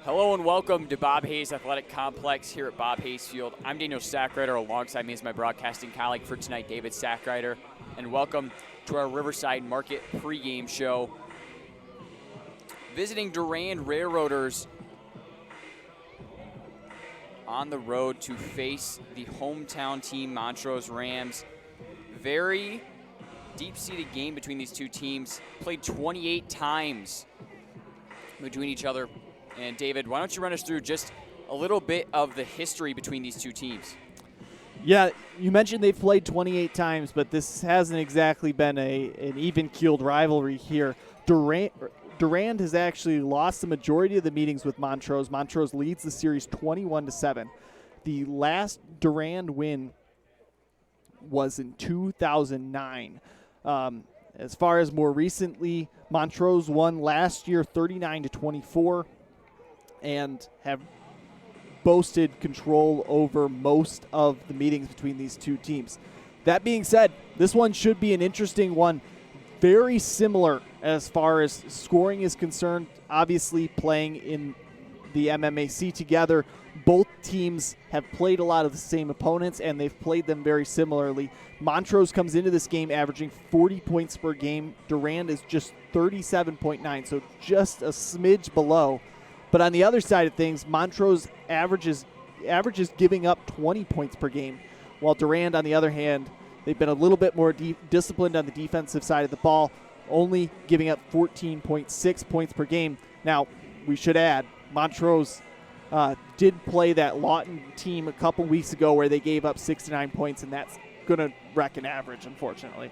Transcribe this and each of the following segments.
Hello and welcome to Bob Hayes Athletic Complex here at Bob Hayes Field. I'm Daniel Sackrider. Alongside me is my broadcasting colleague for tonight, David Sackrider. And welcome to our Riverside Market pregame show. Visiting Durand Railroaders on the road to face the hometown team, Montrose Rams. Very deep-seated game between these two teams. Played 28 times between each other. And David, why don't you run us through just a little bit of the history between these two teams? Yeah, you mentioned they've played 28 times, but this hasn't exactly been an even-keeled rivalry here. Durand has actually lost the majority of the meetings with Montrose. Montrose leads the series 21-7. The last Durand win was in 2009. As far as more recently, Montrose won last year 39-24 and have boasted control over most of the meetings between these two teams. That being said, this one should be an interesting one. Very similar as far as scoring is concerned. Obviously playing in the MMAC together, both teams have played a lot of the same opponents, and they've played them very similarly. Montrose comes into this game averaging 40 points per game. Durand is just 37.9, so just a smidge below. But on the other side of things, Montrose averages giving up 20 points per game, while Durand, on the other hand, they've been a little bit more disciplined on the defensive side of the ball, only giving up 14.6 points per game. Now, we should add, Montrose did play that Lawton team a couple weeks ago where they gave up 69 points, and that's going to wreck an average, unfortunately.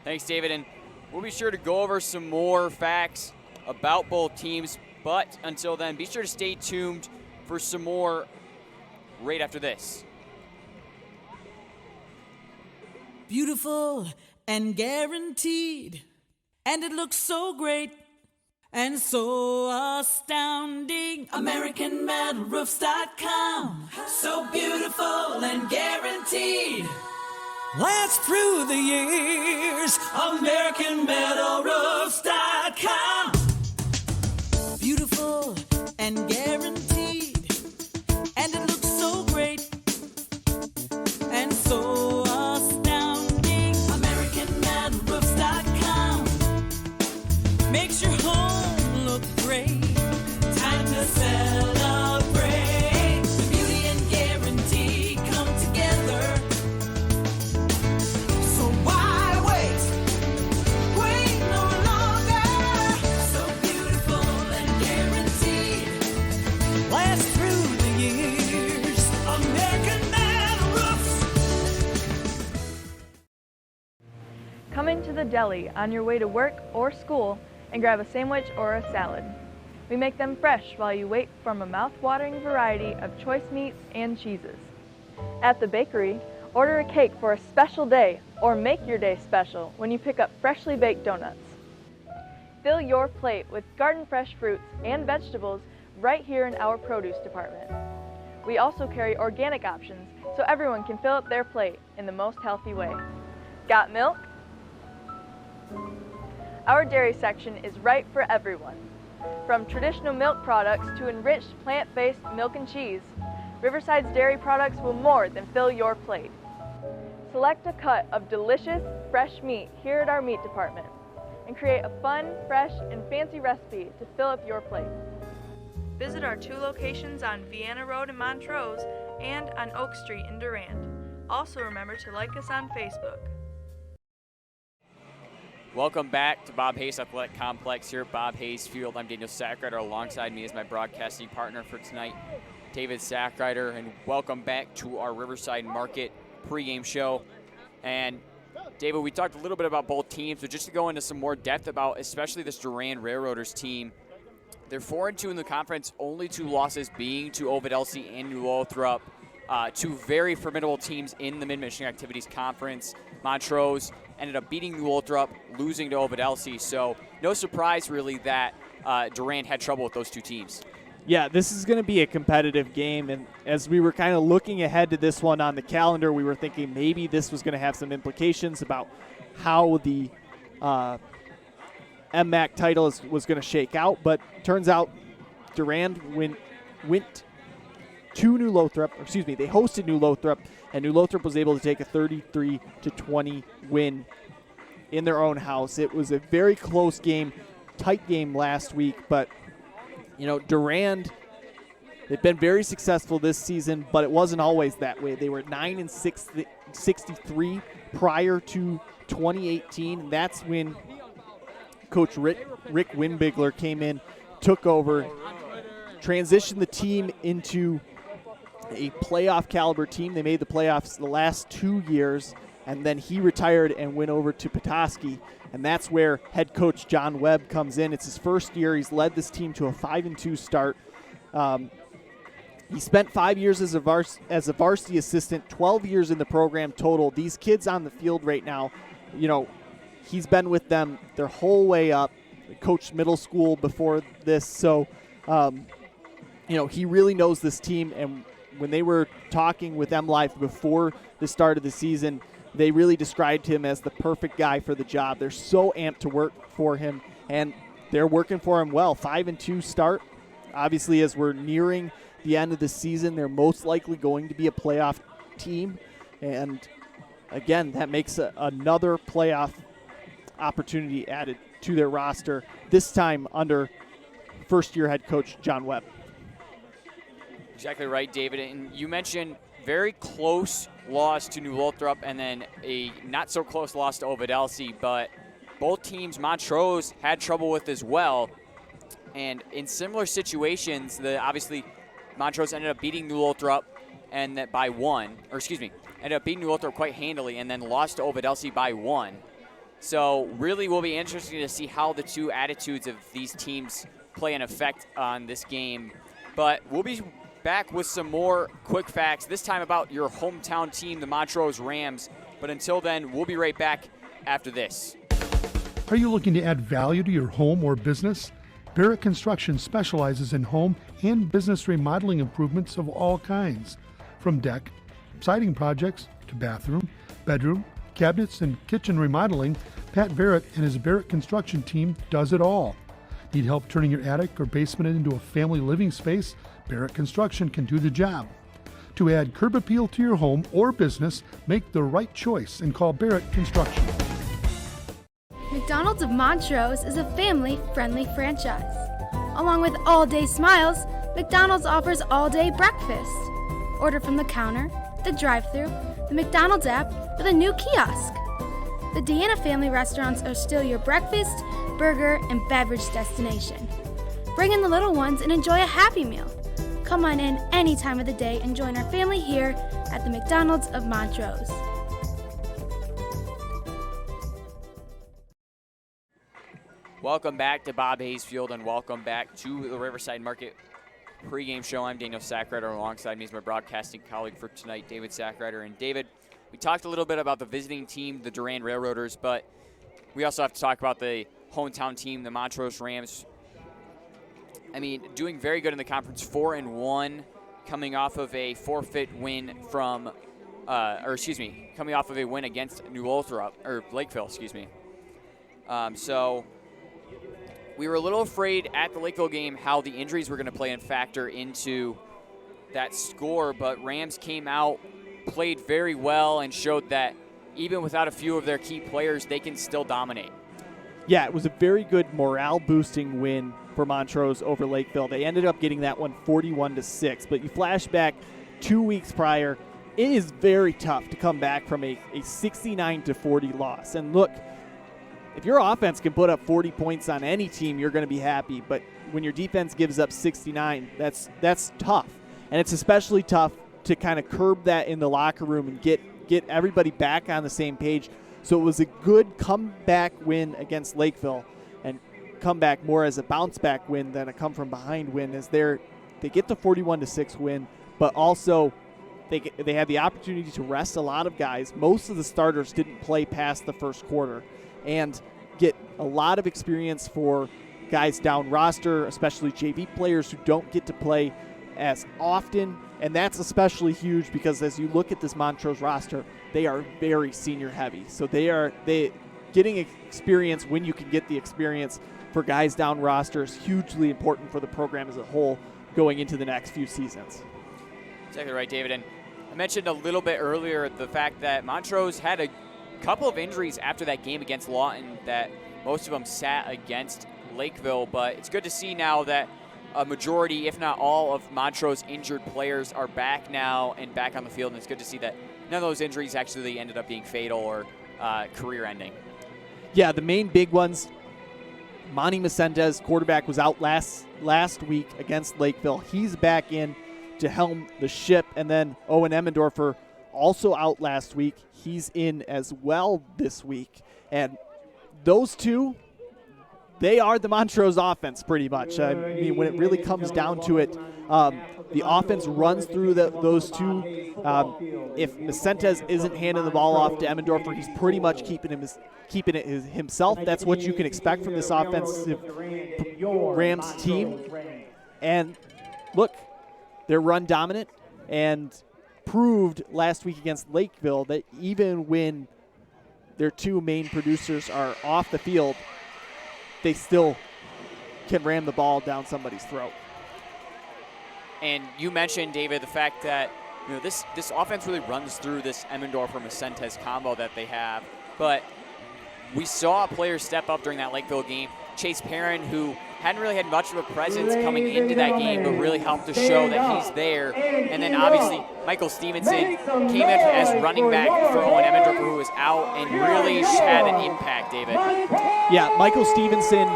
Thanks, David. And we'll be sure to go over some more facts about both teams. But until then, be sure to stay tuned for some more right after this. Beautiful and guaranteed, and it looks so great and so astounding. AmericanMetalRoofs.com, so beautiful and guaranteed, last through the years. AmericanMetalRoofs.com, beautiful and guaranteed, and it looks so great and so astounding. AmericanMetalRoofs.com makes your home look great. Time to celebrate. The beauty and guarantee come together. So why wait? Wait no longer. So beautiful and guaranteed, last through the years. American Metal Roofs. Come into the deli on your way to work or school and grab a sandwich or a salad. We make them fresh while you wait from a mouth-watering variety of choice meats and cheeses. At the bakery, order a cake for a special day or make your day special when you pick up freshly baked donuts. Fill your plate with garden fresh fruits and vegetables right here in our produce department. We also carry organic options so everyone can fill up their plate in the most healthy way. Got milk? Our dairy section is right for everyone. From traditional milk products to enriched plant-based milk and cheese, Riverside's dairy products will more than fill your plate. Select a cut of delicious, fresh meat here at our meat department and create a fun, fresh, and fancy recipe to fill up your plate. Visit our two locations on Vienna Road in Montrose and on Oak Street in Durand. Also remember to like us on Facebook. Welcome back to Bob Hayes Athletic Complex here at Bob Hayes Field. I'm Daniel Sackrider. Alongside me is my broadcasting partner for tonight, David Sackrider. And welcome back to our Riverside Market pregame show. And David, we talked a little bit about both teams, but just to go into some more depth about especially this Durand Railroaders team, they're 4-2 in the conference, only two losses being to Ovid Elsie and New Lothrop, two very formidable teams in the Mid-Michigan Activities Conference. Montrose ended up beating New Lothrop, losing to Ovid Elsie, so no surprise really that Durand had trouble with those two teams. Yeah, this is going to be a competitive game, and as we were kind of looking ahead to this one on the calendar, we were thinking maybe this was going to have some implications about how the MAC title was going to shake out, but turns out Durand went to New Lothrop, they hosted New Lothrop, and New Lothrop was able to take a 33-20 win in their own house. It was a very close game, tight game last week, but Durand, they've been very successful this season, but it wasn't always that way. They were 9-63 prior to 2018, and that's when Coach Rick Winbigler came in, took over, transitioned the team into a playoff caliber team. They made the playoffs the last 2 years, and then he retired and went over to Petoskey, and that's where head coach John Webb comes in. It's his first year. He's led this team to a 5-2 start. He spent 5 years as a varsity assistant, 12 years in the program total. These kids on the field right now, he's been with them their whole way up. Coached middle school before this, so he really knows this team. And when they were talking with MLive before the start of the season, they really described him as the perfect guy for the job. They're so amped to work for him, and they're working for him well. 5-2 start. Obviously, as we're nearing the end of the season, they're most likely going to be a playoff team. And again, that makes another playoff opportunity added to their roster, this time under first-year head coach John Webb. Exactly right, David. And you mentioned very close loss to New Lothrop and then a not-so-close loss to Ovid Elsie, but both teams Montrose had trouble with as well. And in similar situations, obviously Montrose ended up beating New Lothrop and that by ended up beating New Lothrop quite handily and then lost to Ovid Elsie by 1. So really will be interesting to see how the two attitudes of these teams play an effect on this game. But we'll be back with some more quick facts, this time about your hometown team, the Montrose Rams. But until then, we'll be right back after this. Are you looking to add value to your home or business? Barrett Construction specializes in home and business remodeling improvements of all kinds, from deck, siding projects to bathroom, bedroom, cabinets, and kitchen remodeling. Pat Barrett and his Barrett Construction team does it all. Need help turning your attic or basement into a family living space? Barrett Construction can do the job. To add curb appeal to your home or business, make the right choice and call Barrett Construction. McDonald's of Montrose is a family-friendly franchise. Along with all-day smiles, McDonald's offers all-day breakfast. Order from the counter, the drive-thru, the McDonald's app, or the new kiosk. The Deanna family restaurants are still your breakfast, burger, and beverage destination. Bring in the little ones and enjoy a Happy Meal. Come on in any time of the day and join our family here at the McDonald's of Montrose. Welcome back to Bob Hayes Field and welcome back to the Riverside Market pregame show. I'm Daniel Sackrider. Alongside me is my broadcasting colleague for tonight, David Sackrider. And David, we talked a little bit about the visiting team, the Durand Railroaders, but we also have to talk about the hometown team, the Montrose Rams. I mean, doing very good in the conference, 4-1, coming off of a forfeit win coming off of a win against Lakeville, So we were a little afraid at the Lakeville game how the injuries were going to play and factor into that score, but Rams came out, played very well, and showed that even without a few of their key players, they can still dominate. Yeah, it was a very good morale-boosting win for Montrose over Lakeville. They ended up getting that one 41-6, but you flash back 2 weeks prior, it is very tough to come back from a 69-40 loss. And look, if your offense can put up 40 points on any team, you're going to be happy. But when your defense gives up 69, that's tough. And it's especially tough to kind of curb that in the locker room and get everybody back on the same page. So it was a good comeback win against Lakeville, and come back more as a bounce-back win than a come-from-behind win, as they get the 41-6 win, but also they had the opportunity to rest a lot of guys. Most of the starters didn't play past the first quarter, and get a lot of experience for guys down roster, especially JV players who don't get to play as often. And that's especially huge because as you look at this Montrose roster, they are very senior heavy. So they getting experience when you can get the experience for guys down rosters, hugely important for the program as a whole going into the next few seasons. Exactly right, David. And I mentioned a little bit earlier the fact that Montrose had a couple of injuries after that game against Lawton, that most of them sat against Lakeville, but it's good to see now that a majority, if not all, of Montrose injured players are back now and back on the field, and it's good to see that none of those injuries actually ended up being fatal or career-ending. Yeah, the main big ones, Monty Macentes, quarterback, was out last week against Lakeville. He's back in to helm the ship, and then Owen Emmendorfer, also out last week. He's in as well this week, and those two, they are the Montrose offense pretty much. I mean, when it really comes down to it, the offense runs through those two. If Macentes isn't handing the ball off to Emmendorfer, he's pretty much keeping it himself. That's what you can expect from this offensive Rams team. And look, they're run dominant and proved last week against Lakeville that even when their two main producers are off the field, they still can ram the ball down somebody's throat. And you mentioned, David, the fact that this offense really runs through this Emmendorfer-Macentes combo that they have. But we saw a player step up during that Lakeville game, Chase Perrin, who hadn't really had much of a presence coming into that game, but really helped to show that he's there. And then obviously Michael Stevenson came in as running back for Owen Emmendorfer, who was out, and really had an impact, David. Yeah, Michael Stevenson,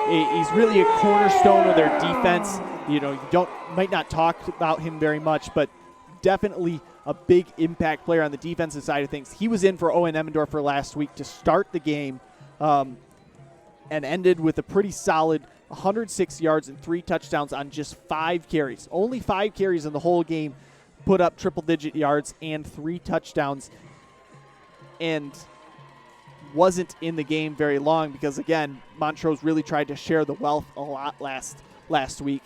he's really a cornerstone of their defense. You might not talk about him very much, but definitely a big impact player on the defensive side of things. He was in for Owen Emmendorfer last week to start the game, and ended with a pretty solid 106 yards and 3 touchdowns on just 5 carries. Only 5 carries in the whole game, put up triple-digit yards and 3 touchdowns, and wasn't in the game very long because, again, Montrose really tried to share the wealth a lot last week.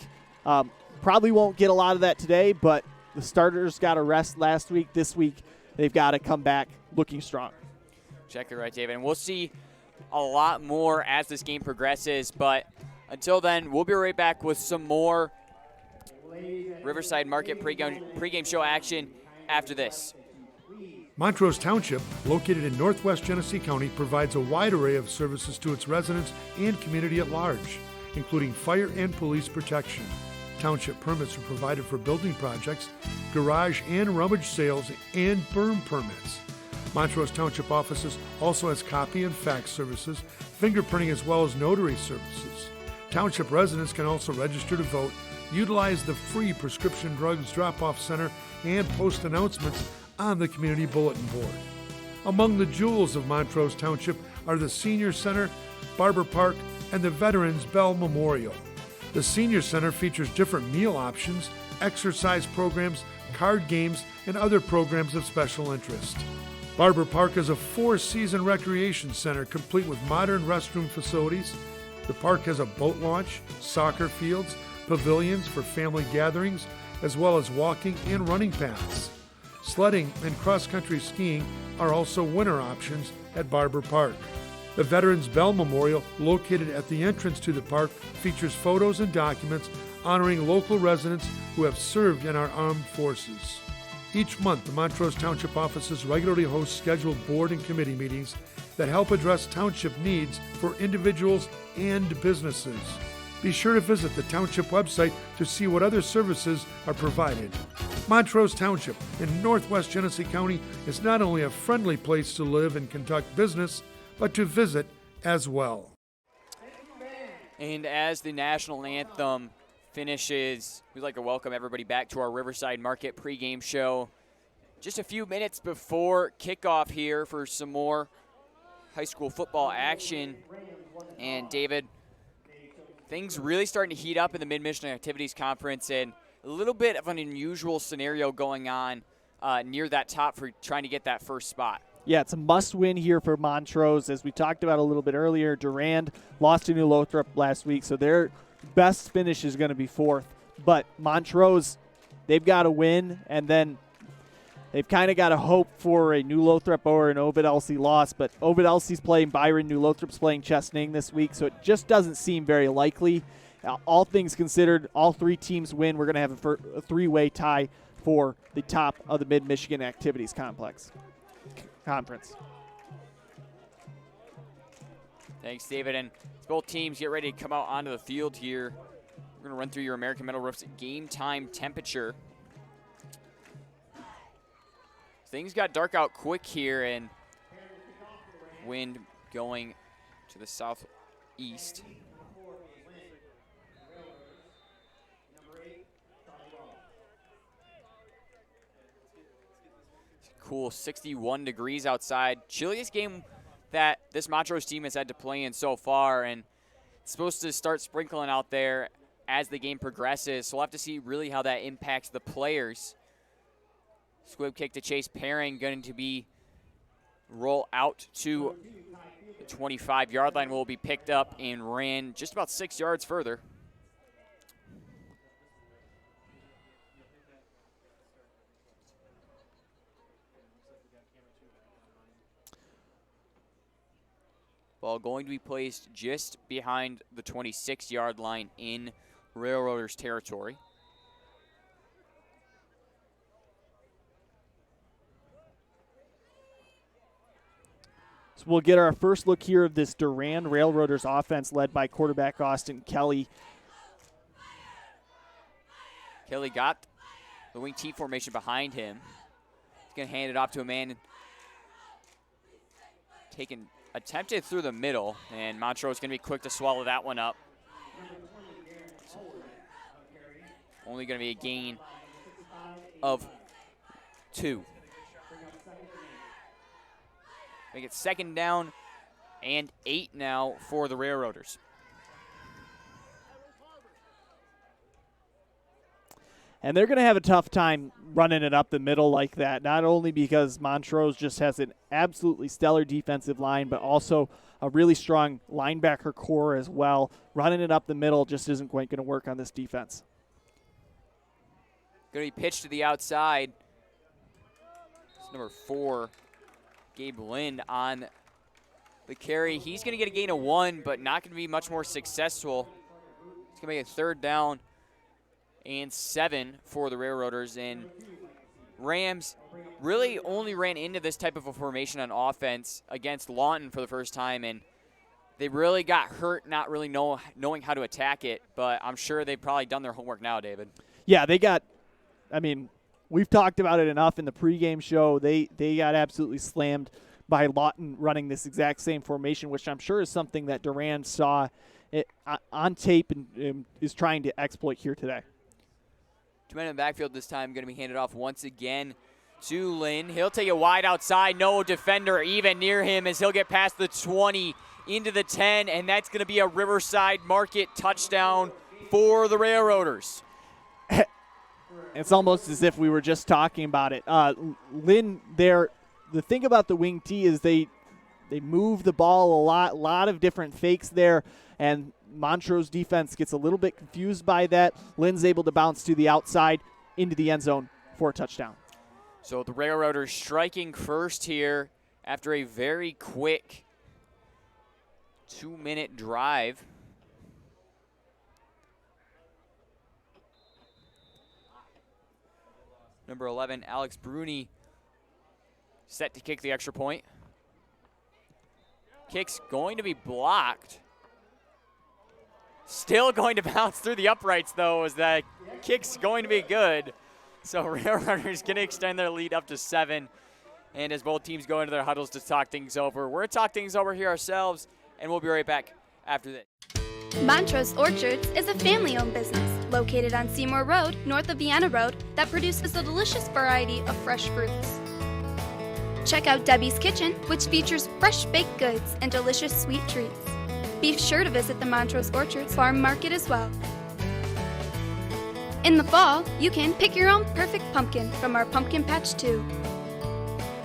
Probably won't get a lot of that today, but the starters got a rest last week. This week, they've got to come back looking strong. Check it right, David. And we'll see a lot more as this game progresses, but until then, we'll be right back with some more Riverside Market pregame show action after this. Montrose Township, located in northwest Genesee County, provides a wide array of services to its residents and community at large, including fire and police protection. Township permits are provided for building projects, garage and rummage sales, and burn permits. Montrose Township offices also has copy and fax services, fingerprinting, as well as notary services. Township residents can also register to vote, utilize the free prescription drugs drop-off center, and post announcements on the community bulletin board. Among the jewels of Montrose Township are the Senior Center, Barber Park, and the Veterans Bell Memorial. The Senior Center features different meal options, exercise programs, card games, and other programs of special interest. Barber Park is a 4-season recreation center complete with modern restroom facilities. The park has a boat launch, soccer fields, pavilions for family gatherings, as well as walking and running paths. Sledding and cross-country skiing are also winter options at Barber Park. The Veterans Bell Memorial, located at the entrance to the park, features photos and documents honoring local residents who have served in our armed forces. Each month, the Montrose Township offices regularly host scheduled board and committee meetings that help address township needs for individuals and businesses. Be sure to visit the township website to see what other services are provided. Montrose Township in northwest Genesee County is not only a friendly place to live and conduct business, but to visit as well. And as the national anthem finishes, we'd like to welcome everybody back to our Riverside Market pregame show. Just a few minutes before kickoff here for some more high school football action. And David, things really starting to heat up in the Mid-Michigan Activities Conference, and a little bit of an unusual scenario going on near that top for trying to get that first spot. Yeah, it's a must-win here for Montrose. As we talked about a little bit earlier, Durand lost to New Lothrop last week, so their best finish is going to be 4th. But Montrose, they've got to win, and then they've kind of got to hope for a New Lothrop or an Ovid Elsie loss, but Ovid Elsie's playing Byron, New Lothrop's playing Chesaning this week, so it just doesn't seem very likely. All things considered, all three teams win. We're going to have a three-way tie for the top of the Mid-Michigan Activities Conference. Thanks, David. And as both teams get ready to come out onto the field here, we're going to run through your American Metal Roofs game time temperature. Things got dark out quick here, and wind going to the southeast. Cool 61 degrees outside. Chilliest game that this Montrose team has had to play in so far, and it's supposed to start sprinkling out there as the game progresses, so we'll have to see really how that impacts the players. Squib kick to Chase Perrin, going to be roll out to the 25-yard line, will be picked up and ran just about 6 yards further. Ball going to be placed just behind the 26-yard line in Railroaders territory. So we'll get our first look here of this Durand Railroaders offense led by quarterback Austin Kelly. Kelly got the wing T formation behind him. He's going to hand it off to a man attempted through the middle, and Montrose going to be quick to swallow that one up. Only going to be a gain of 2. Make it 2nd down and 8 now for the Railroaders. And they're going to have a tough time running it up the middle like that, not only because Montrose just has an absolutely stellar defensive line, but also a really strong linebacker core as well. Running it up the middle just isn't quite going to work on this defense. Going to be pitched to the outside. It's number 4, Gabe Lind on the carry. He's going to get a gain of 1, but not going to be much more successful. It's going to make it 3rd down and 7 for the Railroaders. And Rams really only ran into this type of a formation on offense against Lawton for the first time, and they really got hurt not really knowing how to attack it, but I'm sure they've probably done their homework now, David. Yeah, we've talked about it enough in the pregame show. They got absolutely slammed by Lawton running this exact same formation, which I'm sure is something that Durand saw on tape and is trying to exploit here today. 2 men in the backfield this time, going to be handed off once again to Lynn. He'll take it wide outside. No defender even near him as he'll get past the 20 into the 10, and that's going to be a Riverside Market touchdown for the Railroaders. It's almost as if we were just talking about it. Lynn there, the thing about the wing T is they move the ball a lot of different fakes there, and Montrose defense gets a little bit confused by that. Lynn's able to bounce to the outside into the end zone for a touchdown. So the Railroaders striking first here after a very quick 2-minute drive. Number 11, Alex Bruni, set to kick the extra point. Kick's going to be blocked. Still going to bounce through the uprights, though, as that kick's going to be good. So Railroaders going to extend their lead up to 7. And as both teams go into their huddles to talk things over, we're going to talk things over here ourselves, and we'll be right back after this. Montrose Orchards is a family-owned business located on Seymour Road, north of Vienna Road, that produces a delicious variety of fresh fruits. Check out Debbie's Kitchen, which features fresh baked goods and delicious sweet treats. Be sure to visit the Montrose Orchards Farm Market as well. In the fall, you can pick your own perfect pumpkin from our Pumpkin Patch 2.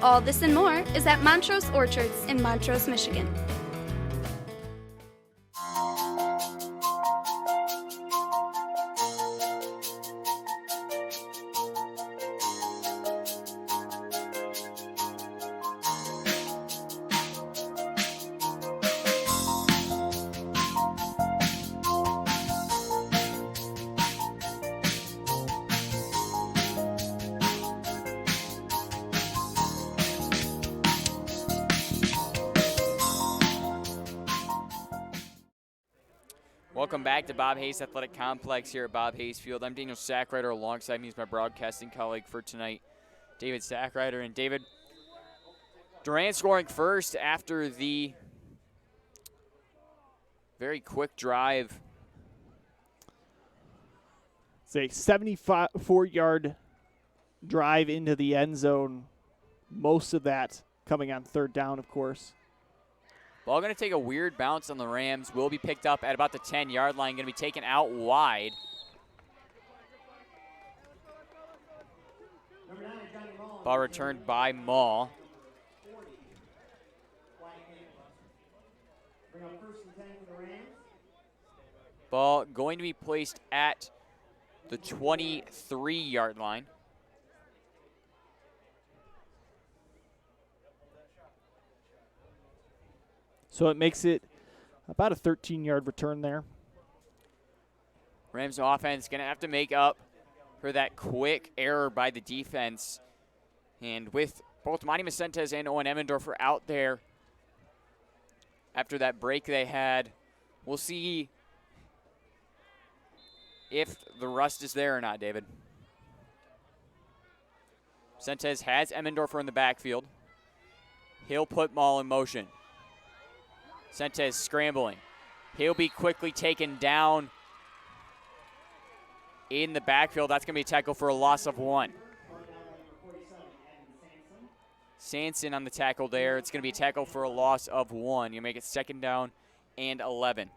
All this and more is at Montrose Orchards in Montrose, Michigan. Welcome back to Bob Hayes Athletic Complex here at Bob Hayes Field. I'm Daniel Sackrider. Alongside me is my broadcasting colleague for tonight, David Sackrider. And David, Durand scoring first after the very quick drive. It's a 74-yard drive into the end zone. Most of that coming on third down, of course. Ball going to take a weird bounce on the Rams. Will be picked up at about the 10-yard line. Going to be taken out wide. Ball returned by Maul. Ball going to be placed at the 23-yard line. So it makes it about a 13-yard return there. Rams offense going to have to make up for that quick error by the defense. And with both Monty Mecentes and Owen Emmendorfer out there after that break they had, we'll see if the rust is there or not, David. Mecentes has Emmendorfer in the backfield. He'll put Maul in motion. Mecentes scrambling. He'll be quickly taken down in the backfield. That's going to be a tackle for a loss of 1. Sanson on the tackle there. It's going to be a tackle for a loss of 1. You make it 2nd down and 11.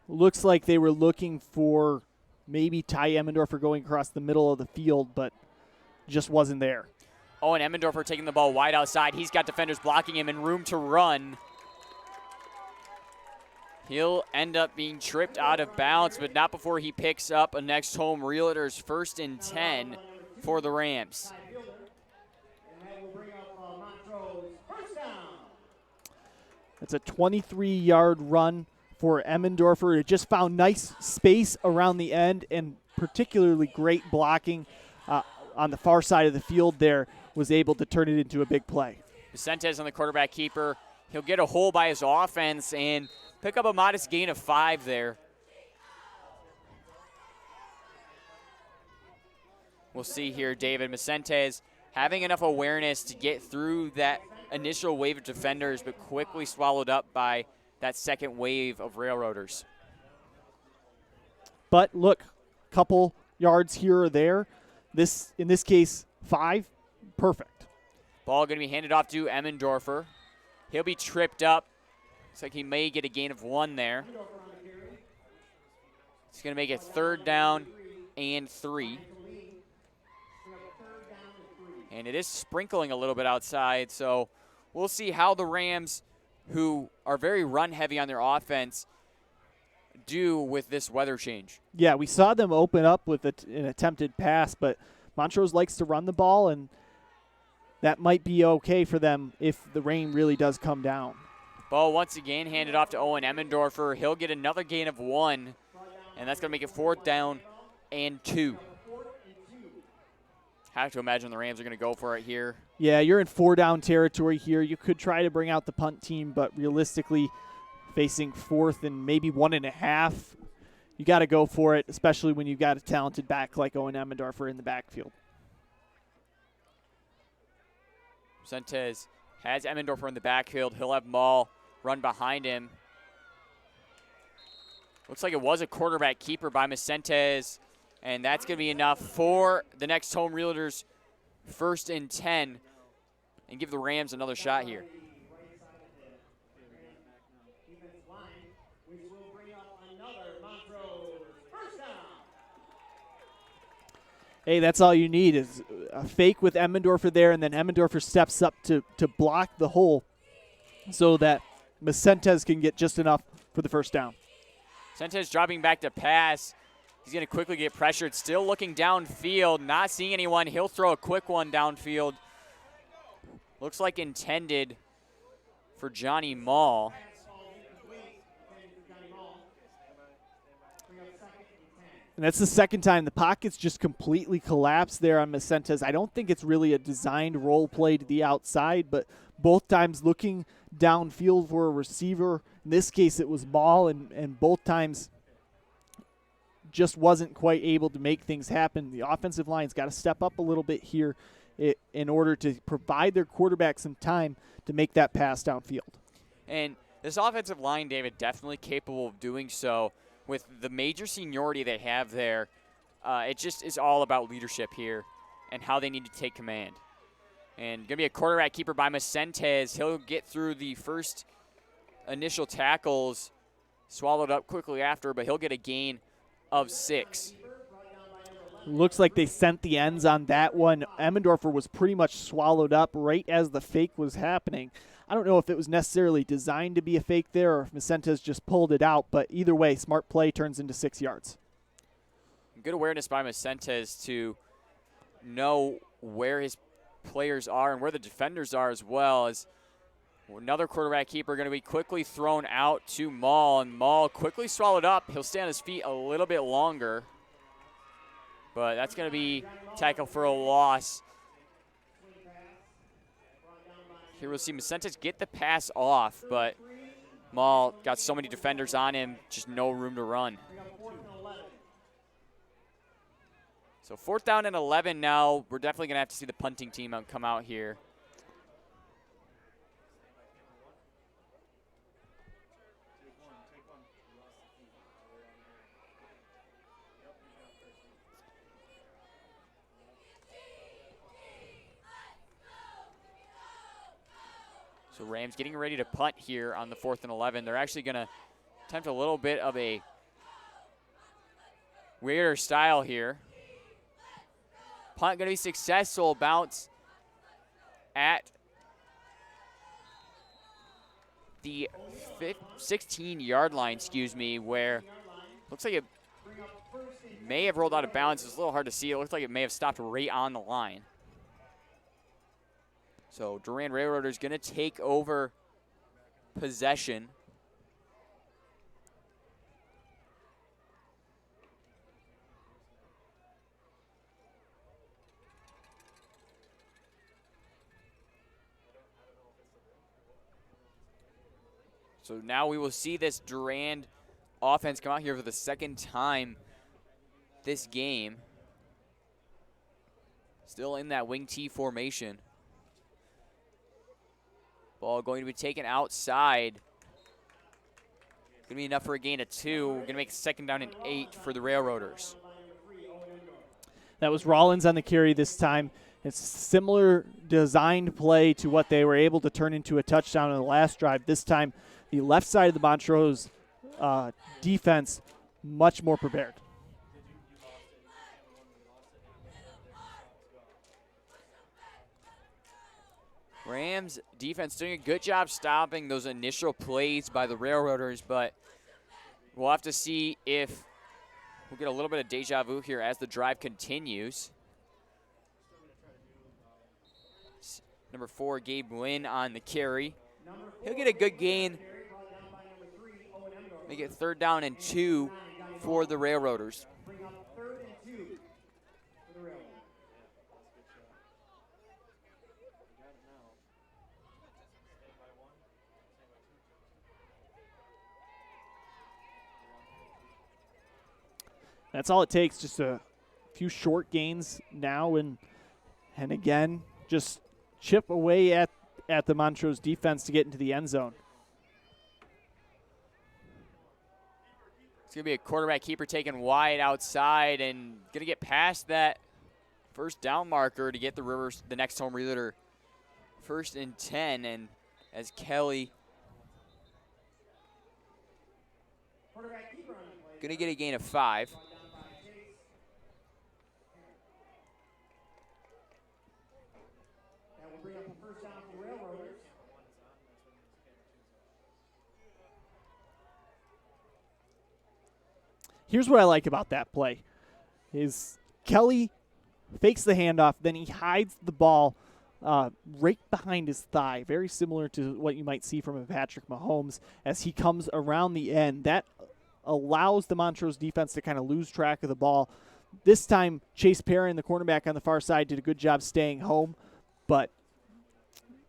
Looks like they were looking for maybe Ty Emmendorfer going across the middle of the field, but just wasn't there. Owen Emmendorfer taking the ball wide outside. He's got defenders blocking him and room to run. He'll end up being tripped out of bounds, but not before he picks up a next home Realtors 1st and 10 for the Rams. It's a 23-yard run for Emmendorfer. It just found nice space around the end, and particularly great blocking on the far side of the field there, was able to turn it into a big play. Mecentes on the quarterback keeper. He'll get a hole by his offense and pick up a modest gain of 5 there. We'll see here, David. Mecentes having enough awareness to get through that initial wave of defenders, but quickly swallowed up by that second wave of Railroaders. But look, couple yards here or there. In this case, 5, perfect. Ball going to be handed off to Emmendorfer. He'll be tripped up. Looks like he may get a gain of 1 there. He's going to make it 3rd down and 3. And it is sprinkling a little bit outside, so we'll see how the Rams, who are very run-heavy on their offense, do with this weather change. Yeah, we saw them open up with an attempted pass, but Montrose likes to run the ball, and that might be okay for them if the rain really does come down. Ball once again handed off to Owen Emmendorfer. He'll get another gain of 1, and that's going to make it 4th down and 2. Have to imagine the Rams are going to go for it here. Yeah, you're in 4-down territory here. You could try to bring out the punt team, but realistically, facing 4th and maybe 1.5, you got to go for it, especially when you've got a talented back like Owen Emmendorfer in the backfield. Mecentes has Emmendorfer in the backfield. He'll have Maul run behind him. Looks like it was a quarterback keeper by Mecentes, and that's going to be enough for the next home Realtors 1st and 10 and give the Rams another shot here. Hey, that's all you need is a fake with Emmendorfer there, and then Emmendorfer steps up to block the hole so that Mecentes can get just enough for the 1st down. Mecentes dropping back to pass. He's going to quickly get pressured. Still looking downfield, not seeing anyone. He'll throw a quick one downfield. Looks like intended for Johnny Maul. And that's the second time the pocket's just completely collapsed there on Vicentes. I don't think it's really a designed roll play to the outside, but both times looking downfield for a receiver. In this case, it was Ball, and both times just wasn't quite able to make things happen. The offensive line's got to step up a little bit here in order to provide their quarterback some time to make that pass downfield. And this offensive line, David, definitely capable of doing so. With the major seniority they have there, it just is all about leadership here and how they need to take command. And going to be a quarterback keeper by Vicentes. He'll get through the first initial tackles, swallowed up quickly after, but he'll get a gain of 6. Looks like they sent the ends on that one. Emmendorfer was pretty much swallowed up right as the fake was happening. I don't know if it was necessarily designed to be a fake there or if Vicentes just pulled it out, but either way, smart play turns into 6 yards. Good awareness by Vicentes to know where his players are and where the defenders are as well. As another quarterback keeper going to be quickly thrown out to Maul, and Maul quickly swallowed up. He'll stay on his feet a little bit longer, but that's going to be tackle for a loss. Here we'll see Vicentes get the pass off, but Maul got so many defenders on him, just no room to run. So 4th down and 11 now. We're definitely going to have to see the punting team come out here. So Rams getting ready to punt here on the 4th and 11. They're actually going to attempt a little bit of a weirder style here. Punt going to be successful. Bounce at the 16-yard line, where looks like it may have rolled out of bounds. It's a little hard to see. It looks like it may have stopped right on the line. So Durand Railroaders going to take over possession. So now we will see this Durand offense come out here for the second time this game. Still in that wing T formation. Ball going to be taken outside. Going to be enough for a gain of 2. We're going to make a 2nd down and 8 for the Railroaders. That was Rollins on the carry this time. It's a similar designed play to what they were able to turn into a touchdown in the last drive. This time, the left side of the Montrose defense much more prepared. Rams defense doing a good job stopping those initial plays by the Railroaders, but we'll have to see if we'll get a little bit of deja vu here as the drive continues. Number 4, Gabe Wynn on the carry. He'll get a good gain. Make it 3rd down and 2 for the Railroaders. That's all it takes, just a few short gains now, and again, just chip away at the Montrose defense to get into the end zone. It's going to be a quarterback keeper taken wide outside and going to get past that first down marker to get the next home leader 1st and 10, and as Kelly going to get a gain of 5. Here's what I like about that play is Kelly fakes the handoff, then he hides the ball right behind his thigh, very similar to what you might see from a Patrick Mahomes as he comes around the end. That allows the Montrose defense to kind of lose track of the ball. This time, Chase Perrin, the cornerback on the far side, did a good job staying home, but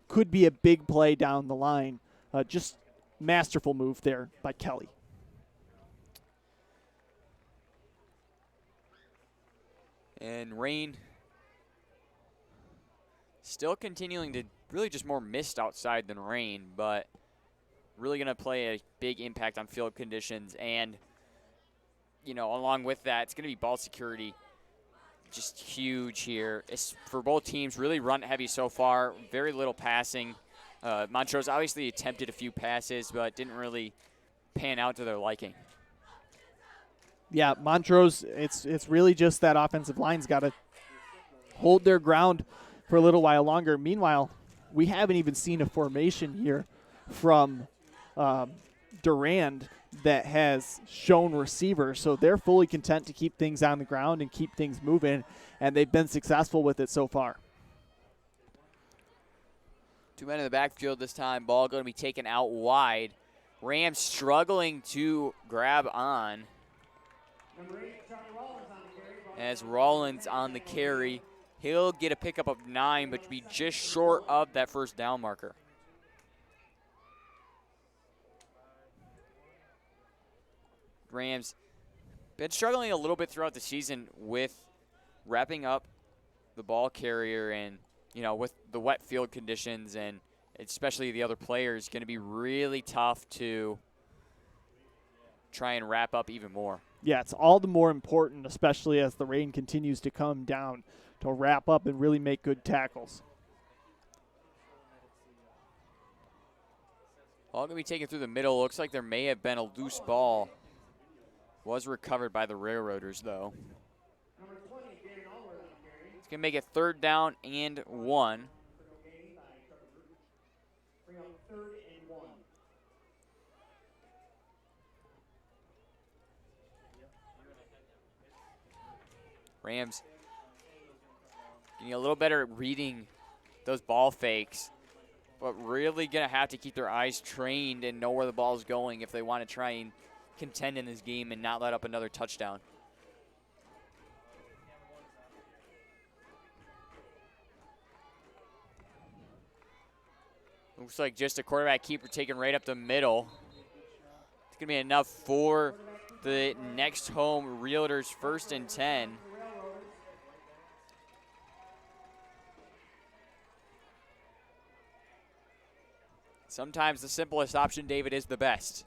could be a big play down the line. Just masterful move there by Kelly. And rain still continuing to really just more mist outside than rain, but really going to play a big impact on field conditions. And, you know, along with that, it's going to be ball security just huge here. It's for both teams, really run heavy so far, very little passing. Montrose obviously attempted a few passes, but didn't really pan out to their liking. Yeah, Montrose, it's really just that offensive line's got to hold their ground for a little while longer. Meanwhile, we haven't even seen a formation here from Durand that has shown receivers, so they're fully content to keep things on the ground and keep things moving, and they've been successful with it so far. 2 men in the backfield this time. Ball going to be taken out wide. Rams struggling to grab on. As Rollins on the carry, he'll get a pickup of 9, but be just short of that first down marker. Rams been struggling a little bit throughout the season with wrapping up the ball carrier, and, you know, with the wet field conditions and especially the other players, going to be really tough to try and wrap up even more. Yeah, it's all the more important, especially as the rain continues to come down, to wrap up and really make good tackles. Ball going to be taken through the middle. Looks like there may have been a loose ball. Was recovered by the Railroaders, though. It's going to make it 3rd down and 1. Rams getting a little better at reading those ball fakes, but really going to have to keep their eyes trained and know where the ball is going if they want to try and contend in this game and not let up another touchdown. Looks like just a quarterback keeper taken right up the middle. It's going to be enough for the next home Realtors 1st and 10. Sometimes the simplest option, David, is the best.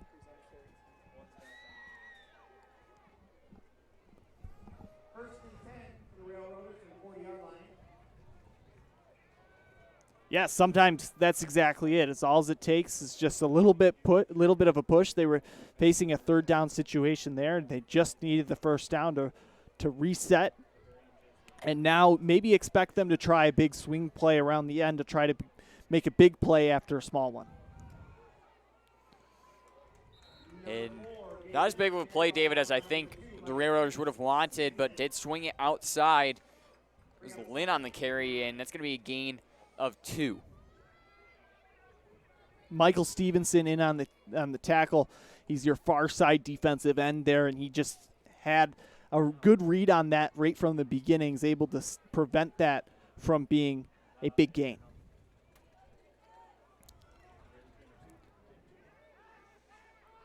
Yeah, sometimes that's exactly it. It's all it takes is just a little bit of a push. They were facing a 3rd down situation there, and they just needed the 1st down to reset. And now maybe expect them to try a big swing play around the end to try to make a big play after a small one. And not as big of a play, David, as I think the Railroaders would have wanted, but did swing it outside. It was Lynn on the carry, and that's going to be a gain of 2. Michael Stevenson in on the tackle. He's your far side defensive end there, and he just had a good read on that right from the beginning. He's able to prevent that from being a big gain.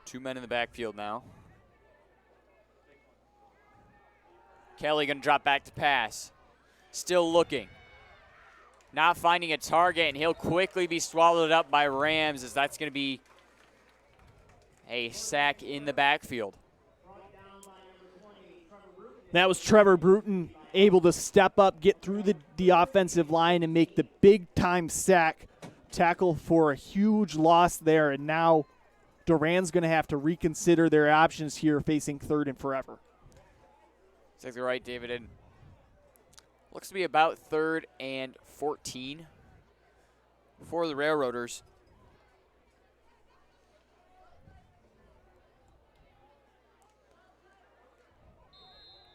Two men in the backfield now. Kelly going to drop back to pass. Still looking. Not finding a target, and he'll quickly be swallowed up by Rams, as that's going to be a sack in the backfield. That was Trevor Bruton able to step up, get through the offensive line, and make the big-time sack tackle for a huge loss there. And now Durand's going to have to reconsider their options here, facing 3rd and forever. Exactly right, David. And looks to be about 3rd and 14 for the Railroaders.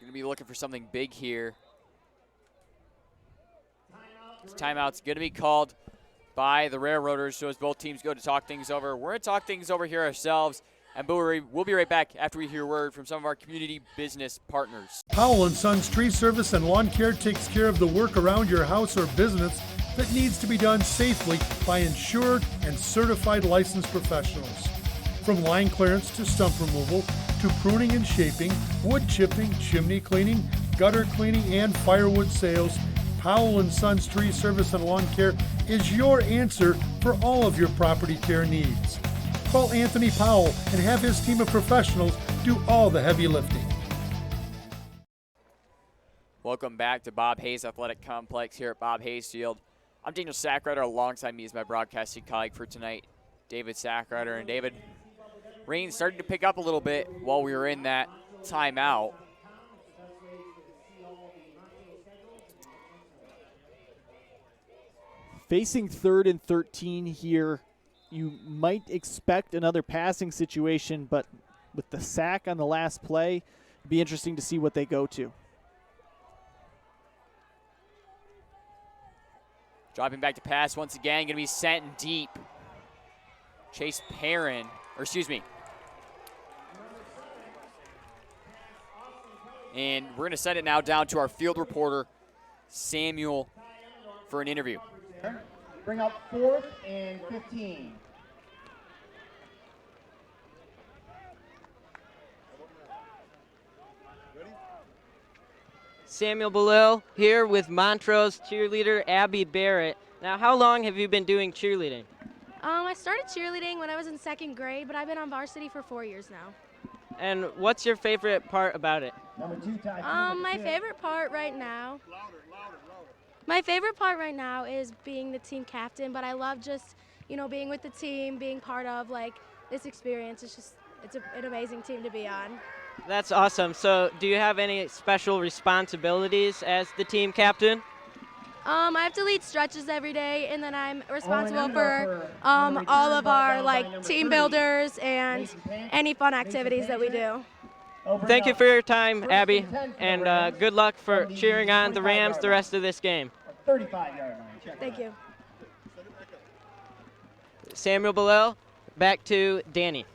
Going to be looking for something big here. This timeout's going to be called by the Railroaders, so as both teams go to talk things over, we're going to talk things over here ourselves And we'll be right back after we hear a word from some of our community business partners. Powell & Sons Tree Service and Lawn Care takes care of the work around your house or business that needs to be done safely by insured and certified licensed professionals. From line clearance to stump removal, to pruning and shaping, wood chipping, chimney cleaning, gutter cleaning, and firewood sales, Powell & Sons Tree Service and Lawn Care is your answer for all of your property care needs. Call Anthony Powell and have his team of professionals do all the heavy lifting. Welcome back to Bob Hayes Athletic Complex here at Bob Hayes Field. I'm Daniel Sackrider. Alongside me is my broadcasting colleague for tonight, David Sackrider. And David, rain started to pick up a little bit while we were in that timeout. Facing 3rd and 13 here, you might expect another passing situation, but with the sack on the last play, it'd be interesting to see what they go to. Dropping back to pass once again, going to be sent in deep. Chase Perrin, or excuse me. And we're going to send it now down to our field reporter, Samuel, for an interview. Bring up 4th and 15. Samuel Bellil here with Montrose cheerleader Abby Barrett. Now, how long have you been doing cheerleading? I started cheerleading when I was in 2nd grade, but I've been on varsity for 4 years now. And what's your favorite part about it? My favorite part right now. My favorite part right now is being the team captain, but I love just, being with the team, being part of this experience. It's an amazing team to be on. That's awesome. So, do you have any special responsibilities as the team captain? I have to lead stretches every day, and then I'm responsible for all of our team builders and any fun activities that we do. Thank you for your time, Abby, and good luck for cheering on the Rams the rest of this game. 35-yard line. Thank you. Samuel Bellil, back to Danny.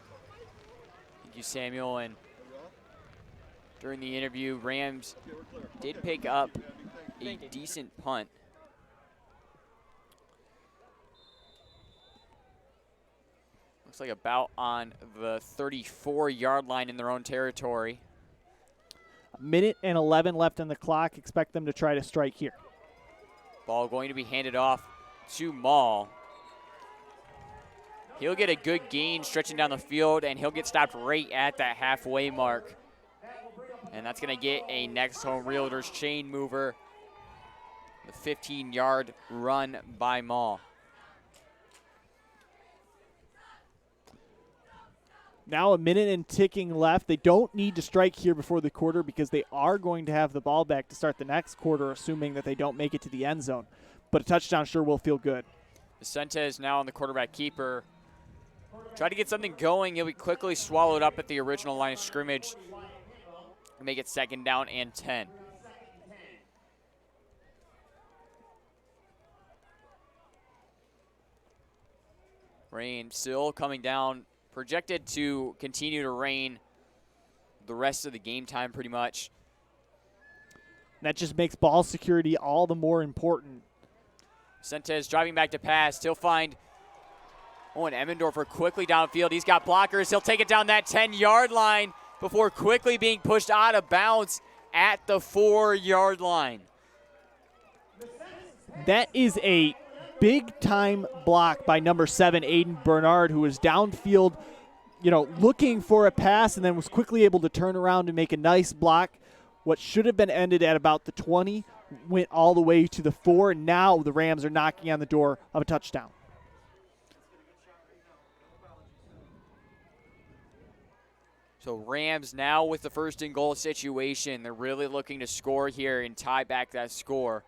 Thank you, Samuel. And during the interview, Rams did pick up a decent punt. Looks like about on the 34-yard line in their own territory. 1:11 left on the clock. Expect them to try to strike here. Ball going to be handed off to Maul. He'll get a good gain stretching down the field, and he'll get stopped right at that halfway mark. And that's going to get a Next Home Realtors chain mover. The 15-yard run by Maul. Now 1 minute and ticking left. They don't need to strike here before the quarter because they are going to have the ball back to start the next quarter, assuming that they don't make it to the end zone. But a touchdown sure will feel good. Vicente now on the quarterback keeper. Try to get something going. He'll be quickly swallowed up at the original line of scrimmage. Make it 2nd down and 10. Rain still coming down. Projected to continue to rain the rest of the game time pretty much. That just makes ball security all the more important. Vicente driving back to pass. He'll find Owen Emmendorfer quickly downfield. He's got blockers. He'll take it down that 10-yard line before quickly being pushed out of bounds at the 4-yard line. That is a big-time block by number 7, Aiden Bernard, who was downfield, looking for a pass and then was quickly able to turn around and make a nice block. What should have been ended at about the 20 went all the way to the 4, and now the Rams are knocking on the door of a touchdown. So Rams now with the 1st and goal situation. They're really looking to score here and tie back that score.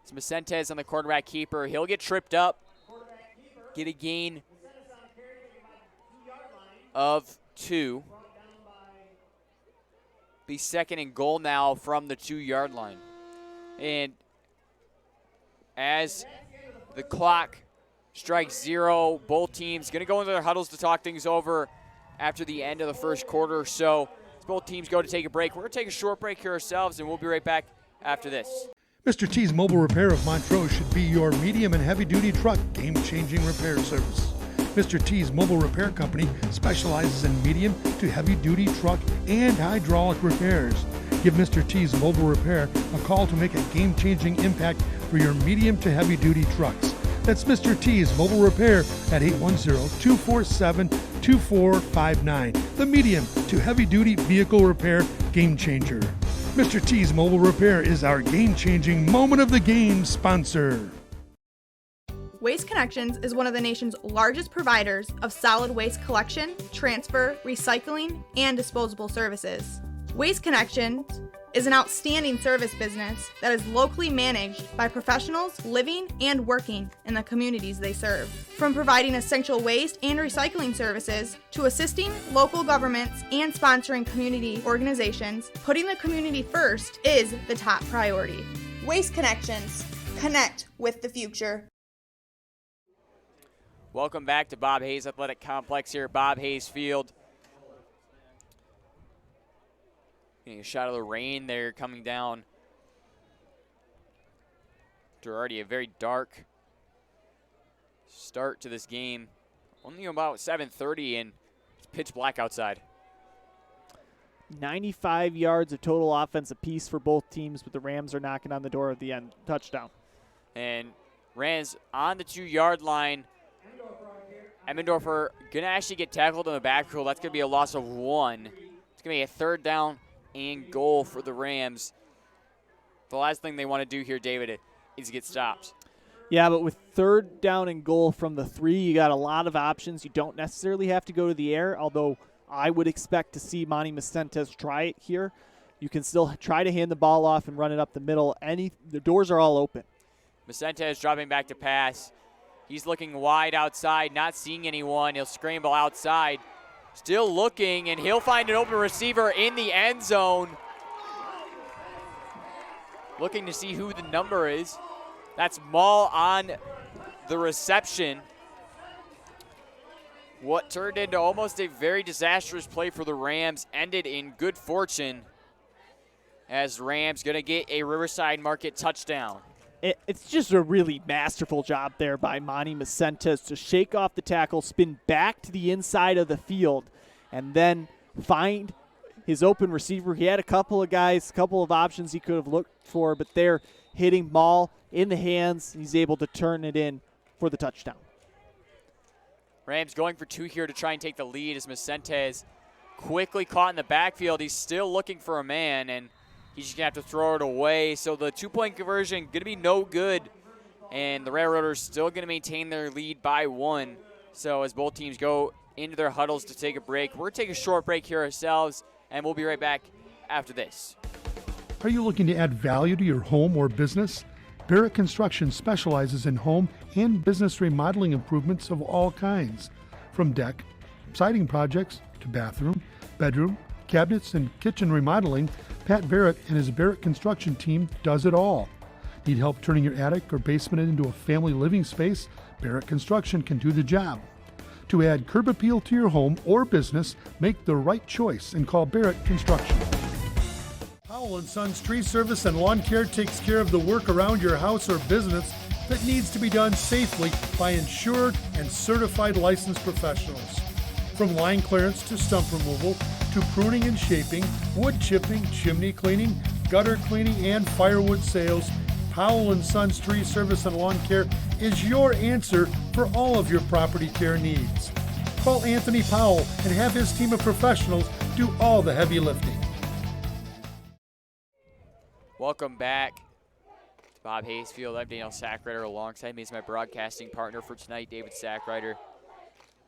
It's Vicentes on the quarterback keeper. He'll get tripped up, get a gain of 2. Be 2nd and goal now from the 2-yard line. And as the clock strikes 0, both teams going to go into their huddles to talk things over. after the end of the first quarter or so. As both teams go to take a break, we're going to take a short break here ourselves, and we'll be right back after this. Mr. T's Mobile Repair of Montrose should be your medium and heavy-duty truck game-changing repair service. Mr. T's Mobile Repair Company specializes in medium to heavy-duty truck and hydraulic repairs. Give Mr. T's Mobile Repair a call to make a game-changing impact for your medium to heavy-duty trucks. That's Mr. T's Mobile Repair at 810-247-2459. The medium to heavy-duty vehicle repair game changer. Mr. T's Mobile Repair is our game-changing moment of the game sponsor. Waste Connections is one of the nation's largest providers of solid waste collection, transfer, recycling, and disposable services. Waste Connections is an outstanding service business that is locally managed by professionals living and working in the communities they serve. From providing essential waste and recycling services to assisting local governments and sponsoring community organizations, putting the community first is the top priority. Waste Connections. Connect with the future. Welcome back to Bob Hayes Athletic Complex here at Bob Hayes Field. Getting a shot of the rain there coming down. After already a very dark start to this game. Only about 7:30 and it's pitch black outside. 95 yards of total offense apiece for both teams, but the Rams are knocking on the door at the end. Touchdown. And Rams on the 2-yard line. Emmendorfer going to actually get tackled in the backfield. That's going to be a loss of 1. It's going to be a 3rd down and goal for the Rams. The last thing they want to do here, David, is get stopped. Yeah, but with 3rd down and goal from the 3, you got a lot of options. You don't necessarily have to go to the air, although I would expect to see Monty Macentes try it here. You can still try to hand the ball off and run it up the middle. The doors are all open. Macentes dropping back to pass. He's looking wide outside, not seeing anyone. He'll scramble outside. Still looking, and he'll find an open receiver in the end zone. Looking to see who the number is. That's Maul on the reception. What turned into almost a very disastrous play for the Rams ended in good fortune, as Rams going to get a Riverside Market touchdown. It's just a really masterful job there by Monty Macentes to shake off the tackle, spin back to the inside of the field, and then find his open receiver. He had a couple of options he could have looked for, but they're hitting Maul in the hands. He's able to turn it in for the touchdown. Rams going for 2 here to try and take the lead as Macentes quickly caught in the backfield. He's still looking for a man, and he's just going to have to throw it away. So the 2-point conversion going to be no good, and the Railroaders still going to maintain their lead by 1. So as both teams go into their huddles to take a break, we're going to take a short break here ourselves, and we'll be right back after this. Are you looking to add value to your home or business? Barrett Construction specializes in home and business remodeling improvements of all kinds. From deck, siding projects, to bathroom, bedroom, cabinets, and kitchen remodeling, Pat Barrett and his Barrett Construction team does it all. Need help turning your attic or basement into a family living space? Barrett Construction can do the job. To add curb appeal to your home or business, make the right choice and call Barrett Construction. Powell & Sons Tree Service and Lawn Care takes care of the work around your house or business that needs to be done safely by insured and certified licensed professionals. From line clearance to stump removal, to pruning and shaping, wood chipping, chimney cleaning, gutter cleaning, and firewood sales, Powell & Sons Tree Service and Lawn Care is your answer for all of your property care needs. Call Anthony Powell and have his team of professionals do all the heavy lifting. Welcome back to Bob Hayes Field. I'm Daniel Sackrider. Alongside me is my broadcasting partner for tonight, David Sackrider.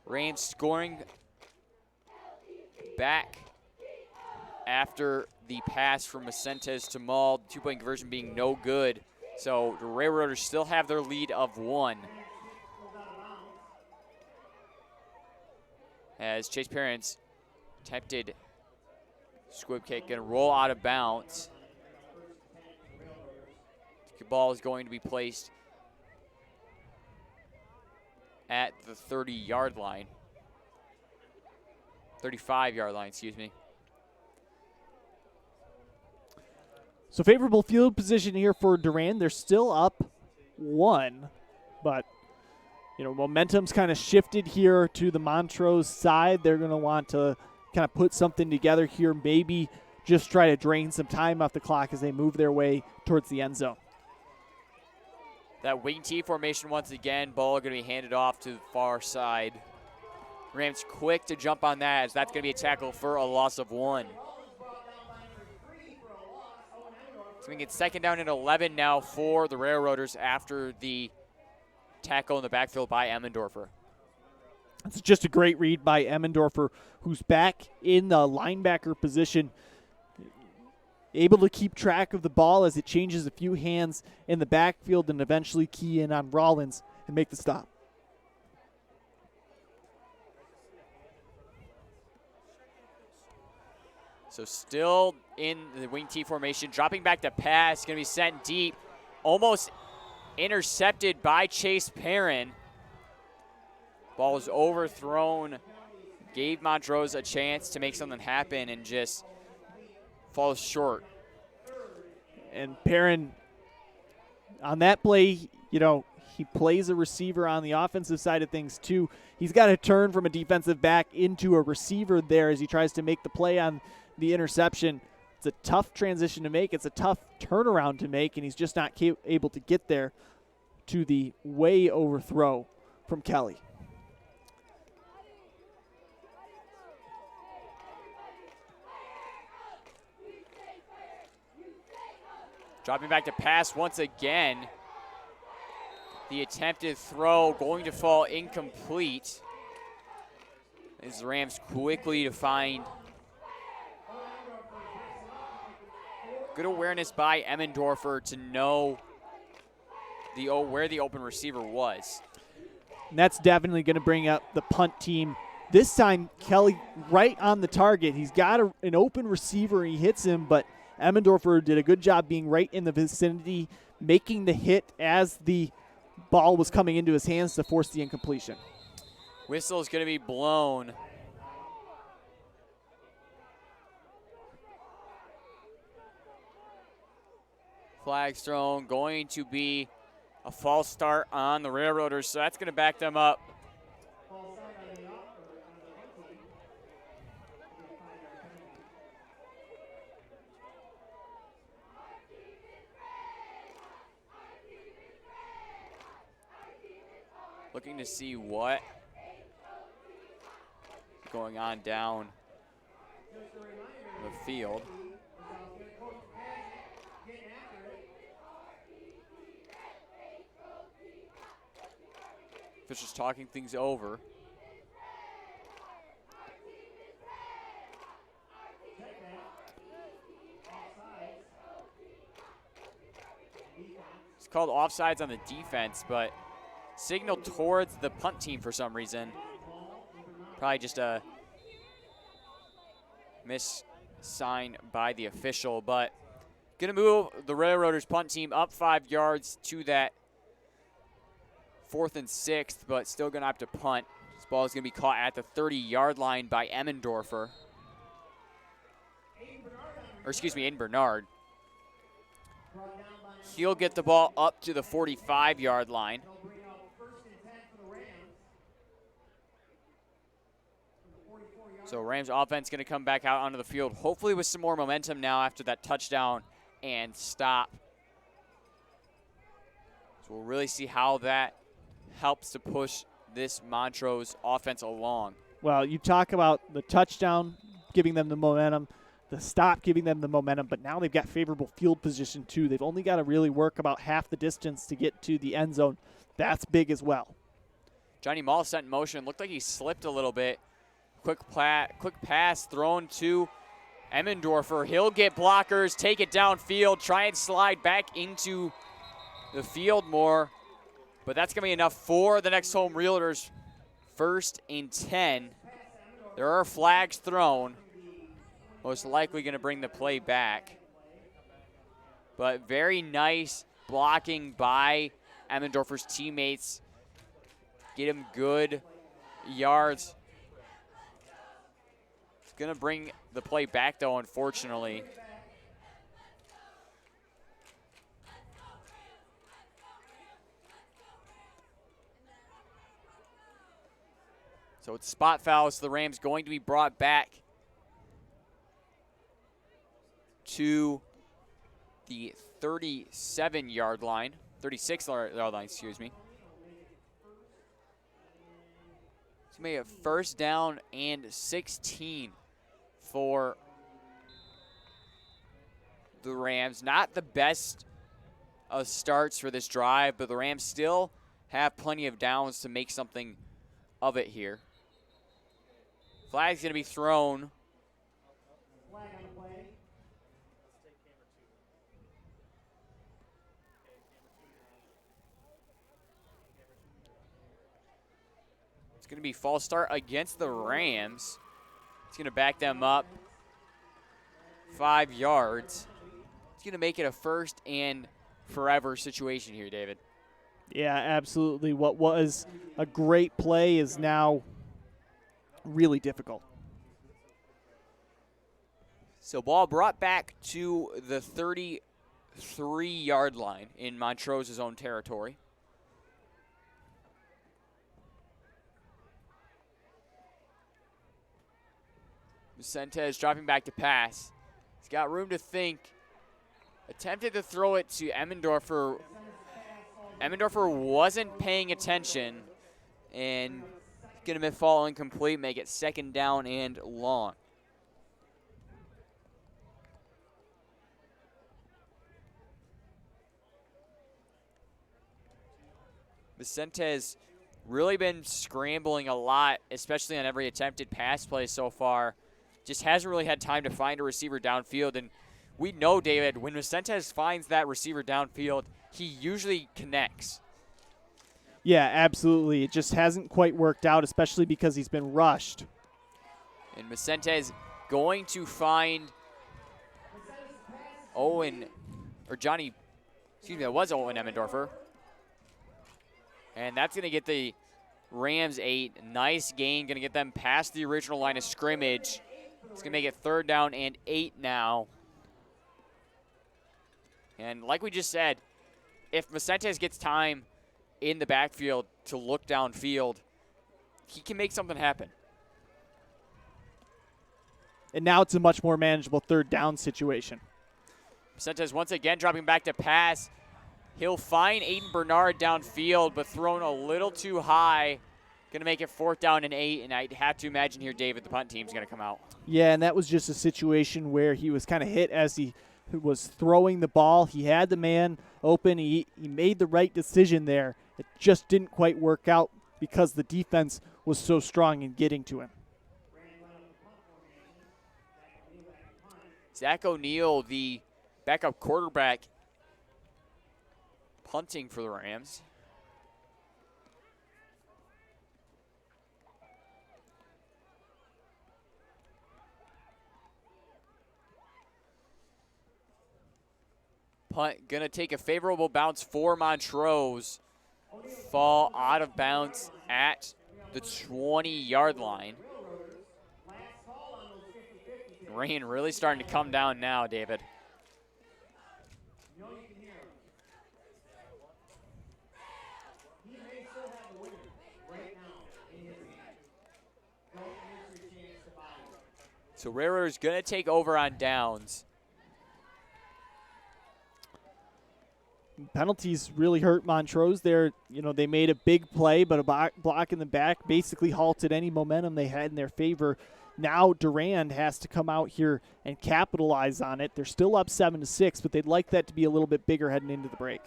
Rams scoring back after the pass from Macentes to Maul. 2-point conversion being no good. So the Railroaders still have their lead of 1. As Chase Parents attempted squib kick, going to roll out of bounds. The ball is going to be placed at the 30-yard line. 35-yard line, excuse me. So favorable field position here for Durand. They're still up 1, but momentum's kind of shifted here to the Montrose side. They're going to want to kind of put something together here, maybe just try to drain some time off the clock as they move their way towards the end zone. That wing T formation once again. Ball going to be handed off to the far side. Rams quick to jump on that as that's going to be a tackle for a loss of 1. So we get 2nd down and 11 now for the Railroaders after the tackle in the backfield by Emmendorfer. It's just a great read by Emmendorfer, who's back in the linebacker position, able to keep track of the ball as it changes a few hands in the backfield and eventually key in on Rollins and make the stop. So still in the wing T formation, dropping back to pass, going to be sent deep, almost intercepted by Chase Perrin. Ball was overthrown, gave Montrose a chance to make something happen and just falls short. And Perrin, on that play, he plays a receiver on the offensive side of things too. He's got to turn from a defensive back into a receiver there as he tries to make the play on the interception. It's a tough transition to make. It's a tough turnaround to make, and he's just not able to get there to the way overthrow from Kelly. Dropping back to pass once again. The attempted throw going to fall incomplete. As the Rams quickly to find good awareness by Emmendorfer to know where the open receiver was. And that's definitely going to bring up the punt team. This time, Kelly right on the target. He's got an open receiver, and he hits him, but Emmendorfer did a good job being right in the vicinity, making the hit as the ball was coming into his hands to force the incompletion. Whistle is going to be blown. Flag thrown, going to be a false start on the Railroaders, so that's going to back them up. Looking to see what is going on down the field. Officials talking things over. It's called offsides on the defense, but signal towards the punt team for some reason. Probably just a miss sign by the official, but gonna move the Railroaders punt team up 5 yards to that 4th and 6th, but still gonna have to punt. This ball is gonna be caught at the 30-yard line by Emmendorfer. Or excuse me, Aiden Bernard. He'll get the ball up to the 45-yard line. So Rams offense going to come back out onto the field, hopefully with some more momentum now after that touchdown and stop. So we'll really see how that helps to push this Montrose offense along. Well, you talk about the touchdown giving them the momentum, the stop giving them the momentum, but now they've got favorable field position too. They've only got to really work about half the distance to get to the end zone. That's big as well. Johnny Mall set in motion. Looked like he slipped a little bit. Quick pass thrown to Emmendorfer. He'll get blockers, take it downfield, try and slide back into the field more. But that's going to be enough for the next home Realtors. 1st and 10. There are flags thrown. Most likely going to bring the play back. But very nice blocking by Emmendorfer's teammates. Get him good yards. going to bring the play back, though, unfortunately. So it's spot fouls. The Rams going to be brought back to the 36-yard line, excuse me. It's going to be a first down and 16 for the Rams. Not the best of starts for this drive, but the Rams still have plenty of downs to make something of it here. Flag's going to be thrown. It's going to be false start against the Rams. It's going to back them up 5 yards. It's going to make it a first and forever situation here, David. Yeah, absolutely. What was a great play is now really difficult. So ball brought back to the 33-yard line in Montrose's own territory. Vicentez dropping back to pass. He's got room to think. Attempted to throw it to Emmendorfer. Emmendorfer wasn't paying attention, and going to fall incomplete, make it second down and long. Vicentez really been scrambling a lot, especially on every attempted pass play so far. Just hasn't really had time to find a receiver downfield, and we know, David, when Vicentez finds that receiver downfield, he usually connects. Yeah, absolutely. It just hasn't quite worked out, especially because he's been rushed. And Vicentez going to find Owen Emmendorfer. And that's going to get the Rams 8. Nice gain, going to get them past the original line of scrimmage. It's going to make it third down and 8 now. And like we just said, if Vicentez gets time in the backfield to look downfield, he can make something happen. And now it's a much more manageable third down situation. Vicentez once again dropping back to pass. He'll find Aiden Bernard downfield, but thrown a little too high. Going to make it fourth down and 8, and I'd have to imagine here, David, the punt team's going to come out. Yeah, and that was just a situation where he was kind of hit as he was throwing the ball. He had the man open. He made the right decision there. It just didn't quite work out because the defense was so strong in getting to him. Zach O'Neal, the backup quarterback, punting for the Rams. Punt going to take a favorable bounce for Montrose. Fall out of bounds at the 20-yard line. Rain really starting to come down now, David. So Railroaders going to take over on downs. Penalties really hurt Montrose there. You know, they made a big play, but a block in the back basically halted any momentum they had in their favor. Now Durand has to come out here and capitalize on it. They're still up 7-6, but they'd like that to be a little bit bigger heading into the break.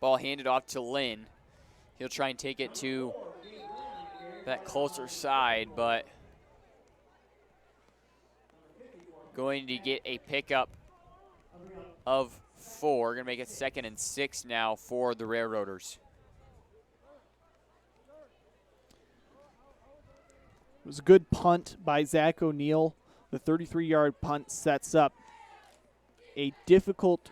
Ball handed off to Lynn. He'll try and take it to that closer side, but going to get a pickup of 4. Going to make it 2nd and 6 now for the Railroaders. It was a good punt by Zach O'Neal. The 33-yard punt sets up a difficult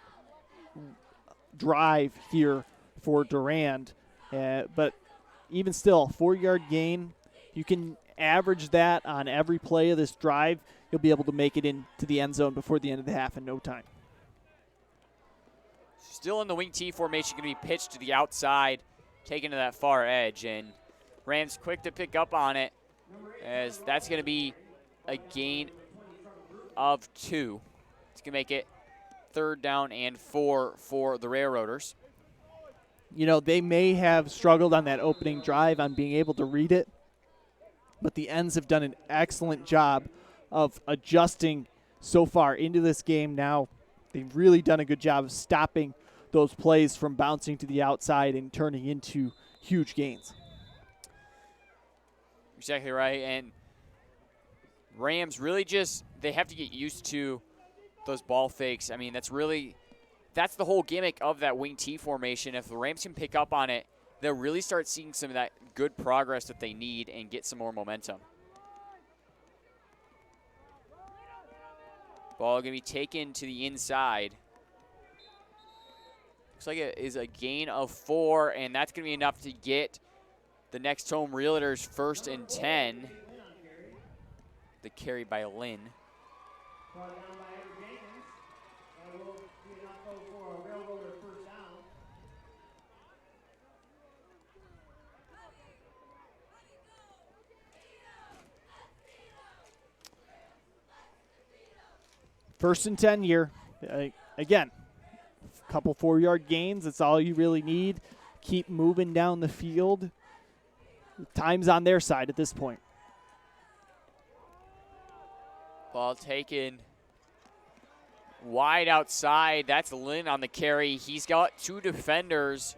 drive here for Durand. But even still, 4-yard gain. You can average that on every play of this drive, you'll be able to make it into the end zone before the end of the half in no time. Still in the wing T formation, going to be pitched to the outside, taken to that far edge, and Rams quick to pick up on it, as that's going to be a gain of 2. It's going to make it 3rd down and 4 for the Railroaders. You know, they may have struggled on that opening drive on being able to read it, but the ends have done an excellent job of adjusting so far into this game now. They've really done a good job of stopping those plays from bouncing to the outside and turning into huge gains. Exactly right, and Rams really just, they have to get used to those ball fakes. I mean, that's the whole gimmick of that wing T formation. If the Rams can pick up on it, they'll really start seeing some of that good progress that they need and get some more momentum. Ball going to be taken to the inside. Looks like it is a gain of 4, and that's going to be enough to get the next home Realtors 1st and 10. The carry by Lynn. First and 10 here. Again, a couple 4-yard gains. That's all you really need. Keep moving down the field. Time's on their side at this point. Ball taken wide outside. That's Lynn on the carry. He's got 2 defenders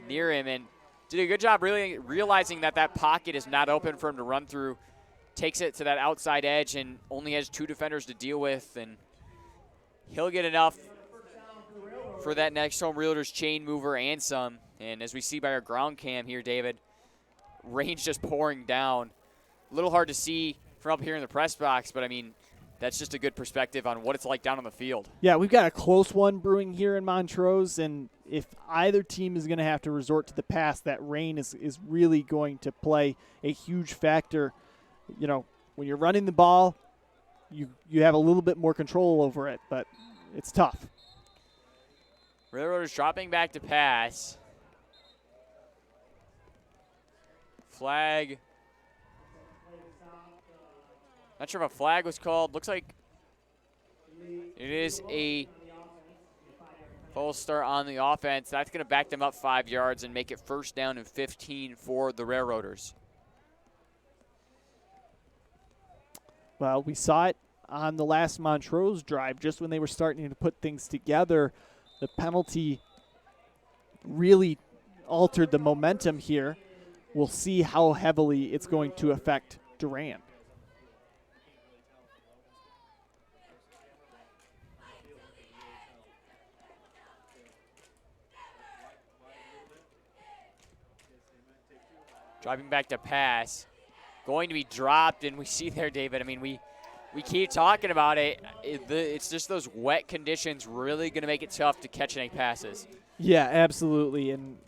near him and did a good job really realizing that pocket is not open for him to run through. Takes it to that outside edge and only has 2 defenders to deal with, and he'll get enough for that next home Realtors chain mover and some. And as we see by our ground cam here, David, rain's just pouring down. A little hard to see from up here in the press box, but I mean, that's just a good perspective on what it's like down on the field. Yeah, we've got a close one brewing here in Montrose, and if either team is going to have to resort to the pass, that rain is really going to play a huge factor. You know, when you're running the ball, you have a little bit more control over it, but it's tough. Railroaders dropping back to pass. Flag. Not sure if a flag was called. Looks like it is a false start on the offense. That's going to back them up 5 yards and make it 1st down and 15 for the Railroaders. Well, we saw it on the last Montrose drive, just when they were starting to put things together. The penalty really altered the momentum here. We'll see how heavily it's going to affect Durand. Driving back to pass. Going to be dropped, and we see there, David, I mean, we keep talking about it. It's just those wet conditions really going to make it tough to catch any passes. Yeah, absolutely. And,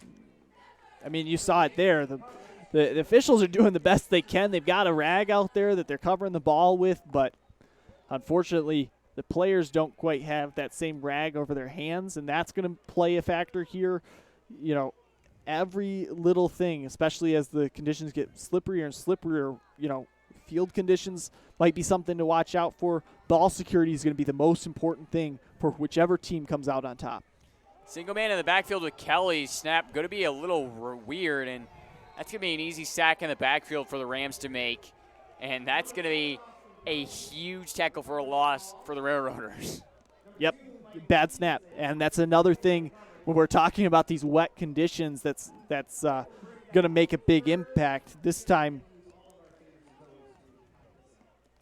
I mean, you saw it there. The officials are doing the best they can. They've got a rag out there that they're covering the ball with, but unfortunately the players don't quite have that same rag over their hands, and that's going to play a factor here. You know, every little thing, especially as the conditions get slipperier and slipperier, you know, field conditions might be something to watch out for. Ball security is going to be the most important thing for whichever team comes out on top. Single man in the backfield with Kelly. Snap going to be a little weird, and that's going to be an easy sack in the backfield for the Rams to make. And that's going to be a huge tackle for a loss for the Railroaders. Yep, bad snap. And that's another thing when we're talking about these wet conditions that's going to make a big impact. This time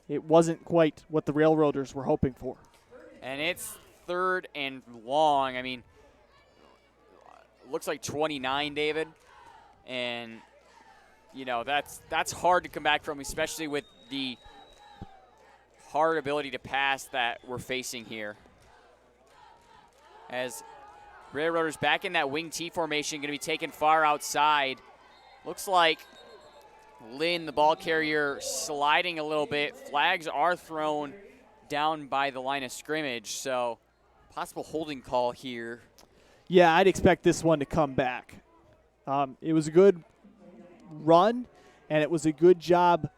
it wasn't quite what the Railroaders were hoping for. And it's 3rd and long. I mean, looks like 29, David. And, you know, that's hard to come back from, especially with the hard ability to pass that we're facing here. As Railroaders back in that wing T formation, going to be taken far outside. Looks like Lynn, the ball carrier, sliding a little bit. Flags are thrown down by the line of scrimmage, so possible holding call here. Yeah, I'd expect this one to come back. It was a good run, and it was a good job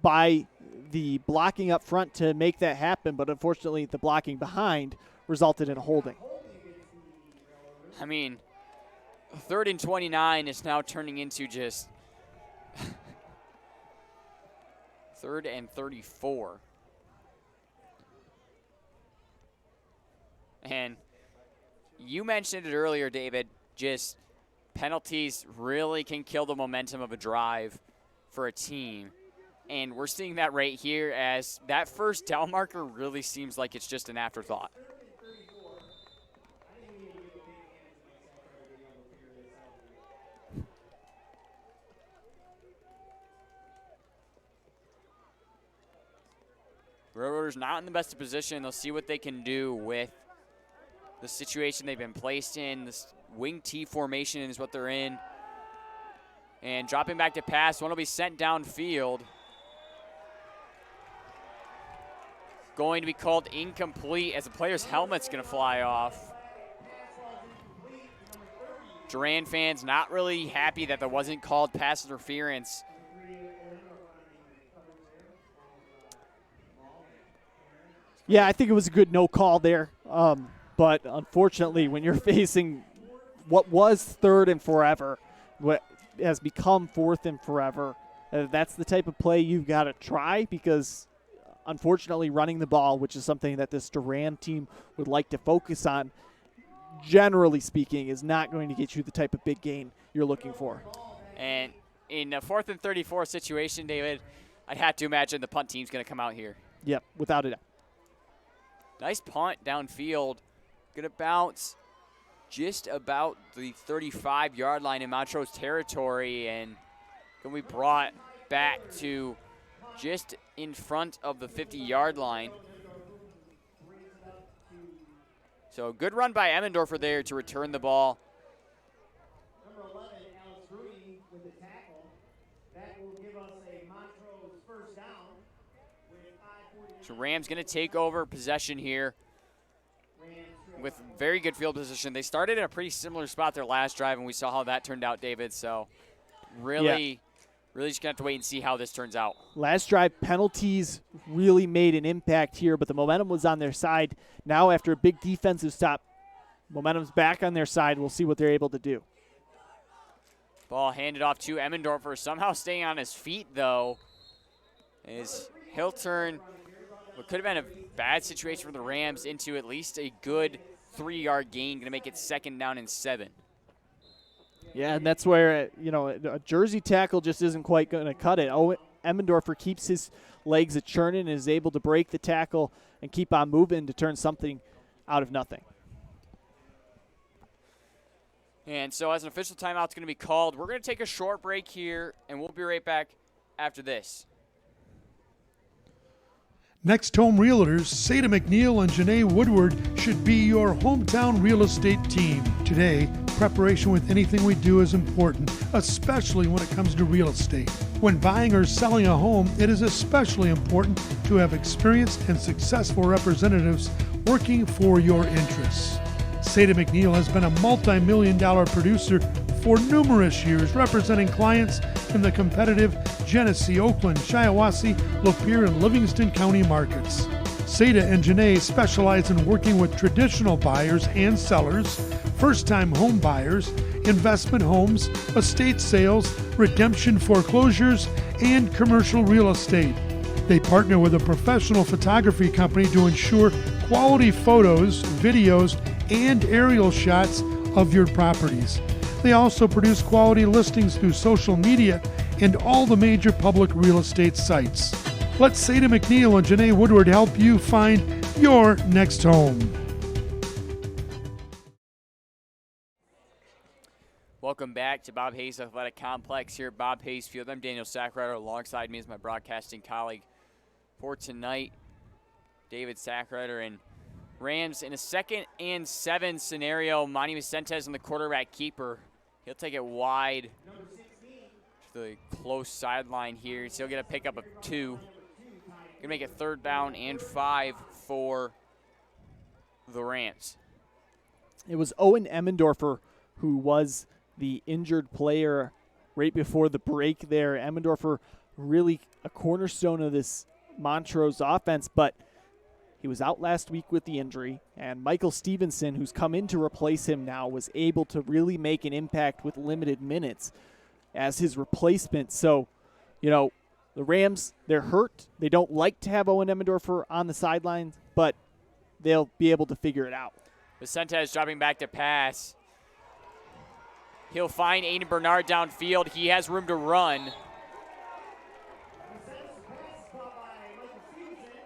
by the blocking up front to make that happen, but unfortunately the blocking behind resulted in a holding. I mean, 3rd and 29 is now turning into just 3rd and 34. And you mentioned it earlier, David, just penalties really can kill the momentum of a drive for a team. And we're seeing that right here as that first down marker really seems like it's just an afterthought. Railroaders not in the best of position. They'll see what they can do with the situation they've been placed in. This wing T formation is what they're in. And dropping back to pass, one will be sent downfield. Going to be called incomplete as the player's helmet's going to fly off. Durand fans not really happy that there wasn't called pass interference. Yeah, I think it was a good no call there. But unfortunately, when you're facing what was 3rd and forever, what has become 4th and forever, that's the type of play you've got to try, because unfortunately running the ball, which is something that this Durand team would like to focus on, generally speaking, is not going to get you the type of big gain you're looking for. And in a 4th and 34 situation, David, I'd have to imagine the punt team's going to come out here. Yep, without a doubt. Nice punt downfield. Going to bounce just about the 35-yard line in Montrose territory, and going to be brought back to just in front of the 50-yard line. So good run by Emmendorfer there to return the ball. Number 11, Alex Rudy with the tackle. That will give us a Montrose first down. So Rams going to take over possession here with very good field position. They started in a pretty similar spot their last drive, and we saw how that turned out, David. So really just going to have to wait and see how this turns out. Last drive, penalties really made an impact here, but the momentum was on their side. Now after a big defensive stop, momentum's back on their side. We'll see what they're able to do. Ball handed off to Emmendorfer, somehow staying on his feet, though. He'll turn what could have been a bad situation for the Rams into at least a good 3-yard gain, going to make it 2nd down and 7. Yeah, and that's where, a jersey tackle just isn't quite going to cut it. Emmendorfer keeps his legs a churning and is able to break the tackle and keep on moving to turn something out of nothing. And so as an official timeout's going to be called, we're going to take a short break here, and we'll be right back after this. Next Home Realtors, Seda McNeil and Janae Woodward should be your hometown real estate team. Today, preparation with anything we do is important, especially when it comes to real estate. When buying or selling a home, it is especially important to have experienced and successful representatives working for your interests. Seda McNeil has been a multi-million-dollar producer for numerous years, representing clients in the competitive Genesee, Oakland, Shiawassee, Lapeer, and Livingston County markets. Seda and Janae specialize in working with traditional buyers and sellers, first-time home buyers, investment homes, estate sales, redemption foreclosures, and commercial real estate. They partner with a professional photography company to ensure quality photos, videos, and aerial shots of your properties. They also produce quality listings through social media and all the major public real estate sites. Let Seda McNeil and Janae Woodward help you find your next home. Welcome back to Bob Hayes Athletic Complex here at Bob Hayes Field. I'm Daniel Sackrider. Alongside me is my broadcasting colleague for tonight, David Sackrider. And Rams in a 2nd and 7 scenario. Monty Vicentes on the quarterback keeper. He'll take it wide to the close sideline here. So he'll get a pickup of 2. Gonna make it 3rd down and 5 for the Rams. It was Owen Emmendorfer who was the injured player right before the break there. Emmendorfer really a cornerstone of this Montrose offense, but he was out last week with the injury, and Michael Stevenson, who's come in to replace him now, was able to really make an impact with limited minutes as his replacement. So, you know, the Rams, they're hurt. They don't like to have Owen Emmendorfer on the sidelines, but they'll be able to figure it out. Vicentez dropping back to pass. He'll find Aiden Bernard downfield. He has room to run.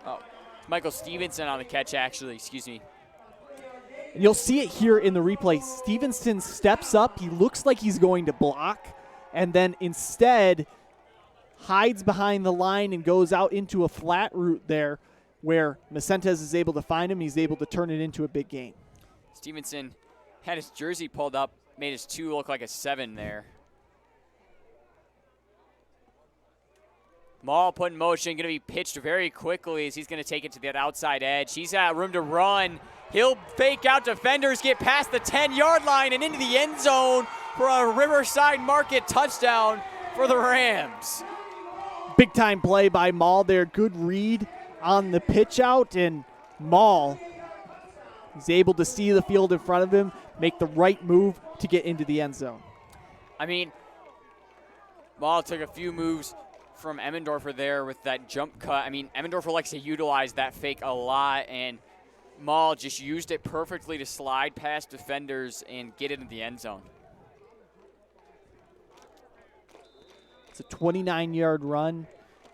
Oh, Michael Stevenson on the catch, actually. Excuse me. And you'll see it here in the replay. Stevenson steps up. He looks like he's going to block, and then instead hides behind the line and goes out into a flat route there where Vicentez is able to find him. He's able to turn it into a big gain. Stevenson had his jersey pulled up, made his 2 look like a 7 there. Maul put in motion, going to be pitched very quickly as he's going to take it to that outside edge. He's got room to run. He'll fake out defenders, get past the 10-yard line and into the end zone for a Riverside Market touchdown for the Rams. Big time play by Maul there. Good read on the pitch out, and Maul is able to see the field in front of him, make the right move to get into the end zone. I mean, Maul took a few moves from Emmendorfer there with that jump cut. I mean, Emmendorfer likes to utilize that fake a lot, and Maul just used it perfectly to slide past defenders and get it in the end zone. It's a 29-yard run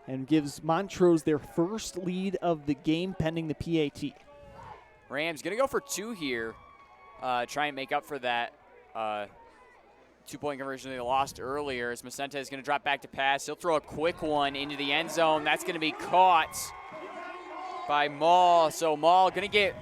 and gives Montrose their first lead of the game pending the PAT. Rams going to go for 2 here, try and make up for that 2-point conversion they lost earlier. As Macenta is going to drop back to pass. He'll throw a quick one into the end zone. That's going to be caught by Maul. So Maul going to get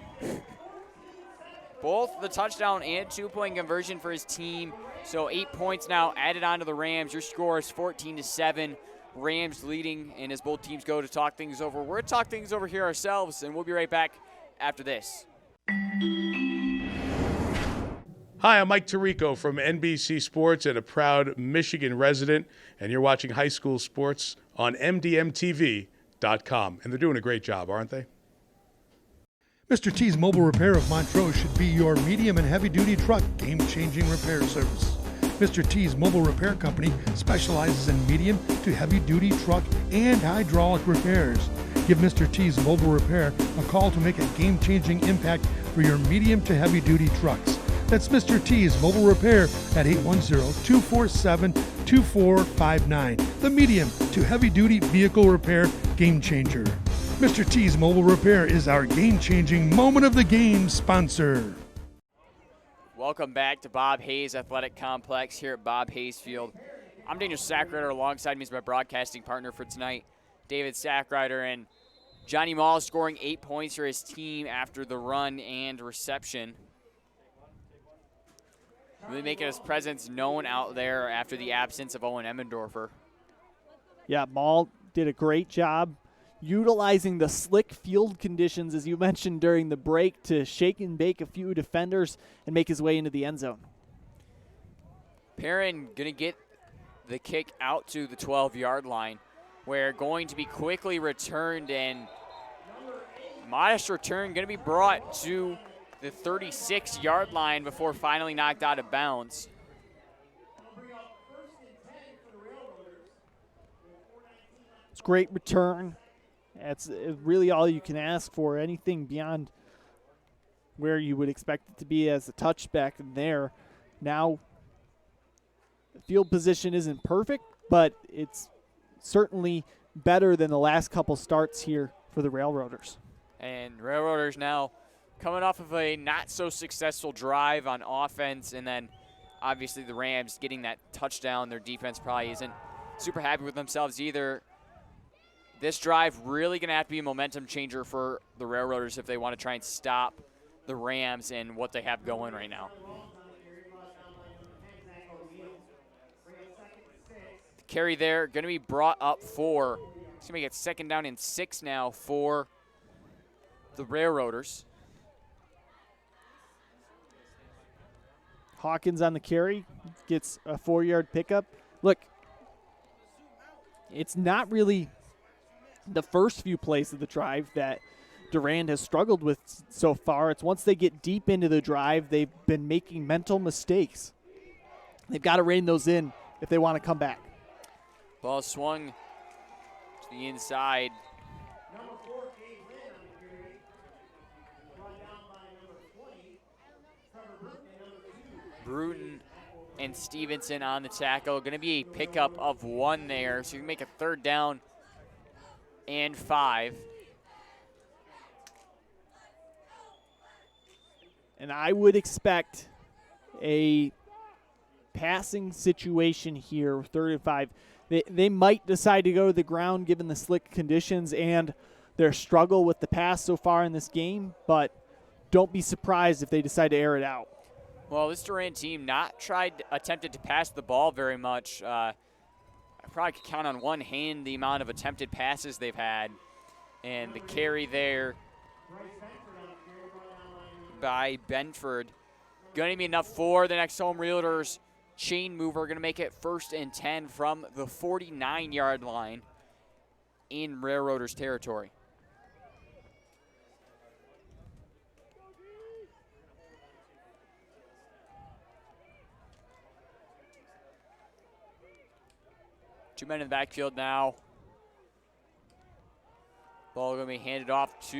both the touchdown and 2-point conversion for his team. So 8 points now added on to the Rams. Your score is 14-7. Rams leading, and as both teams go to talk things over, we're going to talk things over here ourselves, and we'll be right back after this. Hi, I'm Mike Tirico from NBC Sports and a proud Michigan resident, and you're watching high school sports on MDM-TV.com. And they're doing a great job, aren't they? Mr. T's Mobile Repair of Montrose should be your medium and heavy-duty truck game-changing repair service. Mr. T's Mobile Repair Company specializes in medium to heavy-duty truck and hydraulic repairs. Give Mr. T's Mobile Repair a call to make a game-changing impact for your medium to heavy-duty trucks. That's Mr. T's Mobile Repair at 810-247-2459. The medium to heavy-duty vehicle repair game changer. Mr. T's Mobile Repair is our game-changing moment of the game sponsor. Welcome back to Bob Hayes Athletic Complex here at Bob Hayes Field. I'm Daniel Sackrider. Alongside me is my broadcasting partner for tonight, David Sackrider, and Johnny Maul scoring 8 points for his team after the run and reception. Really making his presence known out there after the absence of Owen Emmendorfer. Yeah, Maul did a great job utilizing the slick field conditions, as you mentioned during the break, to shake and bake a few defenders and make his way into the end zone. Perrin going to get the kick out to the 12-yard line, where going to be quickly returned, and modest return going to be brought to the 36-yard line before finally knocked out of bounds. It's a great return. That's really all you can ask for. Anything beyond where you would expect it to be as a touchback in there. Now, the field position isn't perfect, but it's certainly better than the last couple starts here for the Railroaders. And Railroaders now coming off of a not-so-successful drive on offense, and then obviously the Rams getting that touchdown. Their defense probably isn't super happy with themselves either. This drive really going to have to be a momentum changer for the Railroaders if they want to try and stop the Rams and what they have going right now. Carry there, going to be brought up for, it's going to make it 2nd down and 6 now for the Railroaders. Hawkins on the carry, gets a 4-yard pickup. Look, it's not really the first few plays of the drive that Durand has struggled with so far. It's once they get deep into the drive, they've been making mental mistakes. They've got to rein those in if they want to come back. Ball swung to the inside. Number 4, Dave Lynn on the carry. Brought down by number 20, Trevor Bruton, and number 2. Bruton and Stevenson on the tackle. Going to be a pickup of 1 there, so you can make a 3rd down and 5. And I would expect a passing situation here, 3rd and 5. They might decide to go to the ground given the slick conditions and their struggle with the pass so far in this game, but don't be surprised if they decide to air it out. Well, this Durand team attempted to pass the ball very much. I probably could count on one hand the amount of attempted passes they've had. And the carry there by Benford. Going to be enough for the next home Realtors. Chain mover going to make it 1st and 10 from the 49-yard line in Railroaders territory. Two men in the backfield now. Ball going to be handed off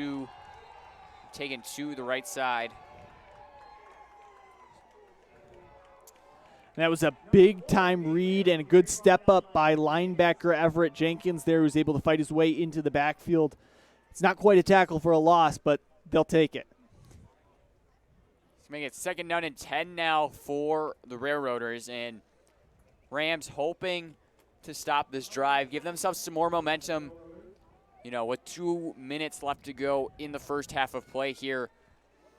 taken to the right side. That was a big-time read and a good step up by linebacker Everett Jenkins there, who's able to fight his way into the backfield. It's not quite a tackle for a loss, but they'll take it. Let's make it 2nd down and 10 now for the Railroaders, and Rams hoping to stop this drive, give themselves some more momentum, with 2 minutes left to go in the first half of play here.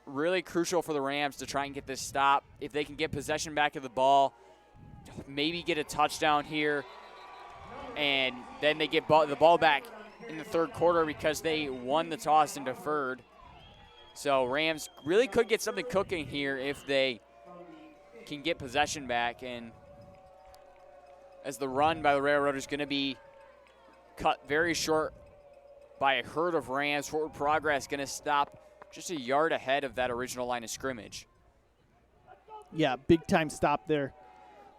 Really crucial for the Rams to try and get this stop. If they can get possession back of the ball, maybe get a touchdown here, and then they get the ball back in the 3rd quarter because they won the toss and deferred. So Rams really could get something cooking here if they can get possession back, and as the run by the Railroaders is going to be cut very short by a herd of Rams. Forward progress going to stop just a yard ahead of that original line of scrimmage. Yeah, big-time stop there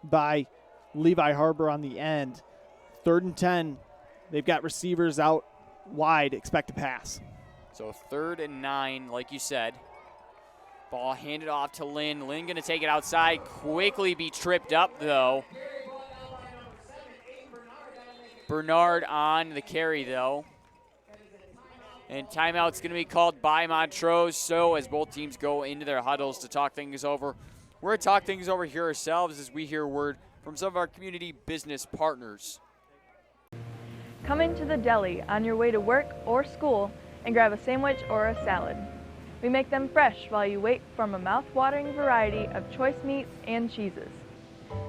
by Levi Harbor on the end. 3rd and 10. They've got receivers out wide, expect to pass. So 3rd and 9, like you said. Ball handed off to Lynn. Lynn going to take it outside, quickly be tripped up, though. Bernard on the carry, though. And timeout's going to be called by Montrose. So as both teams go into their huddles to talk things over, we're going to talk things over here ourselves as we hear word from some of our community business partners. Come into the deli on your way to work or school and grab a sandwich or a salad. We make them fresh while you wait from a mouth-watering variety of choice meats and cheeses.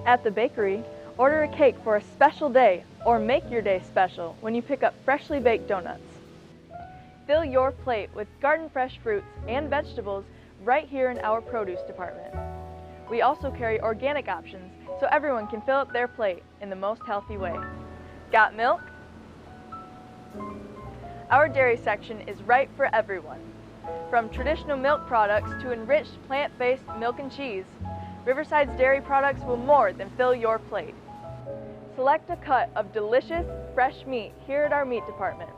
At the bakery, order a cake for a special day or make your day special when you pick up freshly baked donuts. Fill your plate with garden fresh fruits and vegetables right here in our produce department. We also carry organic options so everyone can fill up their plate in the most healthy way. Got milk? Our dairy section is right for everyone. From traditional milk products to enriched plant-based milk and cheese, Riverside's dairy products will more than fill your plate. Select a cut of delicious, fresh meat here at our meat department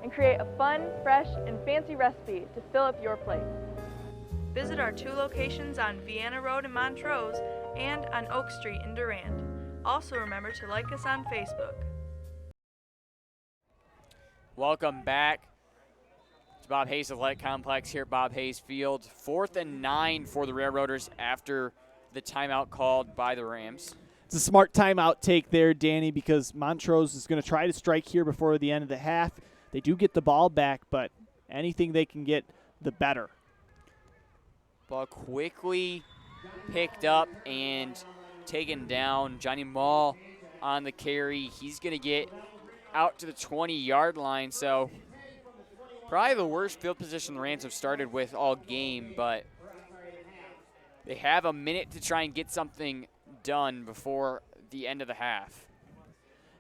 and create a fun, fresh, and fancy recipe to fill up your plate. Visit our 2 locations on Vienna Road in Montrose and on Oak Street in Durand. Also remember to like us on Facebook. Welcome back to Bob Hayes Athletic Complex here at Bob Hayes Field. 4th and 9 for the Railroaders after the timeout called by the Rams. It's a smart timeout take there, Danny, because Montrose is going to try to strike here before the end of the half. They do get the ball back, but anything they can get, the better. Ball quickly picked up and taken down. Johnny Mall on the carry. He's going to get out to the 20-yard line. So probably the worst field position the Rams have started with all game, but they have a minute to try and get something done before the end of the half.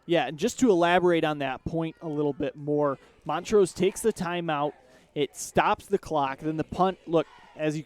Yeah, and just to elaborate on that point a little bit more, Montrose takes the timeout. It stops the clock. Then the punt, look, as you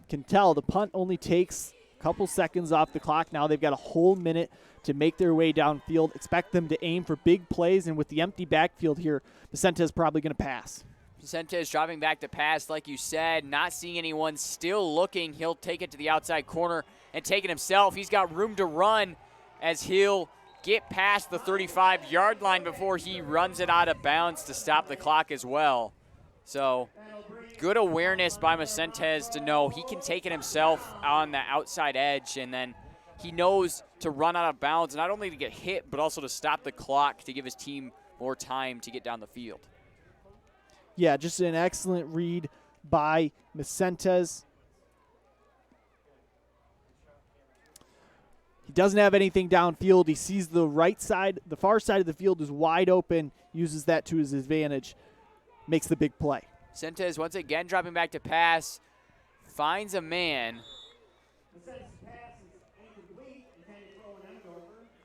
can tell, the punt only takes a couple seconds off the clock. Now they've got a whole minute to make their way downfield. Expect them to aim for big plays, and with the empty backfield here, Vicente is probably going to pass. Vicente is dropping back to pass, like you said, not seeing anyone, still looking. He'll take it to the outside corner and take it himself. He's got room to run as he'll get past the 35-yard line before he runs it out of bounds to stop the clock as well. So good awareness by Vicentes to know he can take it himself on the outside edge, and then he knows to run out of bounds, not only to get hit, but also to stop the clock to give his team more time to get down the field. Yeah, just an excellent read by Vicentes. He doesn't have anything downfield. He sees the right side, the far side of the field is wide open, uses that to his advantage, makes the big play. Vicentes once again dropping back to pass, finds a man.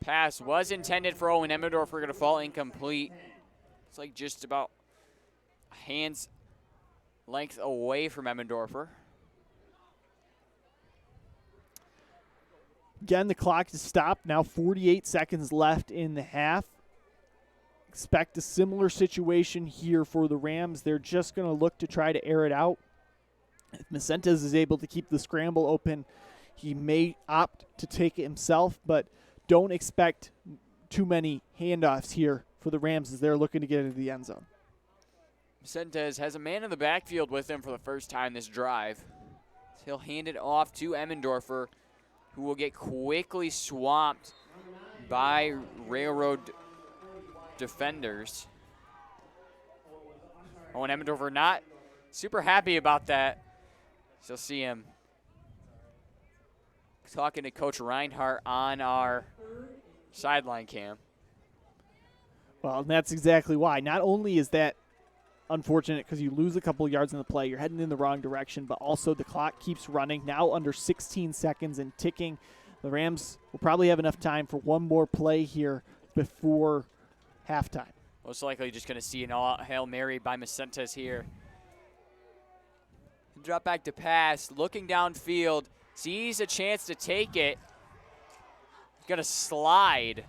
Pass was intended for Owen Emmendorfer, going to fall incomplete. It's like just about a hand's length away from Emmendorfer. Again, the clock is stopped. Now 48 seconds left in the half. Expect a similar situation here for the Rams. They're just going to look to try to air it out. If Vicentes is able to keep the scramble open, he may opt to take it himself, but don't expect too many handoffs here for the Rams as they're looking to get into the end zone. Vicentes has a man in the backfield with him for the first time this drive. He'll hand it off to Emmendorfer, who will get quickly swamped by Railroad defenders. Owen Emmendorfer not super happy about that. So see him talking to Coach Reinhardt on our sideline cam. Well, and that's exactly why. Not only is that unfortunate because you lose a couple yards in the play, you're heading in the wrong direction, but also the clock keeps running, now under 16 seconds and ticking. The Rams will probably have enough time for one more play here before halftime. Most likely just going to see an all Hail Mary by Vicentes here. Drop back to pass, looking downfield, sees a chance to take it. Going to slide,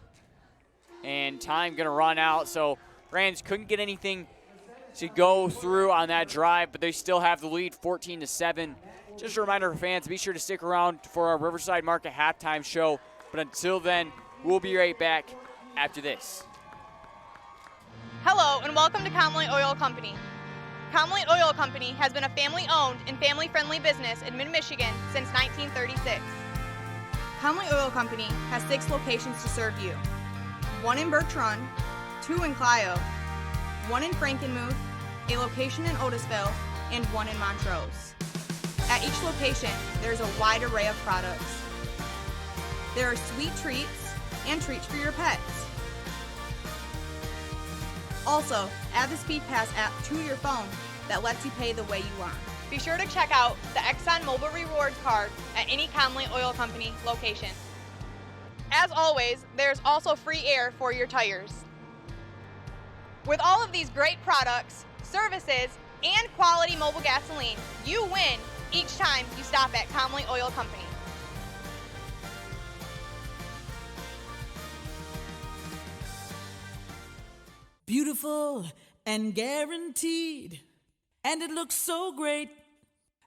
and time going to run out, so Rams couldn't get anything to go through on that drive, but they still have the lead 14-7. Just a reminder for fans, be sure to stick around for our Riverside Market halftime show. But until then, we'll be right back after this. Hello and welcome to Conley Oil Company. Conley Oil Company has been a family-owned and family-friendly business in mid-Michigan since 1936. Conley Oil Company has 6 locations to serve you. 1 in Birch Run, 2 in Clio, 1 in Frankenmuth, a location in Otisville, and 1 in Montrose. At each location, there is a wide array of products. There are sweet treats and treats for your pets. Also, add the Speed Pass app to your phone that lets you pay the way you want. Be sure to check out the Exxon Mobil Rewards card at any Conley Oil Company location. As always, there's also free air for your tires. With all of these great products, services, and quality mobile gasoline, you win each time you stop at Conley Oil Company. Beautiful and guaranteed, and it looks so great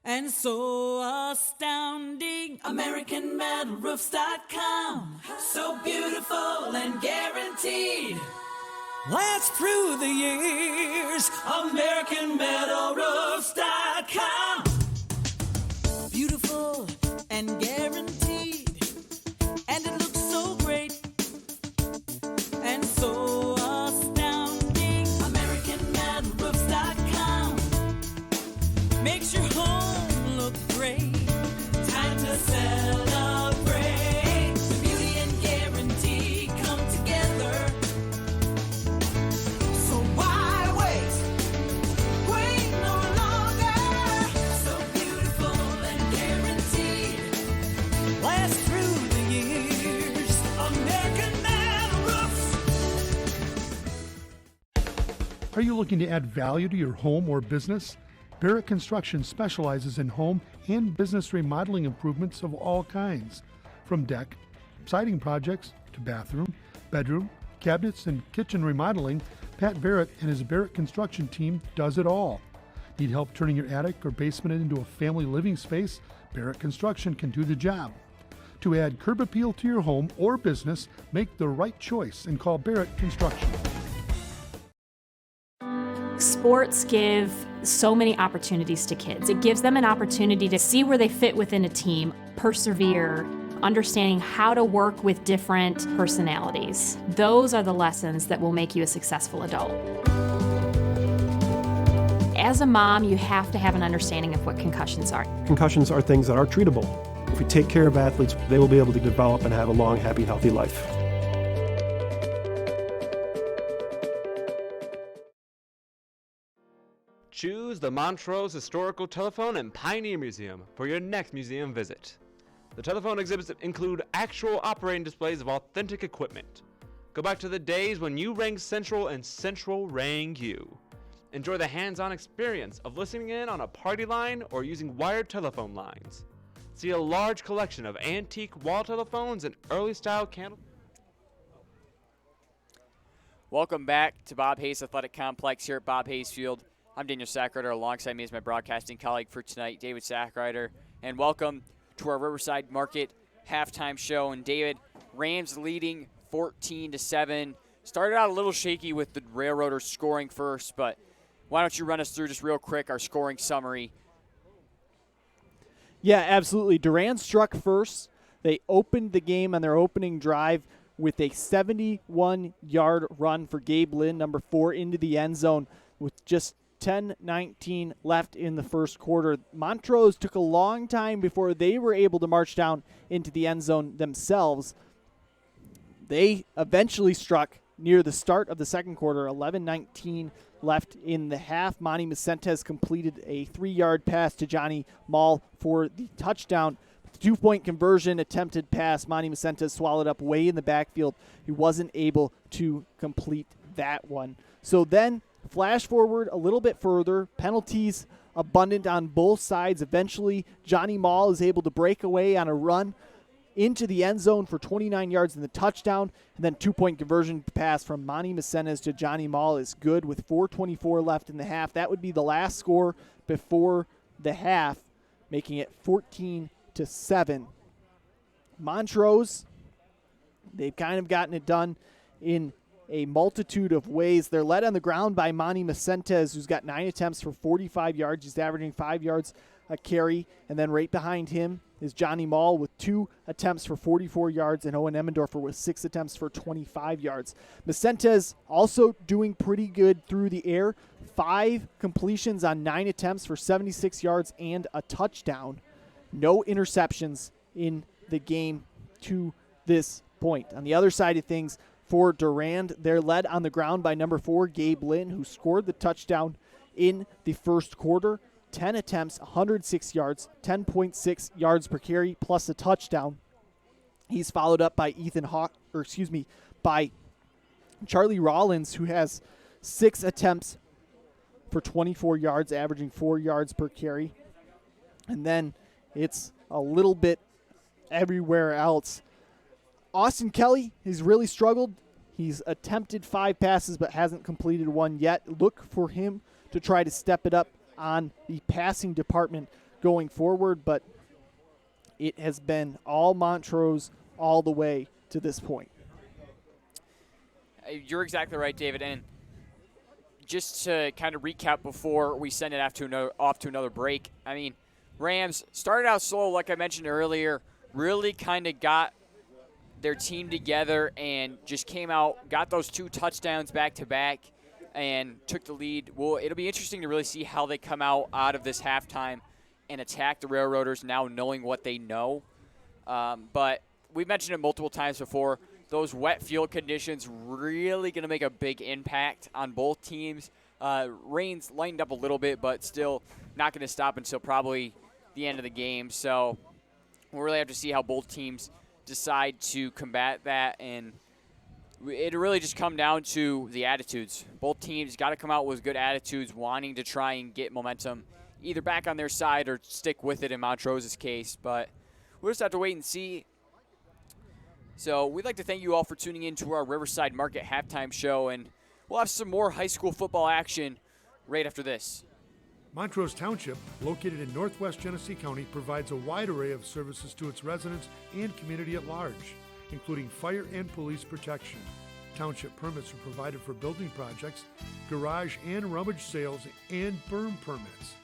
and so astounding. AmericanMetalRoofs.com, so beautiful and guaranteed. Last through the years, AmericanMetalRoofs.com. Beautiful and guaranteed, and it looks so great and so astounding. AmericanMetalRoofs.com makes your home look great. Time to celebrate. The beauty and guarantee come Are you looking to add value to your home or business? Barrett Construction specializes in home and business remodeling improvements of all kinds, from deck, siding projects to bathroom, bedroom, cabinets, and kitchen remodeling. Pat Barrett and his Barrett Construction team does it all. Need help turning your attic or basement into a family living space? Barrett Construction can do the job. To add curb appeal to your home or business, make the right choice and call Barrett Construction. Sports give so many opportunities to kids. It gives them an opportunity to see where they fit within a team, persevere, understanding how to work with different personalities. Those are the lessons that will make you a successful adult. As a mom, you have to have an understanding of what concussions are. Concussions are things that are treatable. If we take care of athletes, they will be able to develop and have a long, happy, healthy life. Choose the Montrose Historical Telephone and Pioneer Museum for your next museum visit. The telephone exhibits include actual operating displays of authentic equipment. Go back to the days when you rang Central and Central rang you. Enjoy the hands-on experience of listening in on a party line or using wired telephone lines. See a large collection of antique wall telephones and early-style candle. Welcome back to Bob Hayes Athletic Complex here at Bob Hayes Field. I'm Daniel Sackrider. Alongside me is my broadcasting colleague for tonight, David Sackrider. And welcome to our Riverside Market halftime show. And David, Rams leading 14-7. Started out a little shaky with the Railroaders scoring first, but why don't you run us through just real quick our scoring summary? Yeah, absolutely. Durand struck first. They opened the game on their opening drive with a 71-yard run for Gabe Lynn, number 4, into the end zone with just 10:19 left in the first quarter. Montrose took a long time before they were able to march down into the end zone themselves. They eventually struck near the start of the second quarter, 11:19 left in the half. Monty Vicentes completed a 3-yard pass to Johnny Mall for the touchdown. The 2-point conversion attempted pass, Monty Vicentes swallowed up way in the backfield. He wasn't able to complete that one. So then, flash forward a little bit further, penalties abundant on both sides. Eventually, Johnny Mall is able to break away on a run into the end zone for 29 yards in the touchdown, and then 2-point conversion pass from Monty Vicentes to Johnny Mall is good with 4:24 left in the half. That would be the last score before the half, making it 14-7. Montrose, they've kind of gotten it done in a multitude of ways. They're led on the ground by Monty Vicentes, who's got 9 attempts for 45 yards. He's averaging 5 yards a carry. And then right behind him is Johnny Mall with 2 attempts for 44 yards, and Owen Emmendorfer with 6 attempts for 25 yards. Vicentes also doing pretty good through the air. 5 completions on 9 attempts for 76 yards and a touchdown. No interceptions in the game to this point. On the other side of things, for Durand, they're led on the ground by number 4, Gabe Lynn, who scored the touchdown in the first quarter. 10 attempts, 106 yards, 10.6 yards per carry, plus a touchdown. He's followed up by by Charlie Rollins, who has 6 attempts for 24 yards, averaging 4 yards per carry. And then it's a little bit everywhere else. Austin Kelly, he's really struggled. He's attempted 5 passes but hasn't completed one yet. Look for him to try to step it up on the passing department going forward, but it has been all Montrose all the way to this point. You're exactly right, David. And just to kind of recap before we send it off to another break, I mean, Rams started out slow, like I mentioned earlier, really kind of got their team together and just came out, got those 2 touchdowns back-to-back, and took the lead. Well, it'll be interesting to really see how they come out of this halftime and attack the Railroaders now knowing what they know. But we've mentioned it multiple times before, those wet field conditions really going to make a big impact on both teams. Rain's lightened up a little bit, but still not going to stop until probably the end of the game. So we'll really have to see how both teams decide to combat that. And it really just come down to the attitudes. Both teams got to come out with good attitudes, wanting to try and get momentum either back on their side or stick with it in Montrose's case. But we'll just have to wait and see. So we'd like to thank you all for tuning in to our Riverside Market halftime show, and we'll have some more high school football action right after this. Montrose Township, located in northwest Genesee County, provides a wide array of services to its residents and community at large, including fire and police protection. Township permits are provided for building projects, garage and rummage sales, and burn permits.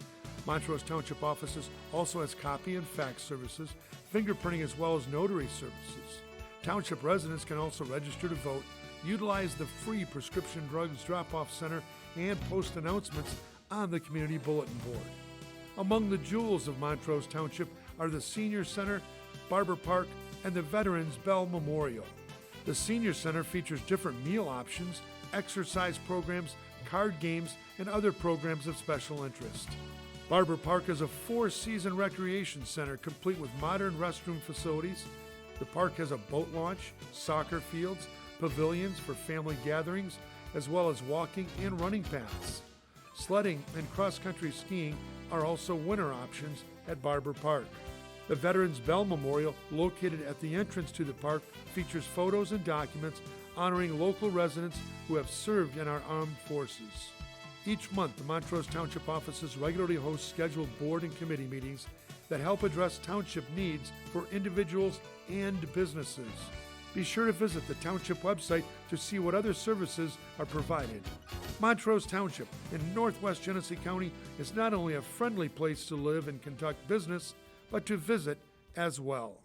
Montrose Township offices also has copy and fax services, fingerprinting, as well as notary services. Township residents can also register to vote, utilize the free prescription drugs drop-off center, and post announcements on the community bulletin board. Among the jewels of Montrose Township are the Senior Center, Barber Park, and the Veterans Bell Memorial. The Senior Center features different meal options, exercise programs, card games, and other programs of special interest. Barber Park is a 4-season recreation center complete with modern restroom facilities. The park has a boat launch, soccer fields, pavilions for family gatherings, as well as walking and running paths. Sledding and cross-country skiing are also winter options at Barber Park. The Veterans Bell Memorial, located at the entrance to the park, features photos and documents honoring local residents who have served in our armed forces. Each month, the Montrose Township offices regularly host scheduled board and committee meetings that help address township needs for individuals and businesses. Be sure to visit the Township website to see what other services are provided. Montrose Township in northwest Genesee County is not only a friendly place to live and conduct business, but to visit as well.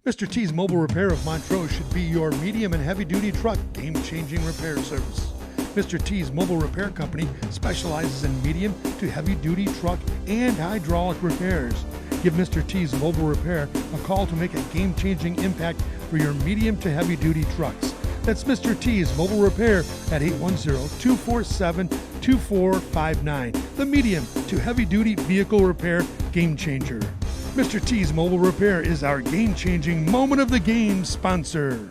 Mr. T's Mobile Repair of Montrose should be your medium and heavy-duty truck game-changing repair service. Mr. T's Mobile Repair Company specializes in medium to heavy-duty truck and hydraulic repairs. Give Mr. T's Mobile Repair a call to make a game-changing impact for your medium to heavy-duty trucks. That's Mr. T's Mobile Repair at 810-247-2459. The medium to heavy-duty vehicle repair game changer. Mr. T's Mobile Repair is our game-changing Moment of the Game sponsor.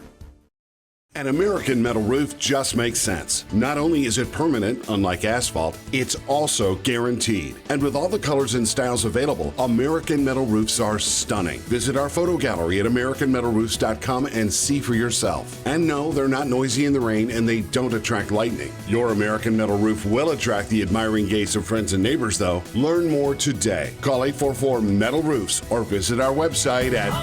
An American Metal roof just makes sense. Not only is it permanent, unlike asphalt, it's also guaranteed. And with all the colors and styles available, American Metal roofs are stunning. Visit our photo gallery at AmericanMetalRoofs.com and see for yourself. And no, they're not noisy in the rain and they don't attract lightning. Your American Metal roof will attract the admiring gaze of friends and neighbors, though. Learn more today. Call 844-METAL-ROOFS or visit our website at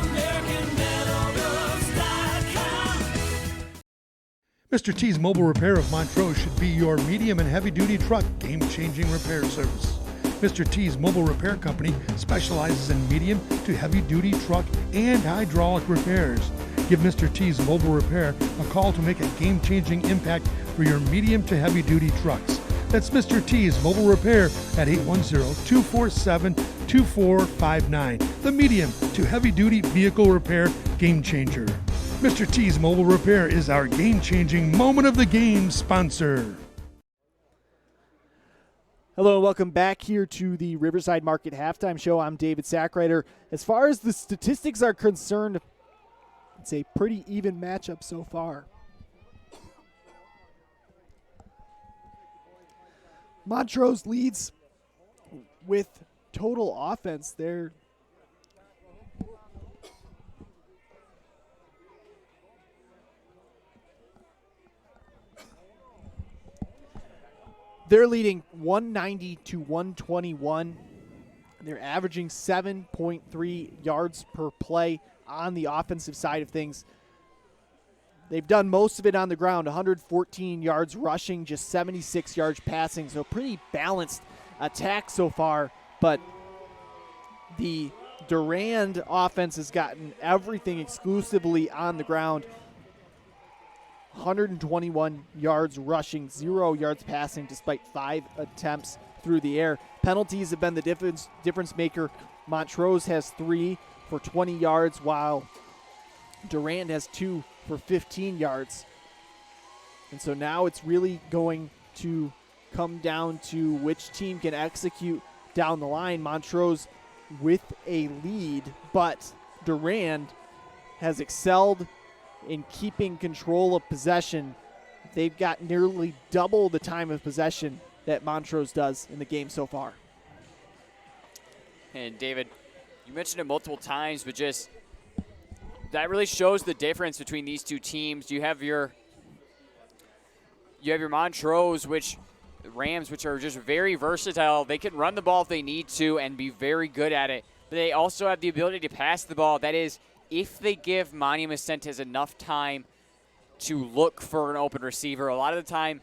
Mr. T's Mobile Repair of Montrose should be your medium and heavy-duty truck game-changing repair service. Mr. T's Mobile Repair Company specializes in medium to heavy-duty truck and hydraulic repairs. Give Mr. T's Mobile Repair a call to make a game-changing impact for your medium to heavy-duty trucks. That's Mr. T's Mobile Repair at 810-247-2459. The medium to heavy-duty vehicle repair game changer. Mr. T's Mobile Repair is our game-changing Moment of the Game sponsor. Hello and welcome back here to the Riverside Market Halftime Show. I'm David Sackreiter. As far as the statistics are concerned, it's a pretty even matchup so far. Montrose leads with total offense. They're leading 190 to 121. They're averaging 7.3 yards per play on the offensive side of things. They've done most of it on the ground, 114 yards rushing, just 76 yards passing. So pretty balanced attack so far. But the Durand offense has gotten everything exclusively on the ground. 121 yards rushing, 0 yards passing despite 5 attempts through the air. Penalties have been the difference maker. Montrose has 3 for 20 yards, while Durand has 2 for 15 yards. And so now it's really going to come down to which team can execute down the line. Montrose with a lead, but Durand has excelled in keeping control of possession. They've got nearly double the time of possession that Montrose does in the game so far. And David, you mentioned it multiple times, but just that really shows the difference between these two teams. You have your Montrose, Rams, which are just very versatile. They can run the ball if they need to and be very good at it. But they also have the ability to pass the ball. That is, if they give Manny Macentes enough time to look for an open receiver. A lot of the time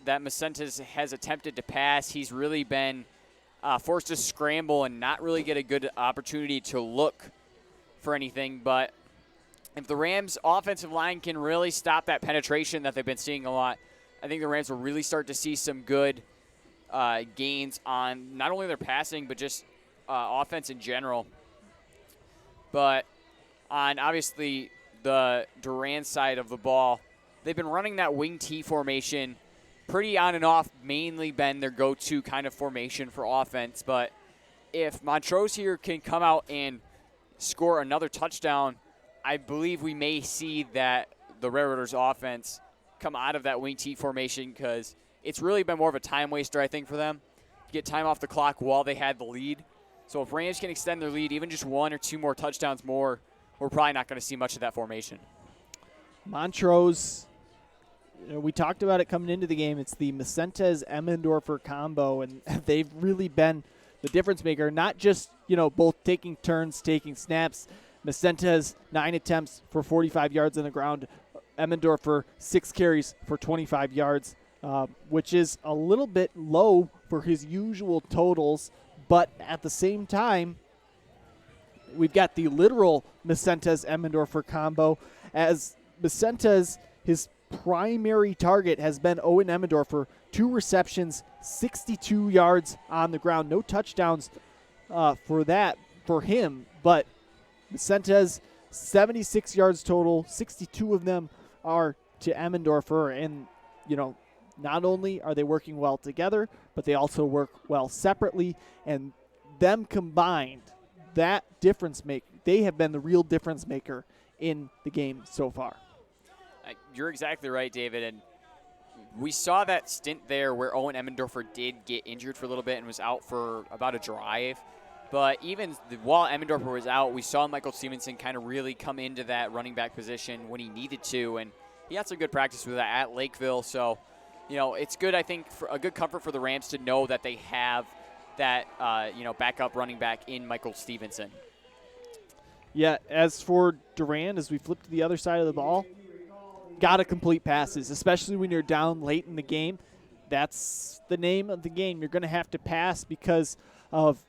that Macentes has attempted to pass, he's really been forced to scramble and not really get a good opportunity to look for anything. But if the Rams' offensive line can really stop that penetration that they've been seeing a lot, I think the Rams will really start to see some good gains on not only their passing, but just offense in general. But on, obviously, the Durand side of the ball, they've been running that wing T formation pretty on and off, mainly been their go-to kind of formation for offense. But if Montrose here can come out and score another touchdown, I believe we may see that the Railroaders offense come out of that wing T formation, because it's really been more of a time waster, I think, for them to get time off the clock while they had the lead. So if Rams can extend their lead, even just 1 or 2 more touchdowns more, we're probably not going to see much of that formation. Montrose, we talked about it coming into the game. It's the Macentes-Emmendorfer combo, and they've really been the difference maker, not just, both taking turns, taking snaps. Macentes, 9 attempts for 45 yards on the ground. Emmendorfer, 6 carries for 25 yards, which is a little bit low for his usual totals, but at the same time, we've got the literal Macentes-Emmendorfer combo, as Macentes, his primary target has been Owen Emmendorfer, 2 receptions, 62 yards on the ground. No touchdowns for him, but Macentes, 76 yards total, 62 of them are to Emmendorfer, and, not only are they working well together, but they also work well separately, and them combined, that difference maker, they have been the real difference maker in the game so far. You're exactly right, David, and we saw that stint there where Owen Emmendorfer did get injured for a little bit and was out for about a drive. But even while Emmendorfer was out, we saw Michael Stevenson kind of really come into that running back position when he needed to, and he had some good practice with that at Lakeville. So, it's good, I think, for a good comfort for the Rams to know that they have that, backup running back in Michael Stevenson. Yeah, as for Durand, as we flip to the other side of the ball, got to complete passes, especially when you're down late in the game. That's the name of the game. You're going to have to pass because of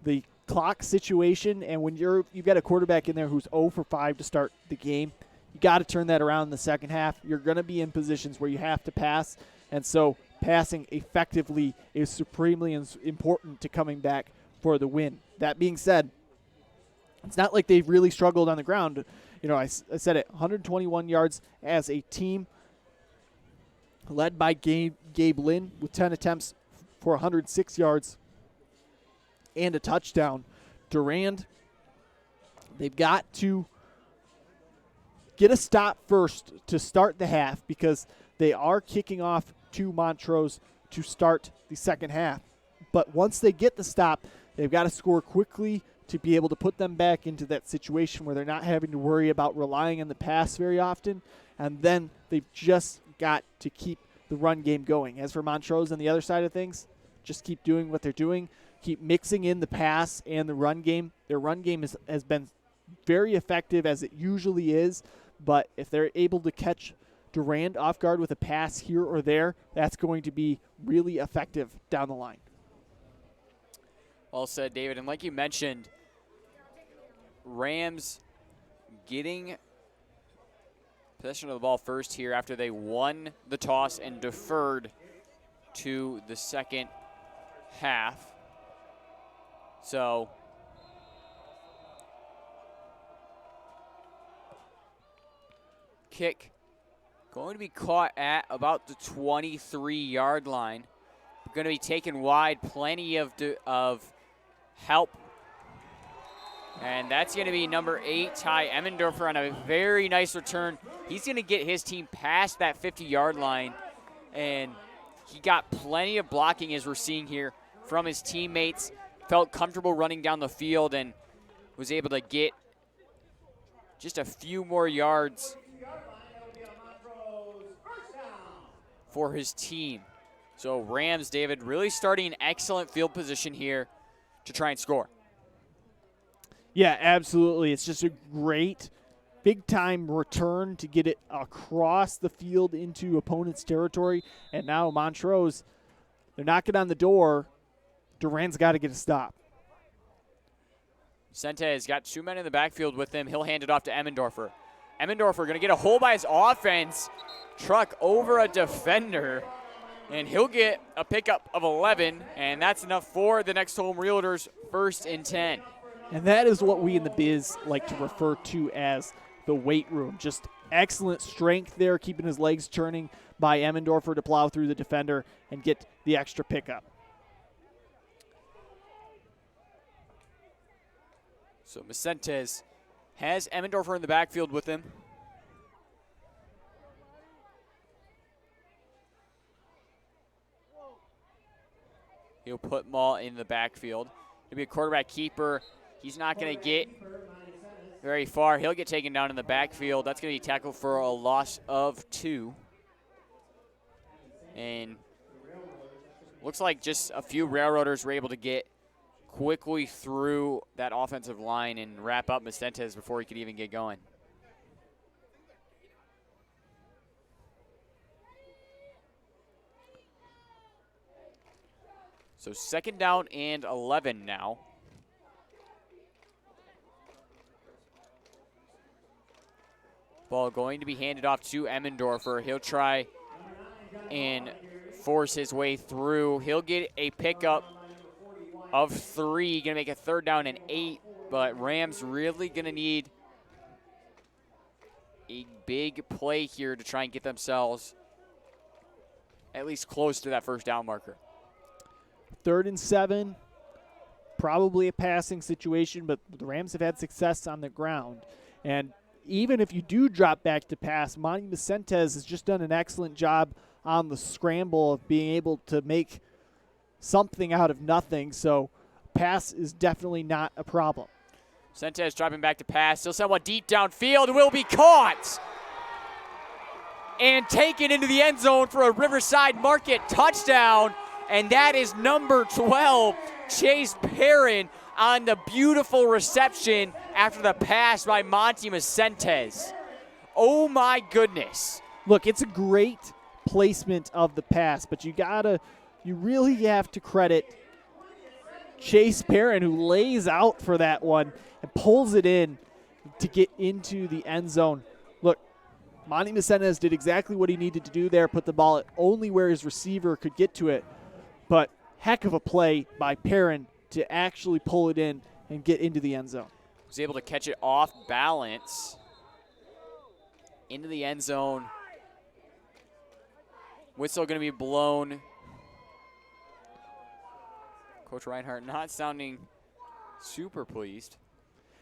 the clock situation, and when you've got a quarterback in there who's 0 for 5 to start the game, you got to turn that around in the second half. You're going to be in positions where you have to pass, and so passing effectively is supremely important to coming back for the win. That being said, it's not like they've really struggled on the ground. I said it, 121 yards as a team, led by Gabe Lynn with 10 attempts for 106 yards and a touchdown. Durand, they've got to get a stop first to start the half, because they are kicking off to Montrose to start the second half. But once they get the stop, they've got to score quickly to be able to put them back into that situation where they're not having to worry about relying on the pass very often. And then they've just got to keep the run game going. As for Montrose on the other side of things, just keep doing what they're doing. Keep mixing in the pass and the run game. Their run game has been very effective, as it usually is. But if they're able to catch Durand off guard with a pass here or there, that's going to be really effective down the line. Well said, David. And like you mentioned, Rams getting possession of the ball first here after they won the toss and deferred to the second half. So kick going to be caught at about the 23-yard line. Going to be taken wide, plenty of help. And that's going to be number 8, Ty Emmendorfer, on a very nice return. He's going to get his team past that 50-yard line. And he got plenty of blocking, as we're seeing here, from his teammates. Felt comfortable running down the field and was able to get just a few more yards for his team. So Rams, David, really starting an excellent field position here to try and score. Yeah, absolutely. It's just a great big-time return to get it across the field into opponent's territory. And now Montrose, they're knocking on the door. Durand's got to get a stop. Sente has got 2 men in the backfield with him. He'll hand it off to Emmendorfer. Emmendorfer going to get a hole by his offense, truck over a defender, and he'll get a pickup of 11, and that's enough for the Next Home Realtors 1st and 10. And that is what we in the biz like to refer to as the weight room. Just excellent strength there, keeping his legs turning by Emmendorfer to plow through the defender and get the extra pickup. So Vicentes has Emmendorfer in the backfield with him. He'll put Maul in the backfield. He'll be a quarterback keeper. He's not going to get very far. He'll get taken down in the backfield. That's going to be tackled for a loss of 2. And looks like just a few Railroaders were able to get quickly through that offensive line and wrap up Vicentes before he could even get going. So 2nd down and 11 now. Ball going to be handed off to Emmendorfer. He'll try and force his way through. He'll get a pickup of 3. Going to make a 3rd down and 8. But Rams really going to need a big play here to try and get themselves at least close to that 1st down marker. 3rd and 7, probably a passing situation, but the Rams have had success on the ground. And even if you do drop back to pass, Monty Vicentes has just done an excellent job on the scramble of being able to make something out of nothing. So pass is definitely not a problem. Vicentes dropping back to pass. Still somewhat deep downfield. Will be caught and taken into the end zone for a Riverside Market touchdown. And that is number 12, Chase Perrin, on the beautiful reception after the pass by Monty Vicentes. Oh my goodness. Look, it's a great placement of the pass, but you really have to credit Chase Perrin, who lays out for that one and pulls it in to get into the end zone. Look, Monty Vicentes did exactly what he needed to do there, put the ball only where his receiver could get to it. But heck of a play by Perrin to actually pull it in and get into the end zone. Was able to catch it off balance into the end zone. Whistle going to be blown. Coach Reinhardt not sounding super pleased.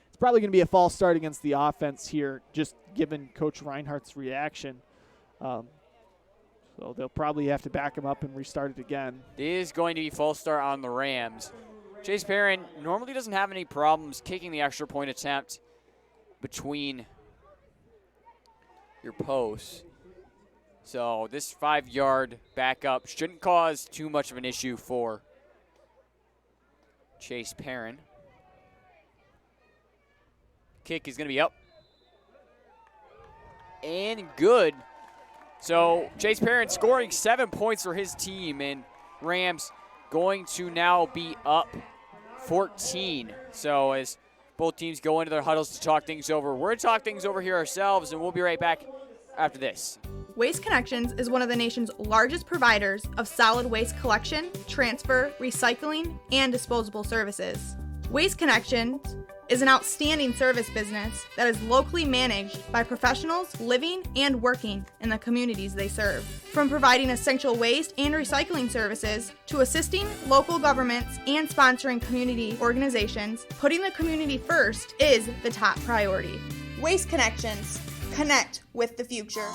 It's probably going to be a false start against the offense here, just given Coach Reinhardt's reaction. So they'll probably have to back him up and restart it again. It is going to be false start on the Rams. Chase Perrin normally doesn't have any problems kicking the extra point attempt between your posts. So this 5-yard backup shouldn't cause too much of an issue for Chase Perrin. Kick is going to be up. And good. So Chase Perrin scoring 7 points for his team, and Rams going to now be up 14. So as both teams go into their huddles to talk things over, we're going to talk things over here ourselves, and we'll be right back after this. Waste Connections is one of the nation's largest providers of solid waste collection, transfer, recycling, and disposable services. Waste Connections is an outstanding service business that is locally managed by professionals living and working in the communities they serve. From providing essential waste and recycling services to assisting local governments and sponsoring community organizations, putting the community first is the top priority. Waste Connections. Connect with the future.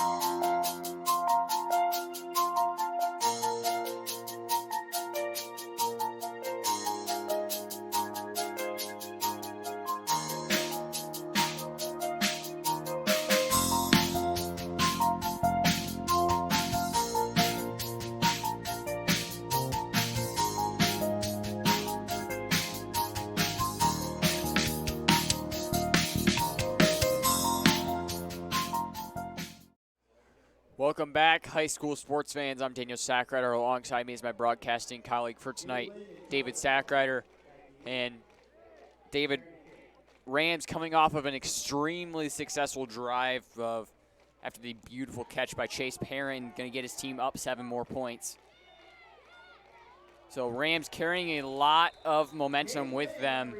Welcome back, high school sports fans. I'm Daniel Sackrider. Alongside me is my broadcasting colleague for tonight, David Sackrider. And David, Rams coming off of an extremely successful drive after the beautiful catch by Chase Perrin, going to get his team up 7 more points. So Rams carrying a lot of momentum with them,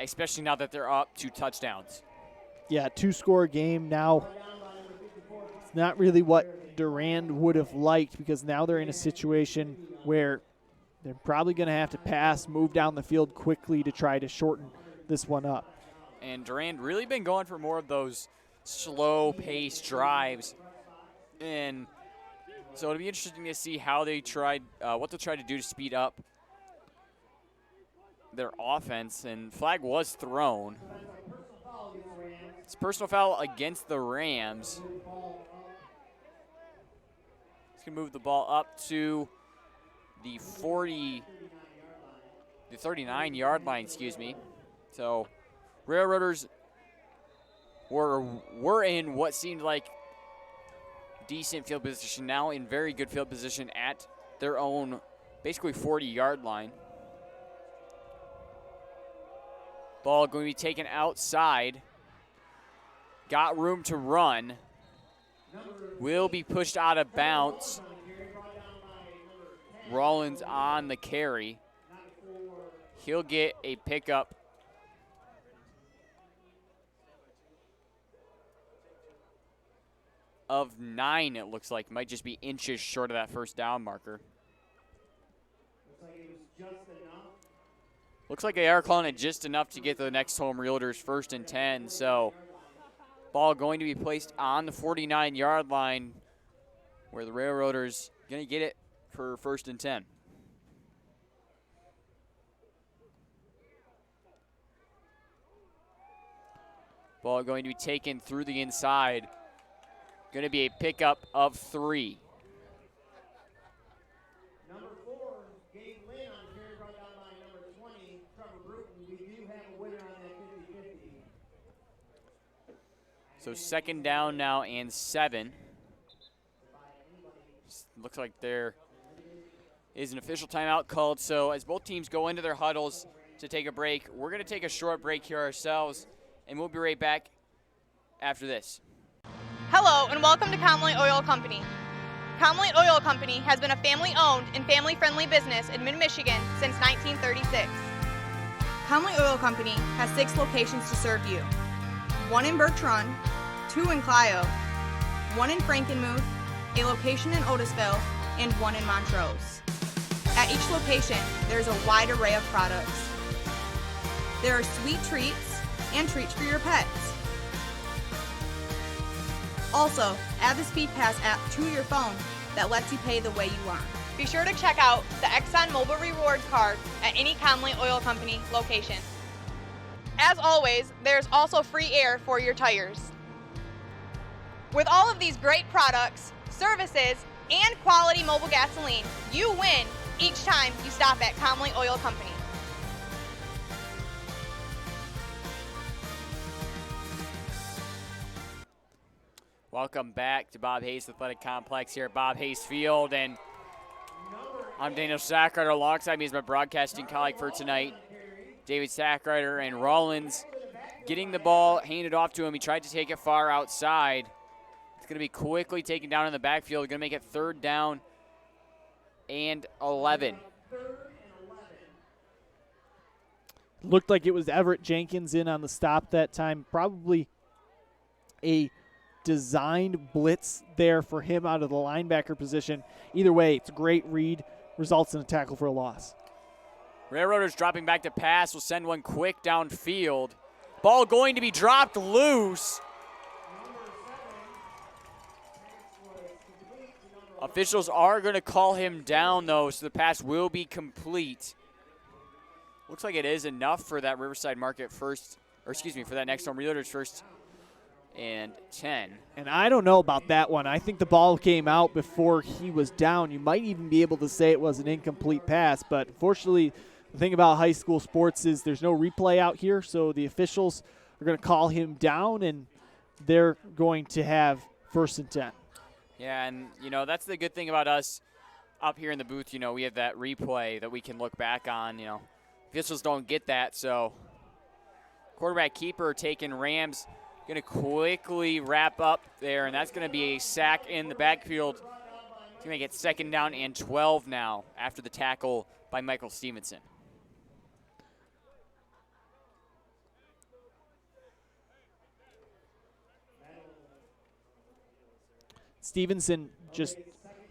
especially now that they're up 2 touchdowns. Yeah, 2-score game now. It's not really what Durand would have liked because now they're in a situation where they're probably going to have to pass, move down the field quickly to try to shorten this one up. And Durand really been going for more of those slow-paced drives. And so it'll be interesting to see how they what they'll try to do to speed up their offense. And flag was thrown. It's a personal foul against the Rams. He's going to move the ball up to the 39-yard line, excuse me. So Railroaders were in what seemed like decent field position, now in very good field position at their own basically 40-yard line. Ball going to be taken outside. Got room to run. Will be pushed out of bounds. Rollins on the carry. He'll get a pickup of 9, it looks like. Might just be inches short of that first down marker. Looks like they are calling it just enough to get the next home Realtors 1st and 10. So ball going to be placed on the 49-yard line where the Railroaders going to get it for 1st and 10. Ball going to be taken through the inside. Going to be a pickup of 3. Number 4, Gabe Lynn on carry brought down by number 20, Trevor Bruton. We do have a winner on that 50-50. So 2nd down now and 7. Looks like there is an official timeout called. So as both teams go into their huddles to take a break, we're going to take a short break here ourselves, and we'll be right back after this. Hello and welcome to Conley Oil Company. Conley Oil Company has been a family-owned and family-friendly business in mid-Michigan since 1936. Conley Oil Company has 6 locations to serve you. 1 in Birch Run, 2 in Clio, 1 in Frankenmuth, a location in Otisville, and 1 in Montrose. At each location, there is a wide array of products. There are sweet treats and treats for your pets. Also, add the Speed Pass app to your phone that lets you pay the way you want. Be sure to check out the Exxon Mobil Rewards card at any Conley Oil Company location. As always, there's also free air for your tires. With all of these great products, services, and quality mobile gasoline, you win each time you stop at Conley Oil Company. Welcome back to Bob Hayes Athletic Complex here at Bob Hayes Field, and I'm Daniel Sackrider. Alongside me is my broadcasting colleague for tonight, David Sackrider, and Rollins getting the ball handed off to him. He tried to take it far outside. going to be quickly taken down in the backfield. Going to make it 3rd down and 11. Looked like it was Everett Jenkins in on the stop that time. Probably a designed blitz there for him out of the linebacker position. Either way, it's a great read. Results in a tackle for a loss. Railroaders dropping back to pass will send one quick downfield. Ball going to be dropped loose. Officials are going to call him down, though, so the pass will be complete. Looks like it is enough for that Riverside Market for that Next Home Realtors 1st and 10. And I don't know about that one. I think the ball came out before he was down. You might even be able to say it was an incomplete pass, but unfortunately, the thing about high school sports is there's no replay out here, so the officials are going to call him down, and they're going to have 1st and 10. Yeah, and, that's the good thing about us up here in the booth. We have that replay that we can look back on. Officials don't get that, so quarterback keeper taking Rams. Going to quickly wrap up there, and that's going to be a sack in the backfield. It's going to make it 2nd down and 12 now after the tackle by Michael Stevenson. Stevenson, just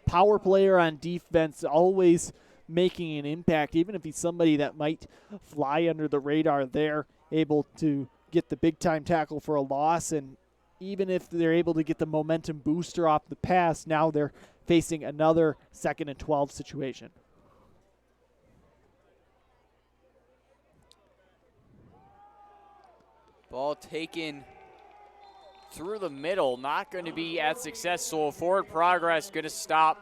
power player on defense, always making an impact, even if he's somebody that might fly under the radar there, able to get the big-time tackle for a loss, and even if they're able to get the momentum booster off the pass, now they're facing another 2nd and 12 situation. Ball taken through the middle, not going to be as successful. Forward progress going to stop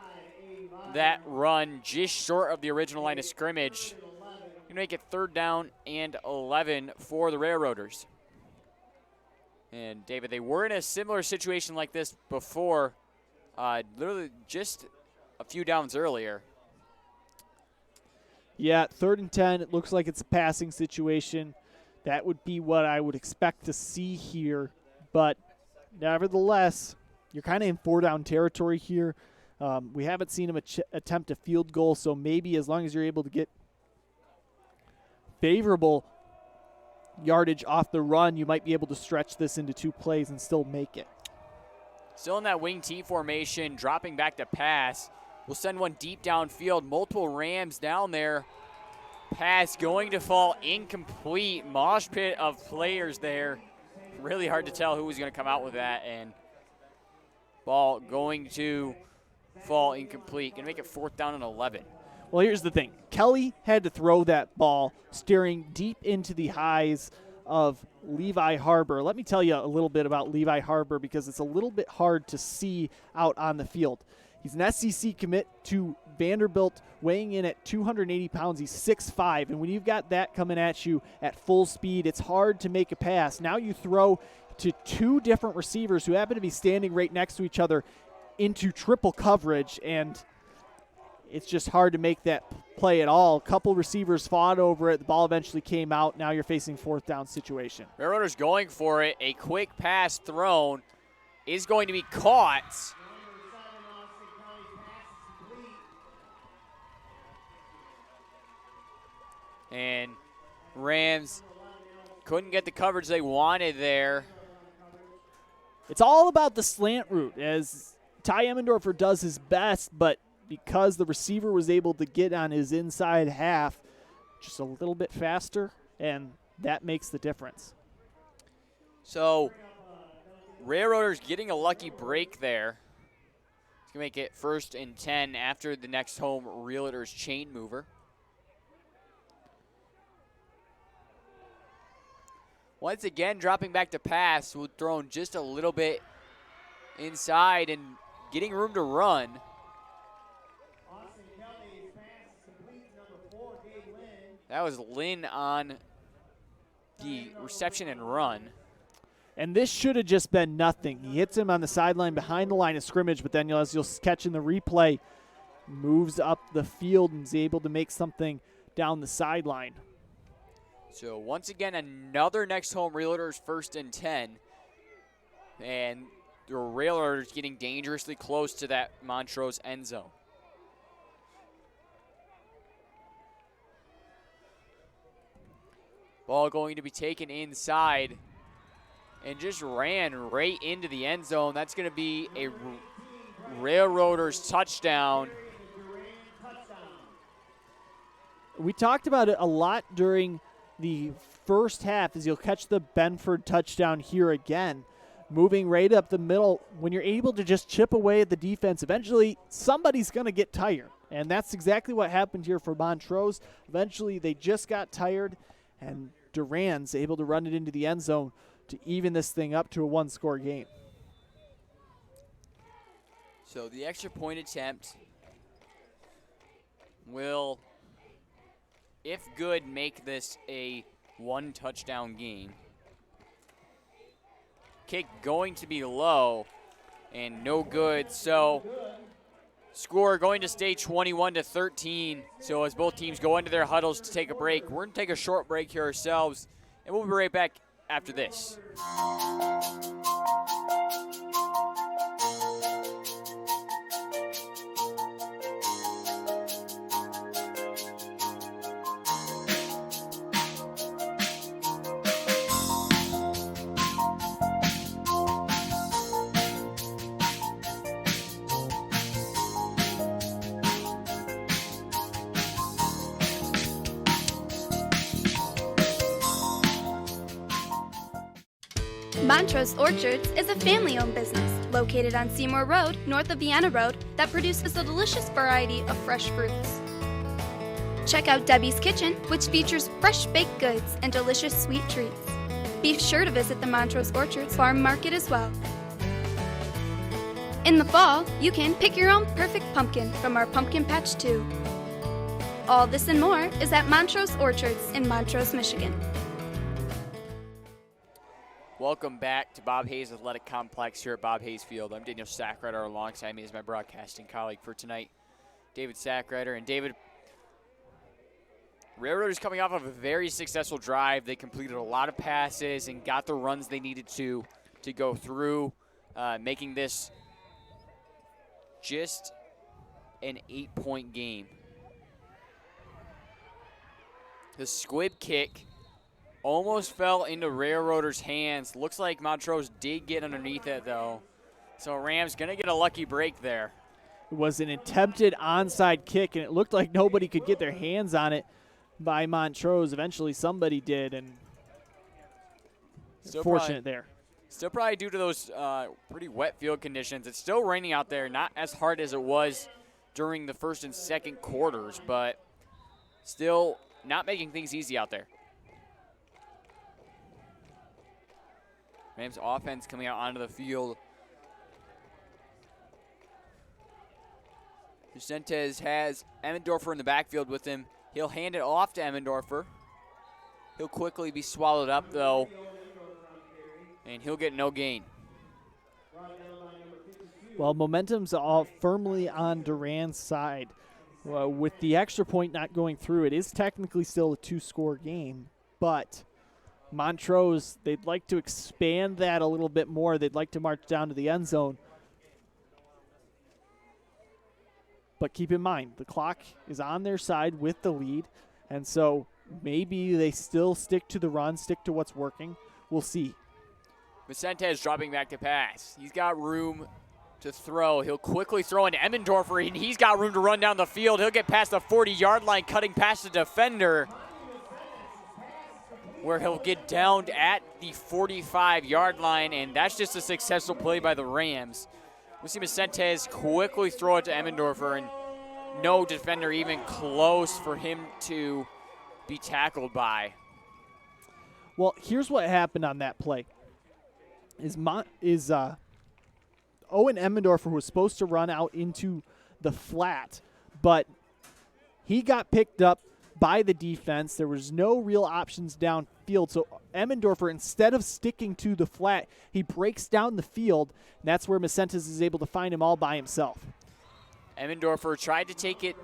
that run just short of the original line of scrimmage. Going to make it 3rd down and 11 for the Railroaders. And David, they were in a similar situation like this before, literally just a few downs earlier. Yeah, 3rd and 10, it looks like it's a passing situation. That would be what I would expect to see here. But nevertheless, you're kind of in 4-down territory here. We haven't seen him attempt a field goal, so maybe as long as you're able to get favorable yardage off the run, you might be able to stretch this into 2 plays and still make it. Still in that wing T formation, dropping back to pass. We'll send one deep downfield. Multiple Rams down there. Pass going to fall incomplete. Mosh pit of players there. Really hard to tell who was going to come out with that. And ball going to fall incomplete. Going to make it 4th down and 11. Well, here's the thing. Kelly had to throw that ball staring deep into the eyes of Levi Harbor. Let me tell you a little bit about Levi Harbor because it's a little bit hard to see out on the field. He's an SEC commit to Vanderbilt, weighing in at 280 pounds. He's 6'5", and when you've got that coming at you at full speed, it's hard to make a pass. Now you throw to 2 different receivers who happen to be standing right next to each other into triple coverage, and it's just hard to make that play at all. A couple receivers fought over it. The ball eventually came out. Now you're facing 4th down situation. Railroaders going for it. A quick pass thrown is going to be caught. And Rams couldn't get the coverage they wanted there. It's all about the slant route, as Ty Emmendorfer does his best, but because the receiver was able to get on his inside half just a little bit faster, and that makes the difference. So Railroaders getting a lucky break there. It's going to make it 1st and 10 after the Next Home Realtors chain mover. Once again, dropping back to pass, we'll throw in just a little bit inside and getting room to run. That was Lynn on the reception and run. And this should have just been nothing. He hits him on the sideline behind the line of scrimmage, but then as you'll catch in the replay, moves up the field and is able to make something down the sideline. So once again, another Next Home Realtors 1st and 10. And the Railroaders getting dangerously close to that Montrose end zone. Ball going to be taken inside and just ran right into the end zone. That's going to be a Railroaders touchdown. We talked about it a lot during the first half as you'll catch the Benford touchdown here again. Moving right up the middle, when you're able to just chip away at the defense, eventually somebody's going to get tired. And that's exactly what happened here for Montrose. Eventually they just got tired, and Durand's able to run it into the end zone to even this thing up to a one-score game. So the extra point attempt will, if good, make this a one-touchdown game. Kick going to be low and no good. So score going to stay 21-13. So as both teams go into their huddles to take a break, we're going to take a short break here ourselves, and we'll be right back after this. Montrose Orchards is a family-owned business located on Seymour Road, north of Vienna Road, that produces a delicious variety of fresh fruits. Check out Debbie's Kitchen, which features fresh baked goods and delicious sweet treats. Be sure to visit the Montrose Orchards Farm Market as well. In the fall, you can pick your own perfect pumpkin from our Pumpkin Patch 2. All this and more is at Montrose Orchards in Montrose, Michigan. Welcome back to Bob Hayes Athletic Complex here at Bob Hayes Field. I'm Daniel Sackrider. Alongside me is my broadcasting colleague for tonight, David Sackrider. And David, Railroaders coming off of a very successful drive. They completed a lot of passes and got the runs they needed to go through, making this just an 8-point game. The squib kick almost fell into Railroaders' hands. Looks like Montrose did get underneath it, though. So Rams going to get a lucky break there. It was an attempted onside kick, and it looked like nobody could get their hands on it by Montrose. Eventually somebody did, and Still fortunate there. Still probably due to those pretty wet field conditions. It's still raining out there, not as hard as it was during the first and second quarters, but still not making things easy out there. Rams offense coming out onto the field. Vicentes has Emmendorfer in the backfield with him. He'll hand it off to Emmendorfer. He'll quickly be swallowed up, though, and he'll get no gain. Well, momentum's all firmly on Durand's side. With the extra point not going through, it is technically still a two-score game, but Montrose, they'd like to expand that a little bit more. They'd like to march down to the end zone. But keep in mind, the clock is on their side with the lead, and so maybe they still stick to the run, stick to what's working. We'll see. Vicentes dropping back to pass. He's got room to throw. He'll quickly throw into Emmendorfer, and he's got room to run down the field. He'll get past the 40-yard line, cutting past the defender, where he'll get downed at the 45-yard line, and that's just a successful play by the Rams. We see Vicentes quickly throw it to Emmendorfer, and no defender even close for him to be tackled by. Well, here's what happened on that play. Owen Emmendorfer was supposed to run out into the flat, but he got picked up by the defense. There was no real options downfield. So Emmendorfer, instead of sticking to the flat, he breaks down the field, and that's where Vicentes is able to find him all by himself. Emmendorfer tried to take it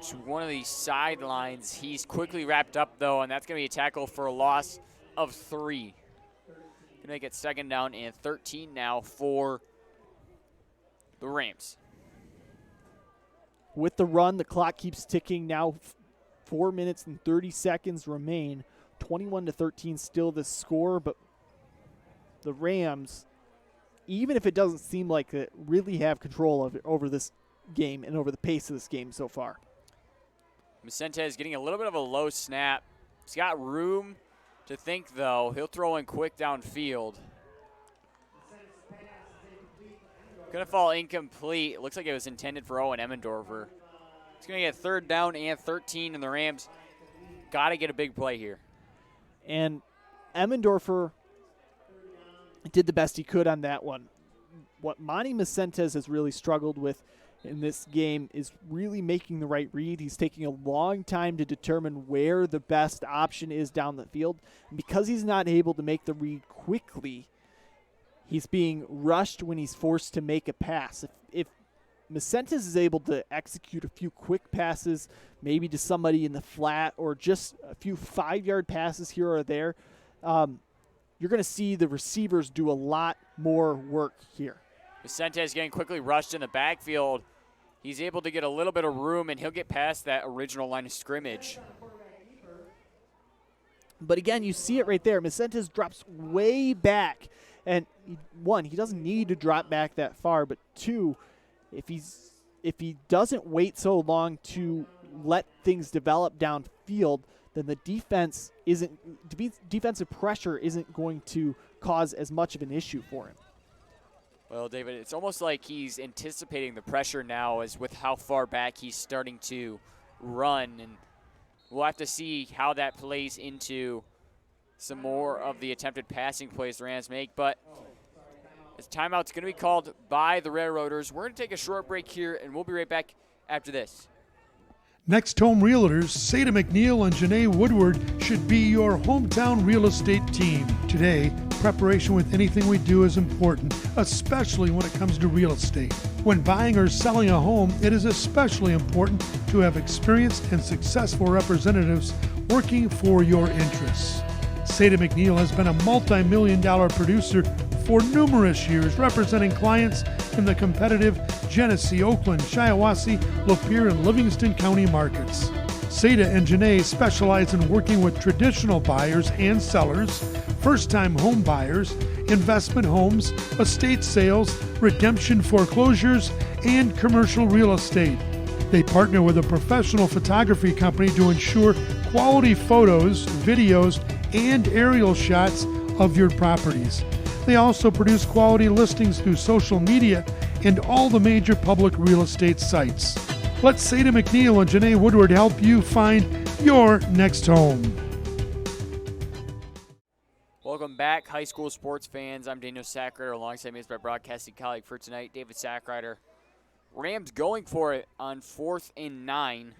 to one of the sidelines. He's quickly wrapped up, though, and that's going to be a tackle for a loss of 3. Going Gonna make it 2nd down and 13 now for the Rams. With the run, the clock keeps ticking. Now 4 minutes and 30 seconds remain. 21-13 still the score, but the Rams, even if it doesn't seem like it, really have control of it over this game and over the pace of this game so far. Vicentez getting a little bit of a low snap. He's got room to think, though. He'll throw in quick downfield. Going to fall incomplete. It looks like it was intended for Owen Emmendorfer. He's going to get 3rd down and 13, and the Rams got to get a big play here. And Emmendorfer did the best he could on that one. What Monty Vicentez has really struggled with in this game is really making the right read. He's taking a long time to determine where the best option is down the field. And because he's not able to make the read quickly, he's being rushed when he's forced to make a pass. If Vicentez is able to execute a few quick passes, maybe to somebody in the flat or just a few 5-yard passes here or there, you're going to see the receivers do a lot more work here. Vicentez getting quickly rushed in the backfield. He's able to get a little bit of room, and he'll get past that original line of scrimmage. But again, you see it right there. Vicentez drops way back. And one, he doesn't need to drop back that far. But two, if he doesn't wait so long to let things develop downfield, then the defensive pressure isn't going to cause as much of an issue for him. Well, David, it's almost like he's anticipating the pressure now as with how far back he's starting to run. And we'll have to see how that plays into some more of the attempted passing plays the Rams make. But this timeout's going to be called by the Railroaders. We're going to take a short break here, and we'll be right back after this. Next Home Realtors, Seda McNeil and Janae Woodward should be your hometown real estate team. Today, preparation with anything we do is important, especially when it comes to real estate. When buying or selling a home, it is especially important to have experienced and successful representatives working for your interests. Seda McNeil has been a multi-million-dollar producer for numerous years, representing clients in the competitive Genesee, Oakland, Shiawassee, Lapeer, and Livingston County markets. Seda and Janae specialize in working with traditional buyers and sellers, first-time home buyers, investment homes, estate sales, redemption foreclosures, and commercial real estate. They partner with a professional photography company to ensure quality photos, videos, and aerial shots of your properties. They also produce quality listings through social media and all the major public real estate sites. Let Seda McNeil and Janae Woodward help you find your next home. Welcome back, high school sports fans. I'm Daniel Sackrider. Alongside me is my broadcasting colleague for tonight, David Sackrider. Rams going for it on 4th and 9.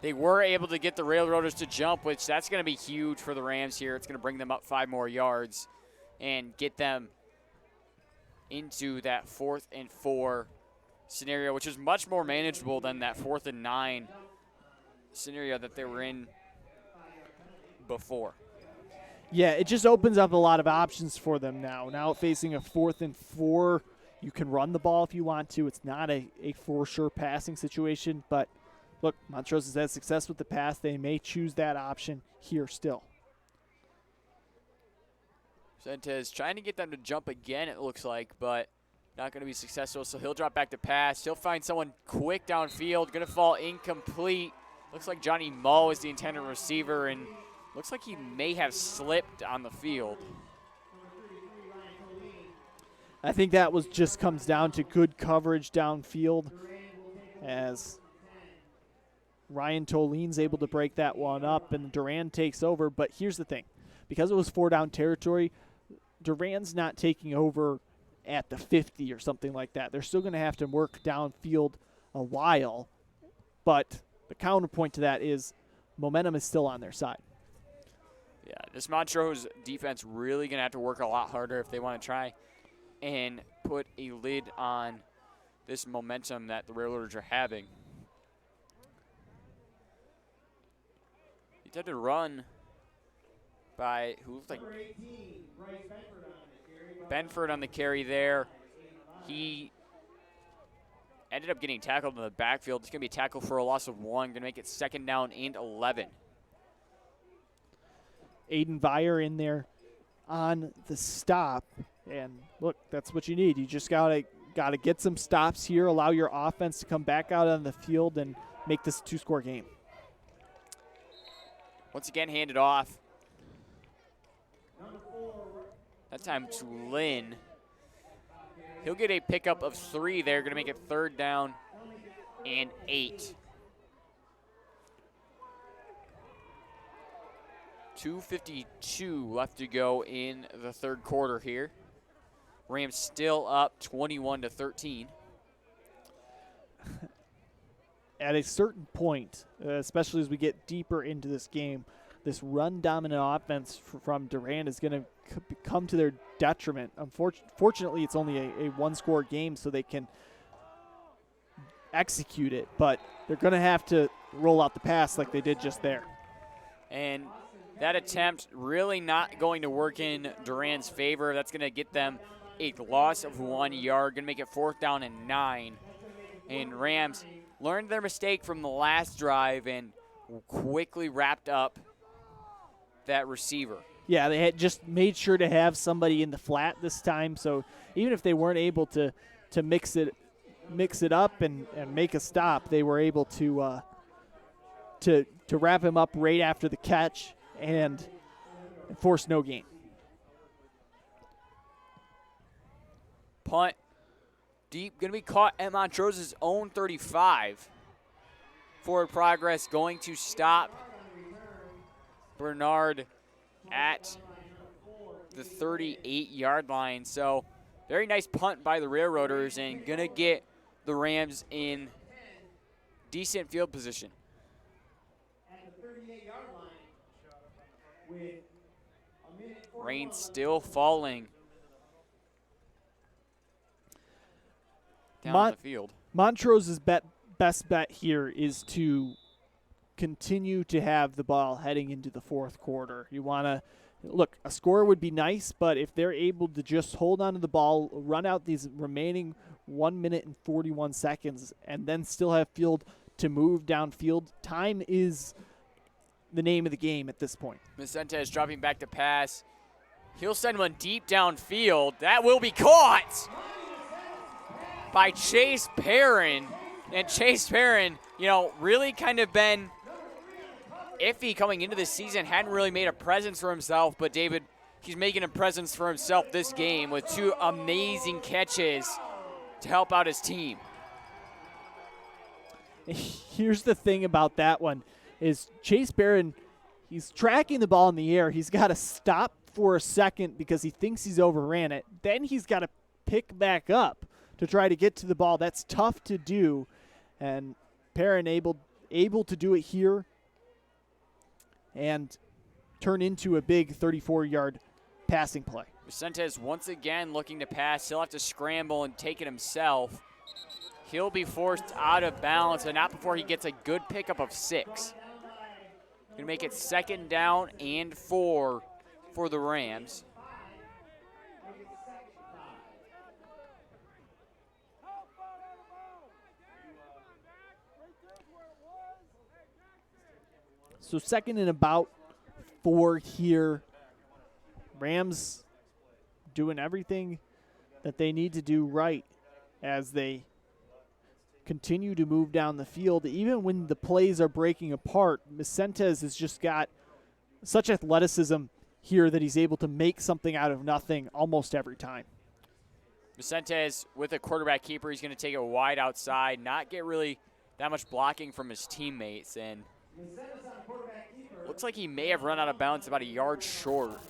They were able to get the Railroaders to jump, which that's going to be huge for the Rams here. It's going to bring them up 5 more yards and get them into that 4th and 4 scenario, which is much more manageable than that 4th and 9 scenario that they were in before. Yeah, it just opens up a lot of options for them now. Now facing a 4th and 4, you can run the ball if you want to. It's not a for sure passing situation, but look, Montrose has had success with the pass. They may choose that option here still. Vicentez trying to get them to jump again, it looks like, but not going to be successful, so he'll drop back to pass. He'll find someone quick downfield, going to fall incomplete. Looks like Johnny Moe is the intended receiver, and looks like he may have slipped on the field. I think that just comes down to good coverage downfield as Ryan Tolin's able to break that one up, and Durand takes over. But here's the thing. Because it was 4-down territory, Durand's not taking over at the 50 or something like that. They're still going to have to work downfield a while, but the counterpoint to that is momentum is still on their side. Yeah, this Montrose defense really going to have to work a lot harder if they want to try and put a lid on this momentum that the Railroaders are having. He tried to run by who looked like Benford on the carry there. He ended up getting tackled in the backfield. It's going to be a tackle for a loss of 1. Going to make it 2nd down and 11. Aiden Vire in there on the stop. And look, that's what you need. You just gotta get some stops here, allow your offense to come back out on the field and make this a 2-score game. Once again, handed off. That time to Lynn. He'll get a pickup of 3 there, gonna make it 3rd down and 8. 2:52 left to go in the 3rd quarter here. Rams still up 21-13. At a certain point, especially as we get deeper into this game, this run-dominant offense from Durand is going to come to their detriment. Unfortunately, it's only a 1-score game, so they can execute it, but they're going to have to roll out the pass like they did just there. And that attempt really not going to work in Durand's favor. That's going to get them a loss of 1 yard, going to make it 4th down and 9. And Rams learned their mistake from the last drive and quickly wrapped up that receiver. Yeah, they had just made sure to have somebody in the flat this time, so even if they weren't able to mix it up and make a stop, they were able to wrap him up right after the catch and force no gain. Punt deep, going to be caught at Montrose's own 35. Forward progress going to stop Bernard at the 38-yard line. So very nice punt by the Railroaders and going to get the Rams in decent field position. Rain still falling down the field. Montrose's best bet here is to continue to have the ball heading into the 4th quarter. You want to look, a score would be nice, but if they're able to just hold on to the ball, run out these remaining 1 minute and 41 seconds, and then still have field to move downfield, time is the name of the game at this point. Vicente dropping back to pass. He'll send one deep downfield. That will be caught by Chase Perrin. And Chase Perrin, really kind of been iffy coming into the season. Hadn't really made a presence for himself. But, David, he's making a presence for himself this game with 2 amazing catches to help out his team. Here's the thing about that one is Chase Perrin, he's tracking the ball in the air. He's got to stop for a second because he thinks he's overran it. Then he's got to pick back up to try to get to the ball. That's tough to do, and Perrin able to do it here and turn into a big 34-yard passing play. Vicentes once again looking to pass. He'll have to scramble and take it himself. He'll be forced out of bounds, and not before he gets a good pickup of 6. Going to make it 2nd down and 4 for the Rams. So 2nd and about 4 here. Rams doing everything that they need to do right as they continue to move down the field. Even when the plays are breaking apart, Vicentes has just got such athleticism here that he's able to make something out of nothing almost every time. Vicentes with a quarterback keeper, he's going to take it wide outside, not get really that much blocking from his teammates, and looks like he may have run out of bounds about a yard short.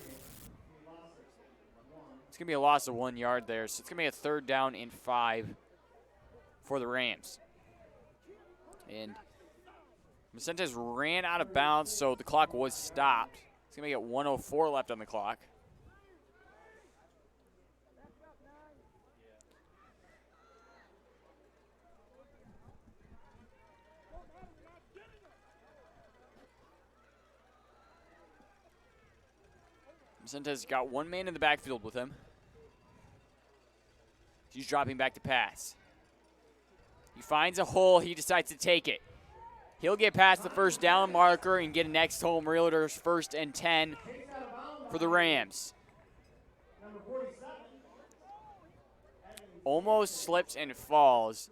It's going to be a loss of 1 yard there, so it's going to be a 3rd down and 5 for the Rams. And Vicentes ran out of bounds, so the clock was stopped. It's going to make it 1:04 left on the clock. Vicenta's got one man in the backfield with him. He's dropping back to pass. He finds a hole. He decides to take it. He'll get past the first down marker and get a next home Realtors 1st and 10 for the Rams. Almost slips and falls.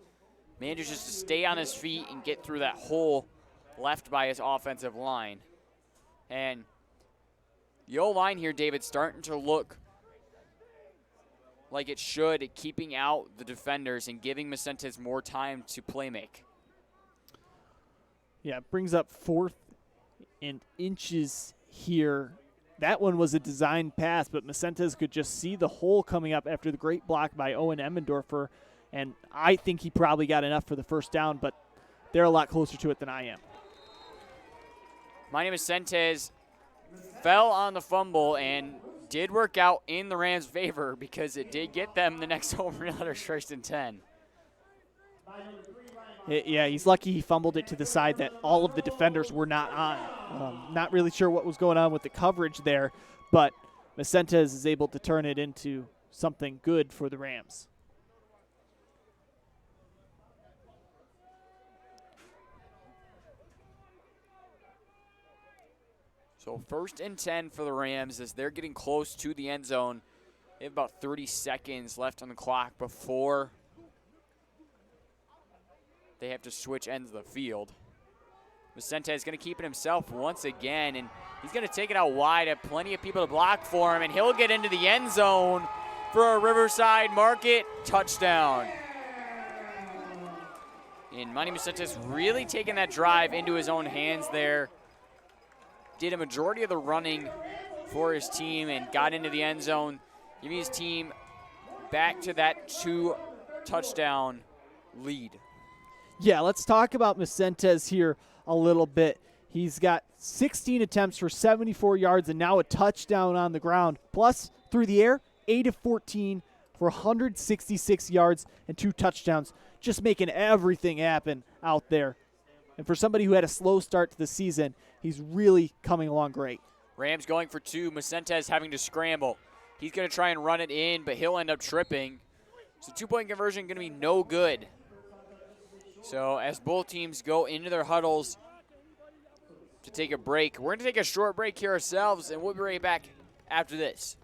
Manages just to stay on his feet and get through that hole left by his offensive line. And the O-line here, David, starting to look like it should, keeping out the defenders and giving Vicentes more time to play make. Yeah, it brings up 4th and inches here. That one was a designed pass, but Vicentes could just see the hole coming up after the great block by Owen Emmendorfer, and I think he probably got enough for the first down, but they're a lot closer to it than I am. Manny Vicentes fell on the fumble and did work out in the Rams' favor because it did get them the next home Realtors 1st and 10. Yeah, he's lucky he fumbled it to the side that all of the defenders were not on. Not really sure what was going on with the coverage there, but Vicentes is able to turn it into something good for the Rams. So 1st and 10 for the Rams as they're getting close to the end zone. They have about 30 seconds left on the clock before they have to switch ends of the field. Vicente is going to keep it himself once again, and he's going to take it out wide. Have plenty of people to block for him, and he'll get into the end zone for a Riverside Market touchdown. And Manny Vicentes really taking that drive into his own hands there. Did a majority of the running for his team and got into the end zone, giving his team back to that 2-touchdown lead. Yeah, let's talk about Vicentes here a little bit. He's got 16 attempts for 74 yards and now a touchdown on the ground. Plus, through the air, 8 of 14 for 166 yards and 2 touchdowns. Just making everything happen out there. And for somebody who had a slow start to the season, he's really coming along great. Rams going for 2. Vicentes having to scramble. He's going to try and run it in, but he'll end up tripping. So 2-point conversion going to be no good. So as both teams go into their huddles to take a break, we're going to take a short break here ourselves, and we'll be right back after this.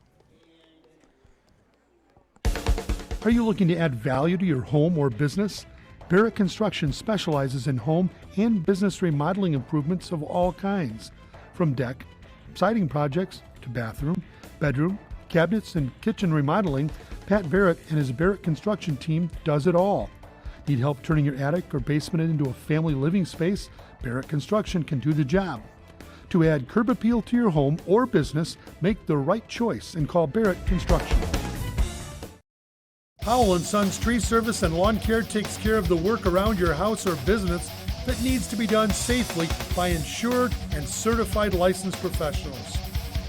Are you looking to add value to your home or business? Barrett Construction specializes in home and business remodeling improvements of all kinds. From deck, siding projects, to bathroom, bedroom, cabinets, and kitchen remodeling, Pat Barrett and his Barrett Construction team does it all. Need help turning your attic or basement into a family living space? Barrett Construction can do the job. To add curb appeal to your home or business, make the right choice and call Barrett Construction. Powell & Sons Tree Service and Lawn Care takes care of the work around your house or business that needs to be done safely by insured and certified licensed professionals.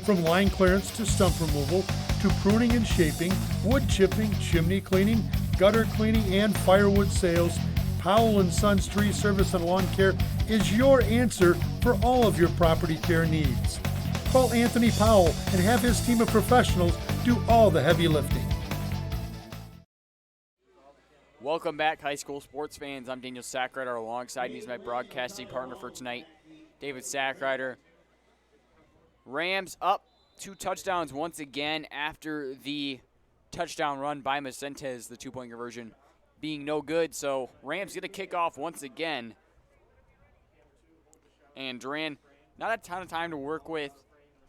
From line clearance to stump removal, to pruning and shaping, wood chipping, chimney cleaning, gutter cleaning, and firewood sales, Powell & Sons Tree Service and Lawn Care is your answer for all of your property care needs. Call Anthony Powell and have his team of professionals do all the heavy lifting. Welcome back, high school sports fans. I'm Daniel Sackrider. Alongside me is my broadcasting partner for tonight, David Sackrider. Rams up 2 touchdowns once again after the touchdown run by Vicentes, the 2-point conversion being no good. So Rams get a kickoff once again. And Durand, not a ton of time to work with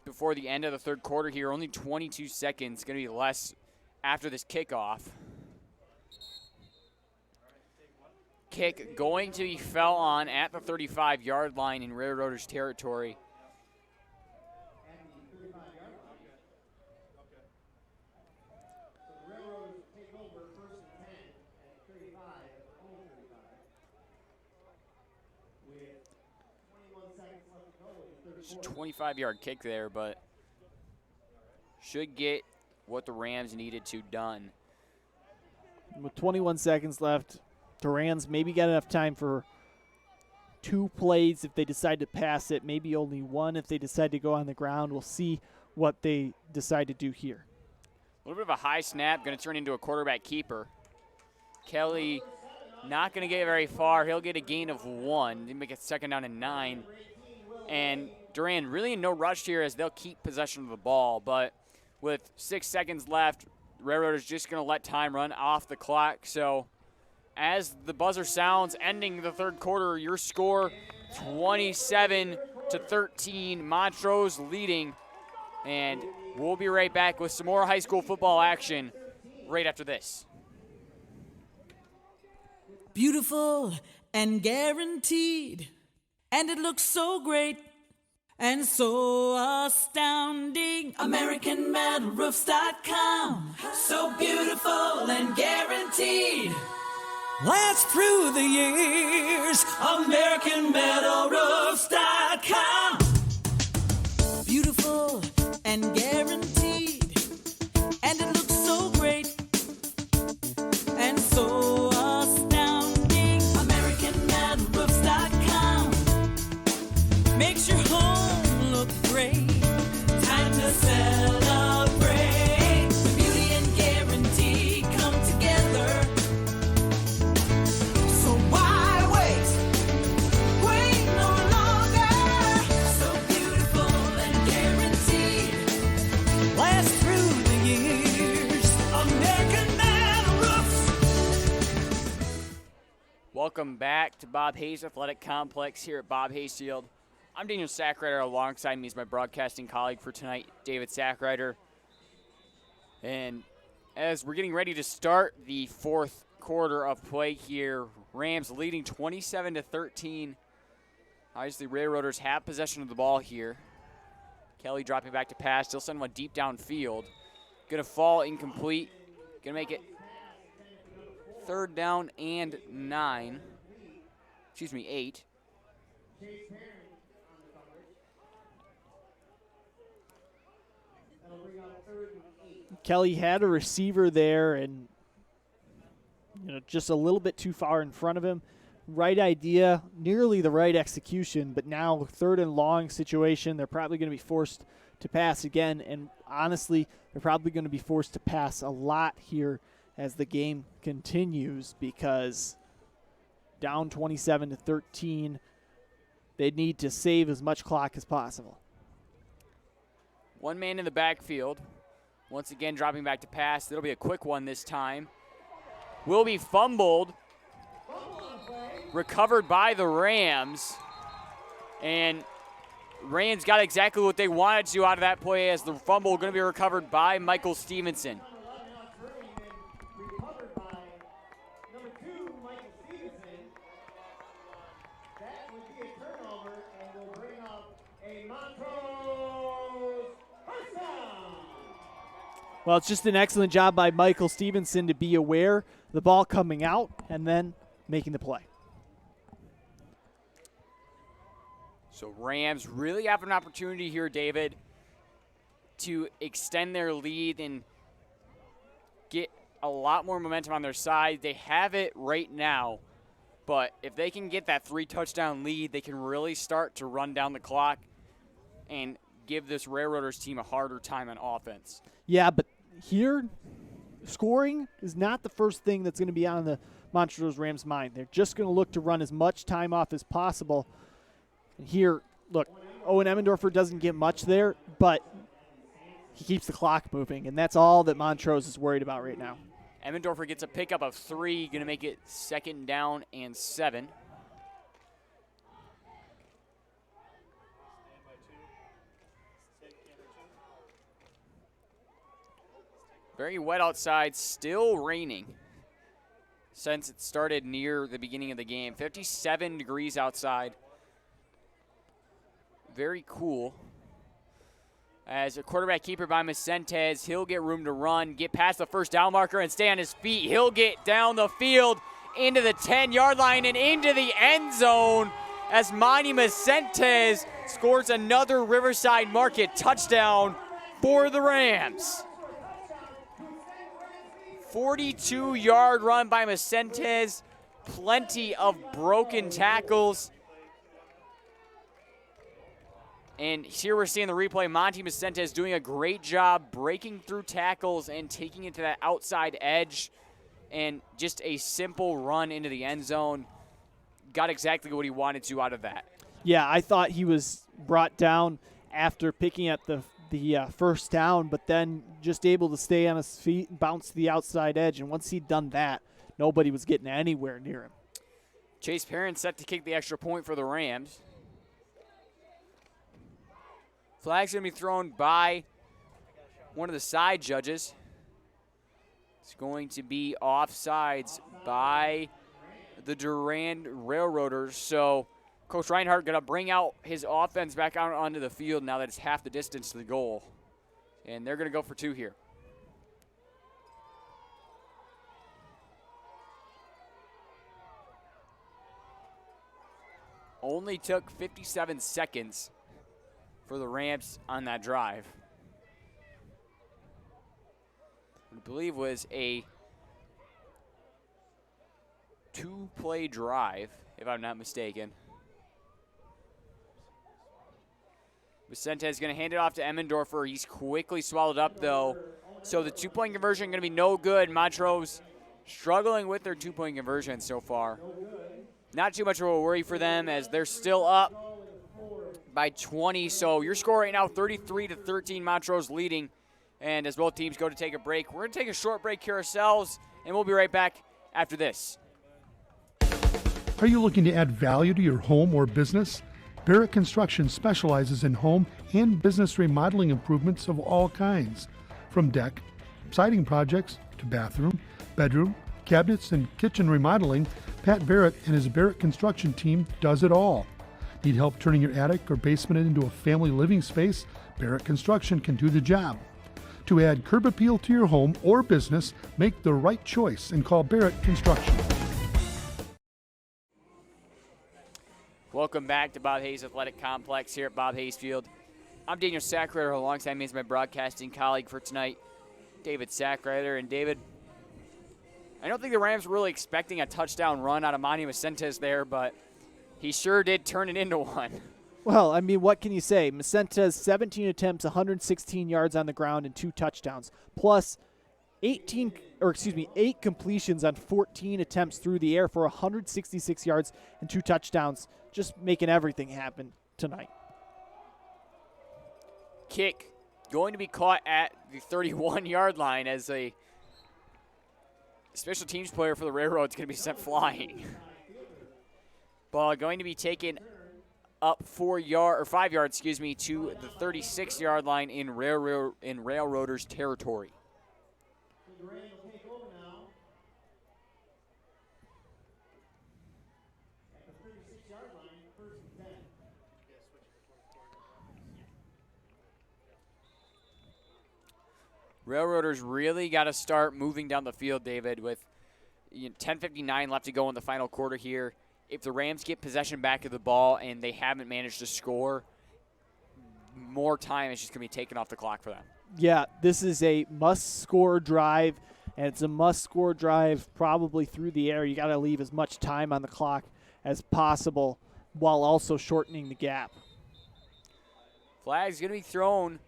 before the end of the third quarter here. Only 22 seconds, going to be less after this kickoff. Kick going to be fell on at the 35-yard line in Railroaders territory. It's a 25-yard kick there, but should get what the Rams needed to done. With 21 seconds left, Durand's maybe got enough time for 2 plays if they decide to pass it, maybe only 1 if they decide to go on the ground. We'll see what they decide to do here. A little bit of a high snap, going to turn into a quarterback keeper. Kelly not going to get very far. He'll get a gain of 1. They make it 2nd down and 9. And Durand really in no rush here as they'll keep possession of the ball. But with 6 seconds left, Railroaders just going to let time run off the clock. So as the buzzer sounds, ending the third quarter, your score 27-13. Montrose leading. And we'll be right back with some more high school football action right after this. Beautiful and guaranteed, and it looks so great and so astounding. AmericanMetalRoofs.com, so beautiful and guaranteed. Last through the years, AmericanMetalRoofs.com. Beautiful and guaranteed, and it looks so great and so astounding. AmericanMetalRoofs.com makes your home look great. Time to celebrate. The beauty and guarantee come together. So why wait? Wait no longer. So beautiful and guaranteed. Last through the years. American Metal Roofs. Welcome back to Bob Hayes Athletic Complex here at Bob Hayes Field. I'm Daniel Sackrider. Alongside me is my broadcasting colleague for tonight, David Sackrider. And as we're getting ready to start the fourth quarter of play here, Rams leading 27-13. Obviously, Railroaders have possession of the ball here. Kelly dropping back to pass. Still sending one deep downfield. Going to fall incomplete. Going to make it 3rd down and 8. Kelly had a receiver there and just a little bit too far in front of him. Right idea, nearly the right execution, but now 3rd and long situation. They're probably going to be forced to pass again, and honestly, they're probably going to be forced to pass a lot here as the game continues because down 27-13, they need to save as much clock as possible. One man in the backfield. Once again, dropping back to pass. It'll be a quick one this time. Will be fumbled. Recovered by the Rams. And Rams got exactly what they wanted to out of that play as the fumble going to be recovered by Michael Stevenson. Well, it's just an excellent job by Michael Stevenson to be aware of the ball coming out and then making the play. So Rams really have an opportunity here, David, to extend their lead and get a lot more momentum on their side. They have it right now, but if they can get that 3-touchdown lead, they can really start to run down the clock and give this Railroaders team a harder time on offense. Yeah, but here, scoring is not the first thing that's going to be on the Montrose Rams' mind. They're just going to look to run as much time off as possible. And here, look, Owen Emmendorfer doesn't get much there, but he keeps the clock moving, and that's all that Montrose is worried about right now. Emmendorfer gets a pickup of 3, going to make it 2nd down and 7. Very wet outside, still raining since it started near the beginning of the game. 57 degrees outside. Very cool. As a quarterback keeper by Macentes, he'll get room to run, get past the 1st down marker and stay on his feet. He'll get down the field into the 10-yard line and into the end zone as Monty Macentes scores another Riverside Market touchdown for the Rams. 42-yard run by Macentes, plenty of broken tackles. And here we're seeing the replay. Monty Vicentes doing a great job breaking through tackles and taking it to that outside edge. And just a simple run into the end zone. Got exactly what he wanted to out of that. Yeah, I thought he was brought down after picking up the first down, but then just able to stay on his feet and bounce to the outside edge. And once he'd done that, nobody was getting anywhere near him. Chase Perrin set to kick the extra point for the Rams. Flag's going to be thrown by one of the side judges. It's going to be offsides by the Durand Railroaders. So Coach Reinhardt going to bring out his offense back out onto the field now that it's half the distance to the goal. And they're going to go for 2 here. Only took 57 seconds for the Rams on that drive. I believe was a 2-play drive, if I'm not mistaken. Vicente is going to hand it off to Emmendorfer. He's quickly swallowed up, though. So the 2-point conversion going to be no good. Montrose struggling with their 2-point conversion so far. Not too much of a worry for them as they're still up by 20. So your score right now, 33-13, Montrose leading. And as both teams go to take a break, we're going to take a short break here ourselves, and we'll be right back after this. Are you looking to add value to your home or business? Barrett Construction specializes in home and business remodeling improvements of all kinds, from deck, siding projects to bathroom, bedroom, cabinets, and kitchen remodeling. Pat Barrett and his Barrett Construction team does it all. Need help turning your attic or basement into a family living space? Barrett Construction can do the job. To add curb appeal to your home or business, make the right choice and call Barrett Construction. Welcome back to Bob Hayes Athletic Complex here at Bob Hayes Field. I'm Daniel Sackrider. Alongside me is my broadcasting colleague for tonight, David Sackrider. And David, I don't think the Rams were really expecting a touchdown run out of Monty Vicentes there, but he sure did turn it into one. Well, I mean, what can you say? Vicentes, 17 attempts, 116 yards on the ground, and 2 touchdowns, plus 8 completions on 14 attempts through the air for 166 yards and 2 touchdowns, just making everything happen tonight. Kick going to be caught at the 31-yard line as a special teams player for the Railroads going to be sent flying. Ball going to be taken up 5 yards, to the 36-yard line in Railroaders territory. Railroaders really got to start moving down the field, David, with 10:59 left to go in the final quarter here. If the Rams get possession back of the ball and they haven't managed to score, more time is just going to be taken off the clock for them. Yeah, this is a must-score drive, and it's a must-score drive probably through the air. You got to leave as much time on the clock as possible while also shortening the gap. Flag's going to be thrown.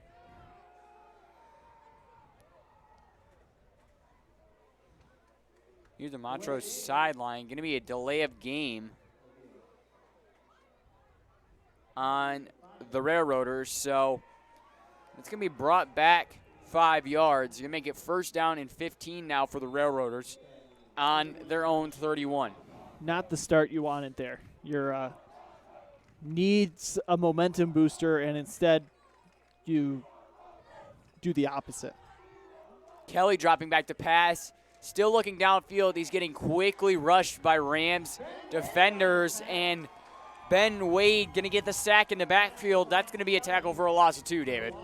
Here's the Montrose sideline. Going to be a delay of game on the Railroaders. So it's going to be brought back 5 yards. You're going to make it first down and 15 now for the Railroaders on their own 31. Not the start you wanted there. Your needs a momentum booster, and instead you do the opposite. Kelly dropping back to pass. Still looking downfield. He's getting quickly rushed by Rams defenders, and Ben Wade going to get the sack in the backfield. That's going to be a tackle for a loss of 2, David.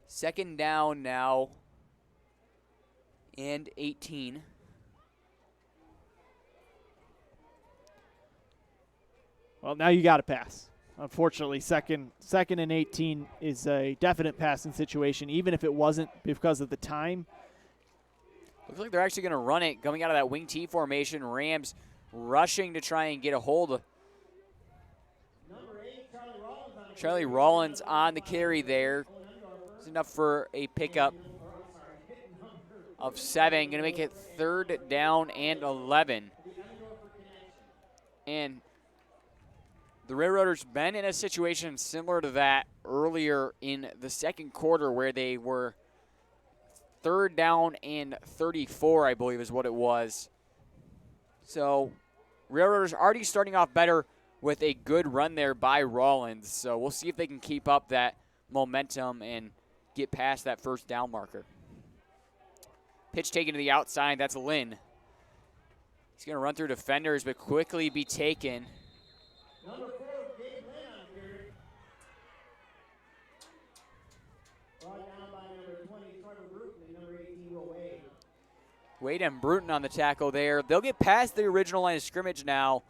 Second down now and 18. Well, now you got to pass. Unfortunately, second and 18 is a definite passing situation. Even if it wasn't because of the time, Looks like they're actually going to run it coming out of that wing T formation. Rams rushing to try and get a hold of Charlie Rollins on the carry there. It's enough for a pickup of 7. Going to make it 3rd down and 11. And the Railroaders been in a situation similar to that earlier in the second quarter where they were 3rd down and 34, I believe is what it was. So Railroaders already starting off better with a good run there by Rollins. So we'll see if they can keep up that momentum and get past that 1st down marker. Pitch taken to the outside. That's Lynn. He's going to run through defenders but quickly be taken. Number 4, Gabe Lynn on the carry. Brought down by number 20, Trevor Bruton, and number 18, Will Wade. Wade and Bruton on the tackle there. They'll get past the original line of scrimmage now.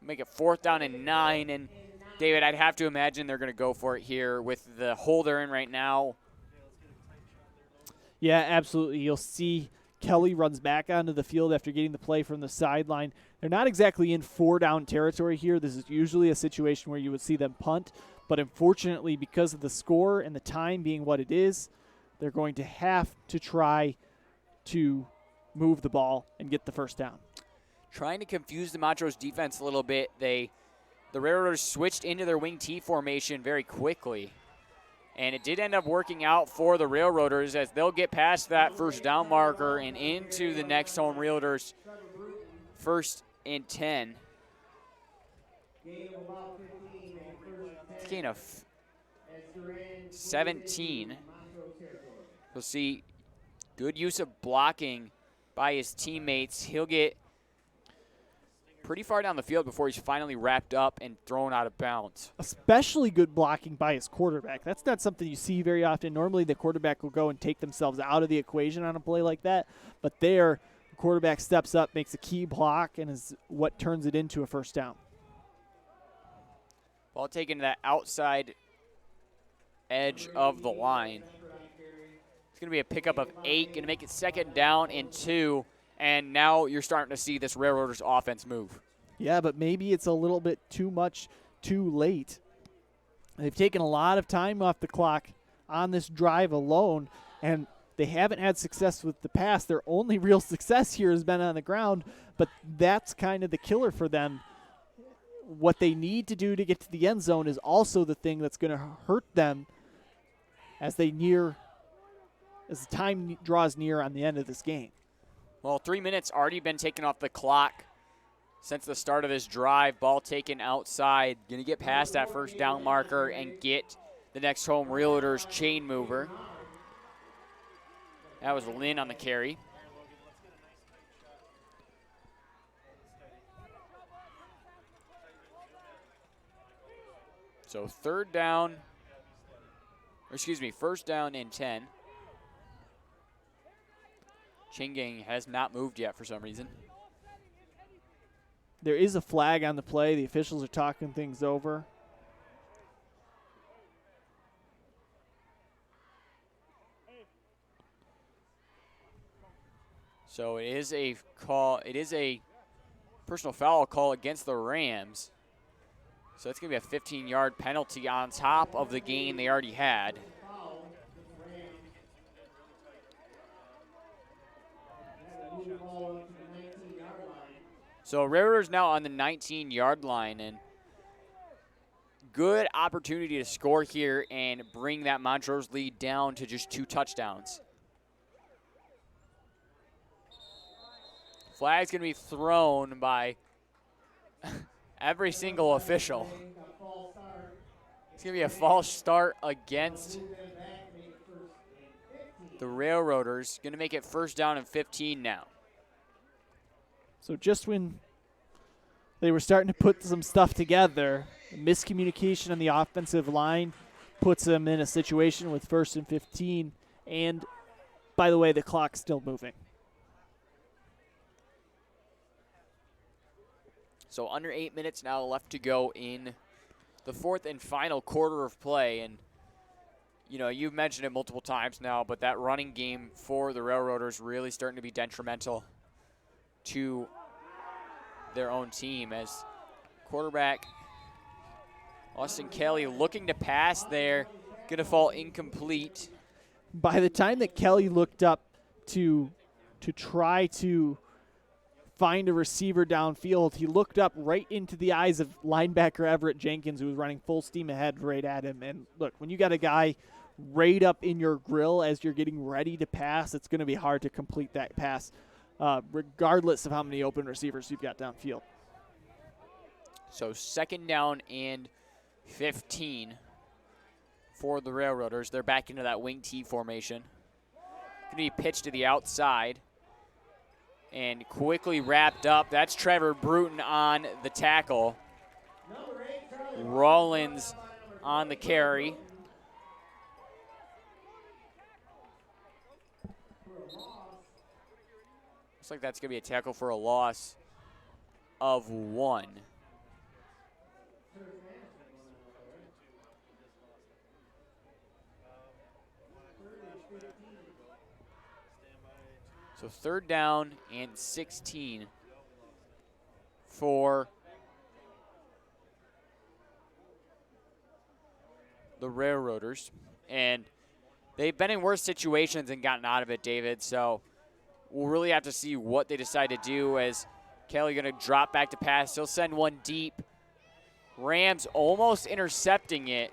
Make it 4th down and 9. And, David, I'd have to imagine they're going to go for it here with the holder in right now. Yeah, absolutely. You'll see Kelly runs back onto the field after getting the play from the sideline. They're not exactly in 4-down territory here. This is usually a situation where you would see them punt. But unfortunately, because of the score and the time being what it is, they're going to have to try to move the ball and get the 1st down. Trying to confuse the Montrose defense a little bit. The Railroaders switched into their wing T formation very quickly. And it did end up working out for the Railroaders as they'll get past that 1st down marker and into the next home Railroaders 1st and 10. It's a gain of 17. We'll see good use of blocking by his teammates. He'll get pretty far down the field before he's finally wrapped up and thrown out of bounds. Especially good blocking by his quarterback. That's not something you see very often. Normally the quarterback will go and take themselves out of the equation on a play like that. But there, the quarterback steps up, makes a key block, and is what turns it into a 1st down. Ball taken to that outside edge of the line. It's going to be a pickup of 8, going to make it 2nd down and 2. And now you're starting to see this Railroaders offense move. Yeah, but maybe it's a little bit too much too late. They've taken a lot of time off the clock on this drive alone, and they haven't had success with the pass. Their only real success here has been on the ground, but that's kind of the killer for them. What they need to do to get to the end zone is also the thing that's going to hurt them as the time draws near on the end of this game. Well, 3 minutes already been taken off the clock since the start of this drive. Ball taken outside. Going to get past that 1st down marker and get the next home Railroaders chain mover. That was Lynn on the carry. So 1st down and 10. Chingang has not moved yet for some reason. There is a flag on the play. The officials are talking things over. So it is a call. It is a personal foul call against the Rams. So it's going to be a 15-yard penalty on top of the gain they already had. So Railroaders now on the 19-yard line, and good opportunity to score here and bring that Montrose lead down to just 2 touchdowns. Flag's going to be thrown by every single official. It's going to be a false start against the Railroaders. Going to make it 1st down and 15 now. So just when they were starting to put some stuff together, miscommunication on the offensive line puts them in a situation with 1st and 15. And, by the way, the clock's still moving. So under 8 minutes now left to go in the 4th and final quarter of play. And you know, you've mentioned it multiple times now, but that running game for the Railroaders really starting to be detrimental to their own team as quarterback Austin Kelly looking to pass there, going to fall incomplete. By the time that Kelly looked up to try to find a receiver downfield, he looked up right into the eyes of linebacker Everett Jenkins, who was running full steam ahead right at him. And look, when you got a guy right up in your grill as you're getting ready to pass, it's going to be hard to complete that pass, regardless of how many open receivers you've got downfield. So 2nd down and 15 for the Railroaders. They're back into that wing T formation. Going to be pitched to the outside and quickly wrapped up. That's Trevor Bruton on the tackle. Rollins on the carry. Looks like that's going to be a tackle for a loss of 1. So 3rd down and 16 for the Railroaders. And they've been in worse situations and gotten out of it, David. So we'll really have to see what they decide to do as Kelly going to drop back to pass. He'll send one deep. Rams almost intercepting it.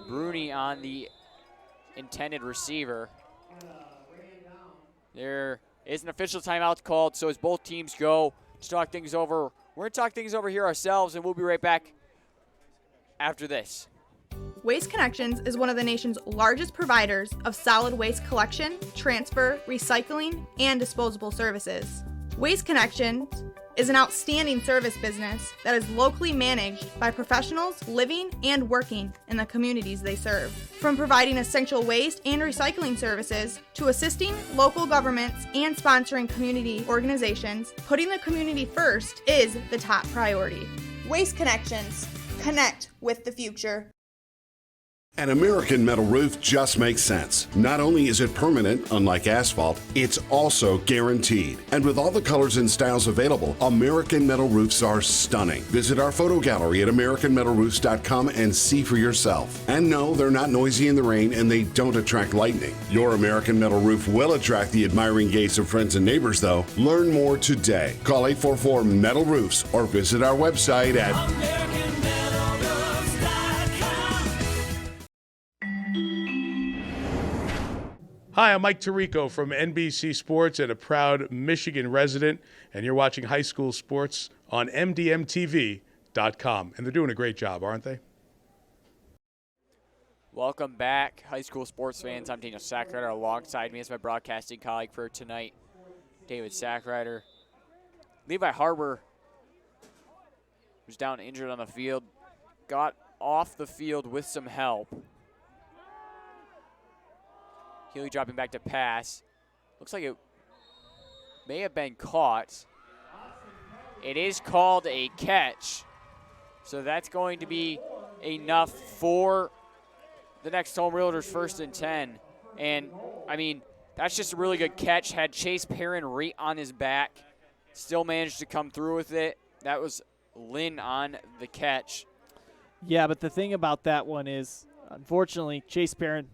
Bruni on the intended receiver. There is an official timeout called, so as both teams go to talk things over, we're going to talk things over here ourselves, and we'll be right back after this. Waste Connections is one of the nation's largest providers of solid waste collection, transfer, recycling, and disposable services. Waste Connections is an outstanding service business that is locally managed by professionals living and working in the communities they serve. From providing essential waste and recycling services to assisting local governments and sponsoring community organizations, putting the community first is the top priority. Waste Connections. Connect with the future. An American Metal roof just makes sense. Not only is it permanent, unlike asphalt, it's also guaranteed. And with all the colors and styles available, American Metal roofs are stunning. Visit our photo gallery at AmericanMetalRoofs.com and see for yourself. And no, they're not noisy in the rain and they don't attract lightning. Your American Metal roof will attract the admiring gaze of friends and neighbors, though. Learn more today. Call 844-METAL-ROOFS or visit our website at Hi, I'm Mike Tirico from NBC Sports and a proud Michigan resident, and you're watching high school sports on MDM-TV.com. And they're doing a great job, aren't they? Welcome back, high school sports fans. I'm Daniel Sackrider. Alongside me is my broadcasting colleague for tonight, David Sackrider. Levi Harbor was down injured on the field, got off the field with some help. Healy dropping back to pass. Looks like it may have been caught. It is called a catch. So that's going to be enough for the next home Realtors 1st and 10. And, I mean, that's just a really good catch. Had Chase Perrin right on his back. Still managed to come through with it. That was Lynn on the catch. Yeah, but the thing about that one is, unfortunately, Chase Perrin,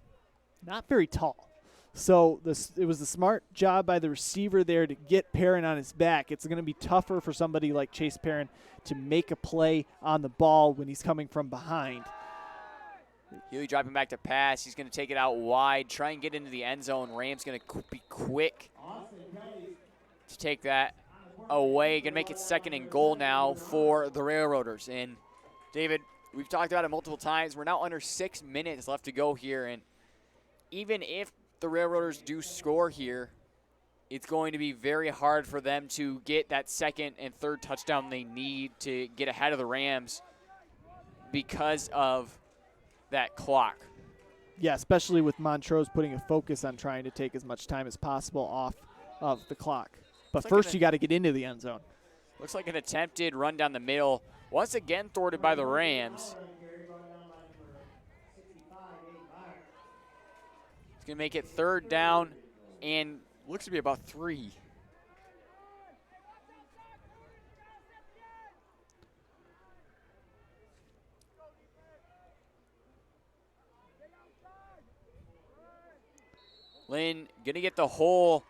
not very tall. So it was a smart job by the receiver there to get Perrin on his back. It's going to be tougher for somebody like Chase Perrin to make a play on the ball when he's coming from behind. Healy dropping back to pass. He's going to take it out wide, try and get into the end zone. Rams going to be quick to take that away. Going to make it 2nd and goal now for the Railroaders. And, David, we've talked about it multiple times. We're now under 6 minutes left to go here. And even if the Railroaders do score here, it's going to be very hard for them to get that 2nd and 3rd touchdown they need to get ahead of the Rams because of that clock. Yeah, especially with Montrose putting a focus on trying to take as much time as possible off of the clock. But first you got to get into the end zone. Looks like an attempted run down the middle. Once again thwarted by the Rams. It's going to make it 3rd down and looks to be about 3. Lynn going to get the hole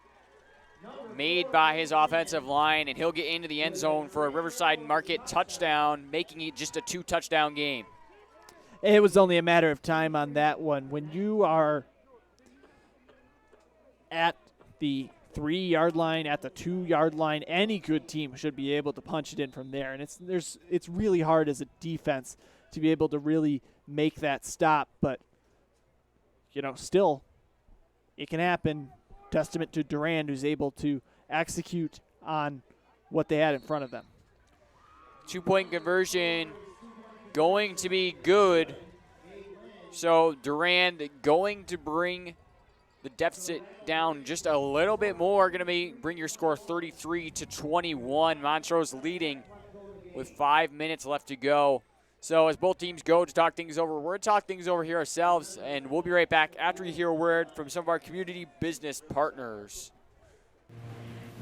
made by his offensive line, and he'll get into the end zone for a Riverside Market touchdown, making it just a 2-touchdown game. It was only a matter of time on that one. When you are at the 3-yard line, at the 2-yard line, any good team should be able to punch it in from there. And it's really hard as a defense to be able to really make that stop. But, still, it can happen. Testament to Durand, who's able to execute on what they had in front of them. 2-point conversion going to be good. So Durand going to bring the deficit down just a little bit more. Going to bring your score 33-21. Montrose leading with 5 minutes left to go. So as both teams go to talk things over, we're going to talk things over here ourselves, and we'll be right back after you hear a word from some of our community business partners.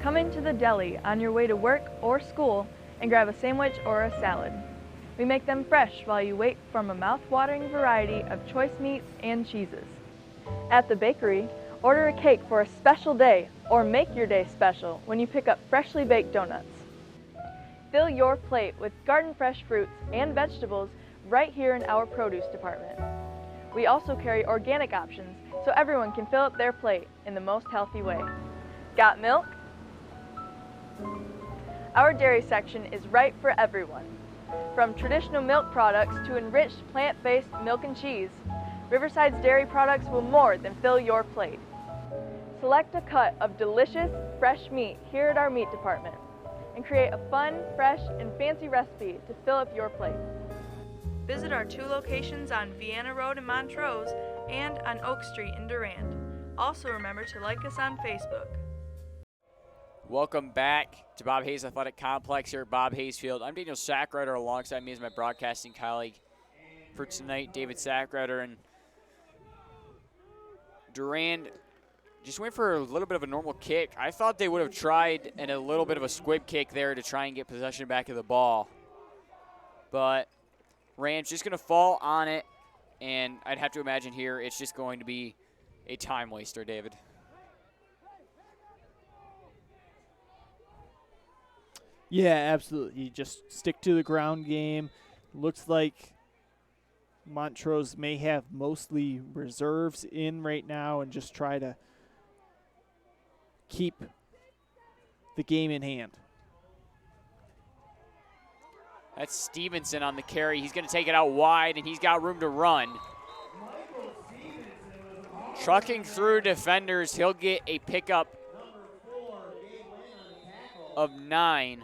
Come into the deli on your way to work or school and grab a sandwich or a salad. We make them fresh while you wait from a mouth-watering variety of choice meats and cheeses. At the bakery, order a cake for a special day or make your day special when you pick up freshly baked donuts. Fill your plate with garden fresh fruits and vegetables right here in our produce department. We also carry organic options so everyone can fill up their plate in the most healthy way. Got milk? Our dairy section is right for everyone. From traditional milk products to enriched plant-based milk and cheese, Riverside's dairy products will more than fill your plate. Select a cut of delicious, fresh meat here at our meat department and create a fun, fresh, and fancy recipe to fill up your plate. Visit our 2 locations on Vienna Road in Montrose and on Oak Street in Durand. Also remember to like us on Facebook. Welcome back to Bob Hayes Athletic Complex here at Bob Hayes Field. I'm Daniel Sackrider. Alongside me is my broadcasting colleague for tonight, David Sackrider. And Durand just went for a little bit of a normal kick. I thought they would have tried a little bit of a squib kick there to try and get possession back of the ball. But Rams just going to fall on it, and I'd have to imagine here it's just going to be a time waster, David. Yeah, absolutely. You just stick to the ground game. Looks like Montrose may have mostly reserves in right now and just try to keep the game in hand. That's Stevenson on the carry. He's going to take it out wide, and he's got room to run. Trucking through defenders, he'll get a pickup of 9.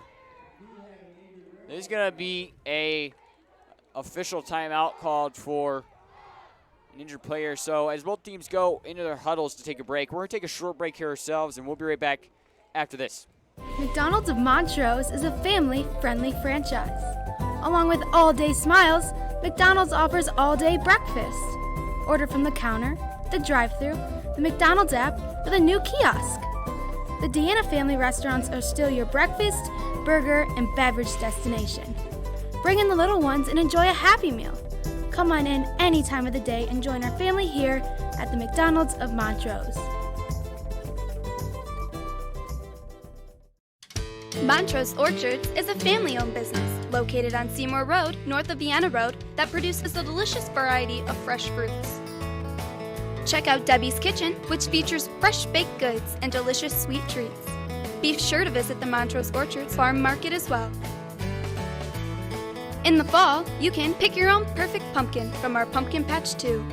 There's going to be a official timeout called for an injured player. So as both teams go into their huddles to take a break, we're going to take a short break here ourselves, and we'll be right back after this. McDonald's of Montrose is a family-friendly franchise. Along with all-day smiles, McDonald's offers all-day breakfast. Order from the counter, the drive-thru, the McDonald's app, or the new kiosk. The Deanna family restaurants are still your breakfast, burger, and beverage destination. Bring in the little ones and enjoy a Happy Meal. Come on in any time of the day and join our family here at the McDonald's of Montrose. Montrose Orchards is a family-owned business located on Seymour Road, north of Vienna Road, that produces a delicious variety of fresh fruits. Check out Debbie's Kitchen, which features fresh baked goods and delicious sweet treats. Be sure to visit the Montrose Orchards Farm Market as well. In the fall, you can pick your own perfect pumpkin from our Pumpkin Patch 2.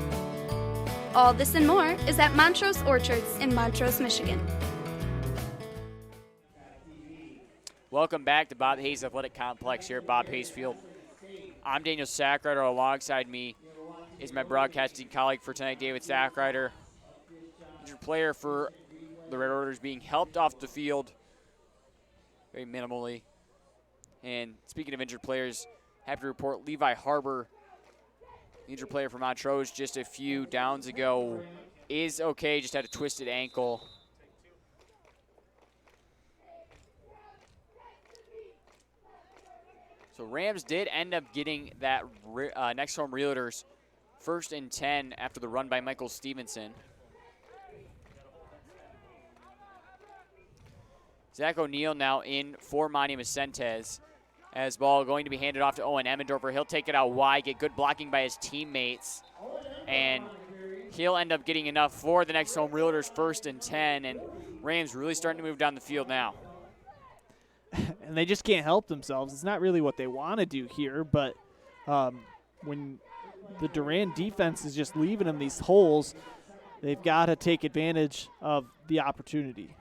All this and more is at Montrose Orchards in Montrose, Michigan. Welcome back to Bob Hayes Athletic Complex here at Bob Hayes Field. I'm Daniel Sackrider. Alongside me is my broadcasting colleague for tonight, David Sackrider. Injured player for the Red Orders being helped off the field very minimally And speaking of injured players, happy to report Levi Harbor, injured player for Montrose just a few downs ago, is okay, just had a twisted ankle. So Rams did end up getting that Next Home Realtors 1st and 10 after the run by Michael Stevenson. Zach O'Neill now in for Monty Vicentes. As ball going to be handed off to Owen Emmendorfer. He'll take it out wide, get good blocking by his teammates, and he'll end up getting enough for the Next Home Realtors 1st and 10, and Rams really starting to move down the field now. And they just can't help themselves. It's not really what they want to do here, but when the Durand defense is just leaving them these holes, they've got to take advantage of the opportunity.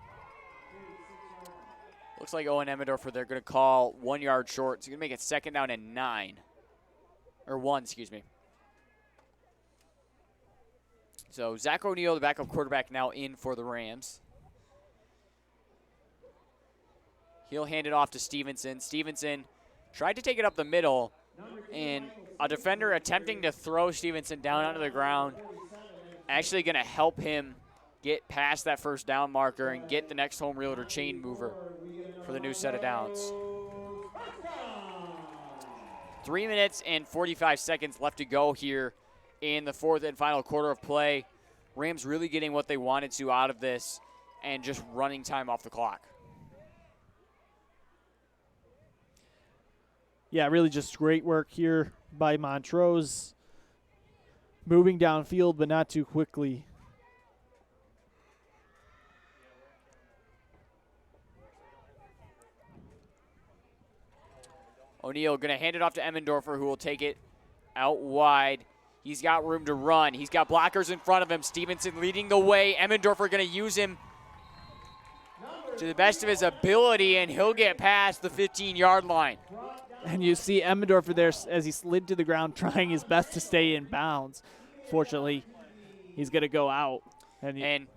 Looks like Owen Emmendorfer, they're going to call 1 yard short. So you're going to make it 2nd down and 9. Or 1, excuse me. So Zach O'Neill, the backup quarterback, now in for the Rams. He'll hand it off to Stevenson. Stevenson tried to take it up the middle, and a defender attempting to throw Stevenson down onto the ground. Actually going to help him get past that 1st down marker and get the Next Home Realtor chain mover for the new set of downs. 3 minutes and 45 seconds left to go here in the 4th and final quarter of play. Rams really getting what they wanted to out of this and just running time off the clock. Yeah, really just great work here by Montrose. Moving downfield, but not too quickly. O'Neill going to hand it off to Emmendorfer, who will take it out wide. He's got room to run. He's got blockers in front of him. Stevenson leading the way. Emmendorfer going to use him to the best of his ability, and he'll get past the 15-yard line. And you see Emmendorfer there as he slid to the ground trying his best to stay in bounds. Fortunately, he's going to go out. And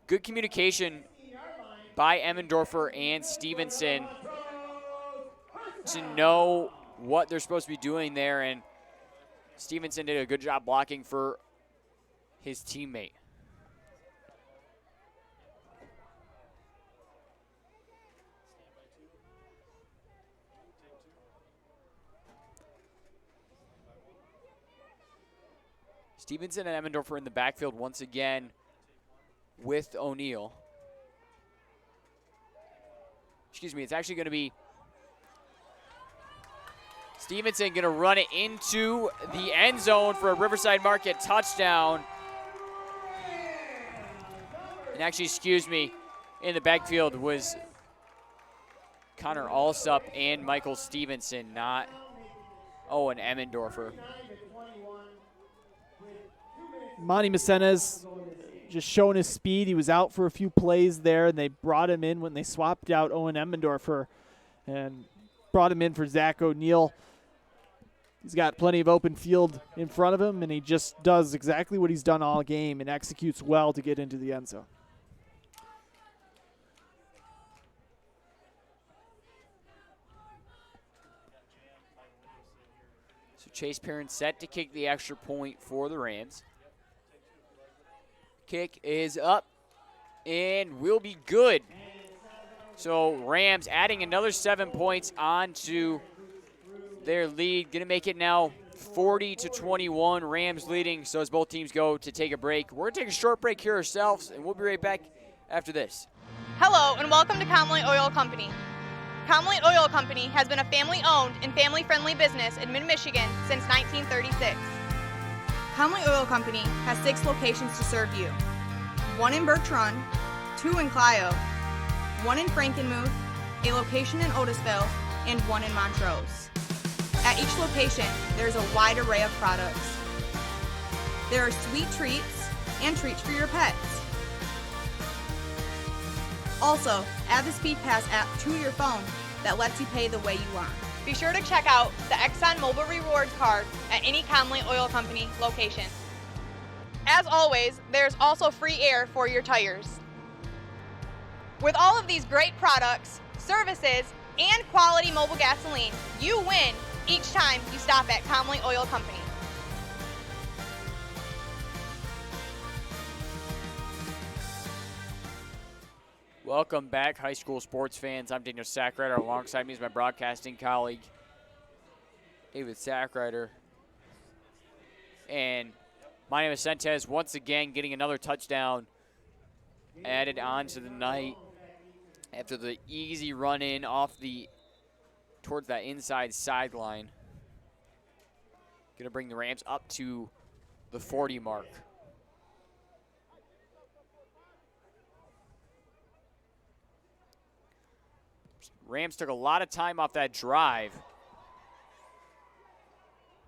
good communication by Emmendorfer and Stevenson to know what they're supposed to be doing there, and Stevenson did a good job blocking for his teammate. Stevenson and Emmendorfer in the backfield once again with O'Neill. Excuse me, it's actually going to be Stevenson going to run it into the end zone for a Riverside Market touchdown. And actually, excuse me, in the backfield was Connor Alsup and Michael Stevenson, not Owen Emmendorfer. Monty Macenas just showing his speed. He was out for a few plays there, and they brought him in when they swapped out Owen Emmendorfer and brought him in for Zach O'Neill. He's got plenty of open field in front of him, and he just does exactly what he's done all game and executes well to get into the end zone. So Chase Perrin set to kick the extra point for the Rams. Kick is up and will be good. So Rams adding another 7 points onto their lead. Going to make it now 40-21. Rams leading. So as both teams go to take a break, we're going to take a short break here ourselves, and we'll be right back after this. Hello and welcome to Conley Oil Company. Conley Oil Company has been a family-owned and family-friendly business in mid-Michigan since 1936. Conley Oil Company has 6 locations to serve you. 1 in Birch Run, 2 in Clio, 1 in Frankenmuth, a location in Otisville, and 1 in Montrose. At each location, there is a wide array of products. There are sweet treats and treats for your pets. Also, add the Speed Pass app to your phone that lets you pay the way you want. Be sure to check out the Exxon Mobil Rewards card at any Conley Oil Company location. As always, there's also free air for your tires. With all of these great products, services, and quality mobile gasoline. You win each time you stop at Comley Oil Company. Welcome back, high school sports fans. I'm Daniel Sackrider. Alongside me is my broadcasting colleague, David Sackrider. And my name is Sentez, once again getting another touchdown added on to the night after the easy run in towards that inside sideline. Going to bring the Rams up to the 40 mark. Rams took a lot of time off that drive.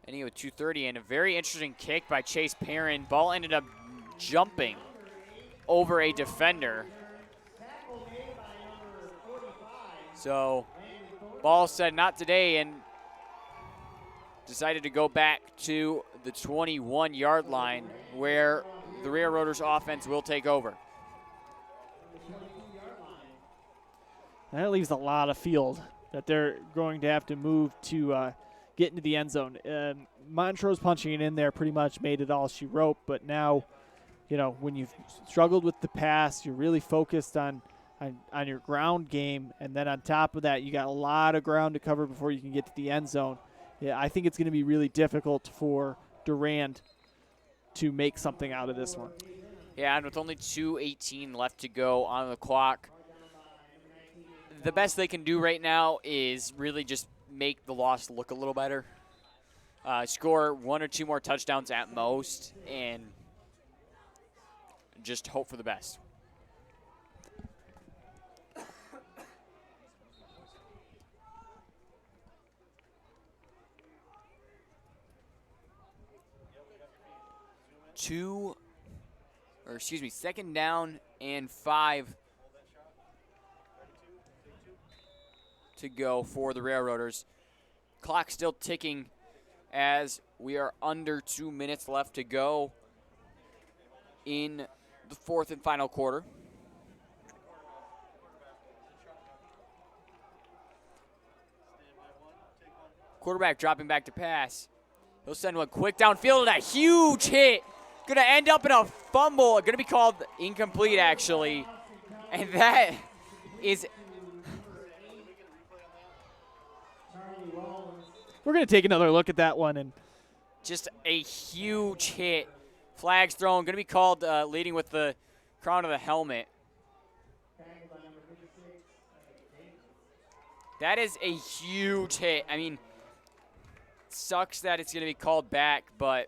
Ending with 2:30, and a very interesting kick by Chase Perrin. Ball ended up jumping over a defender. So, ball said not today, and decided to go back to the 21-yard line where the Railroaders offense will take over. That leaves a lot of field that they're going to have to move to get into the end zone. Montrose punching it in there pretty much made it all she wrote, but now, you know, when you've struggled with the pass, you're really focused on your ground game, and then on top of that, you got a lot of ground to cover before you can get to the end zone. Yeah, I think it's going to be really difficult for Durand to make something out of this one. Yeah, and with only 2:18 left to go on the clock, the best they can do right now is really just make the loss look a little better. Score 1 or 2 more touchdowns at most, and just hope for the best. Second down and 5 to go for the Railroaders. Clock still ticking as we are under 2 minutes left to go in the fourth and final quarter. Quarterback dropping back to pass. He'll send one quick downfield, and a huge hit. Going to end up in a fumble. Going to be called incomplete, actually. And that is... We're going to take another look at that one. And just a huge hit. Flags thrown. Going to be called leading with the crown of the helmet. That is a huge hit. I mean, sucks that it's going to be called back, but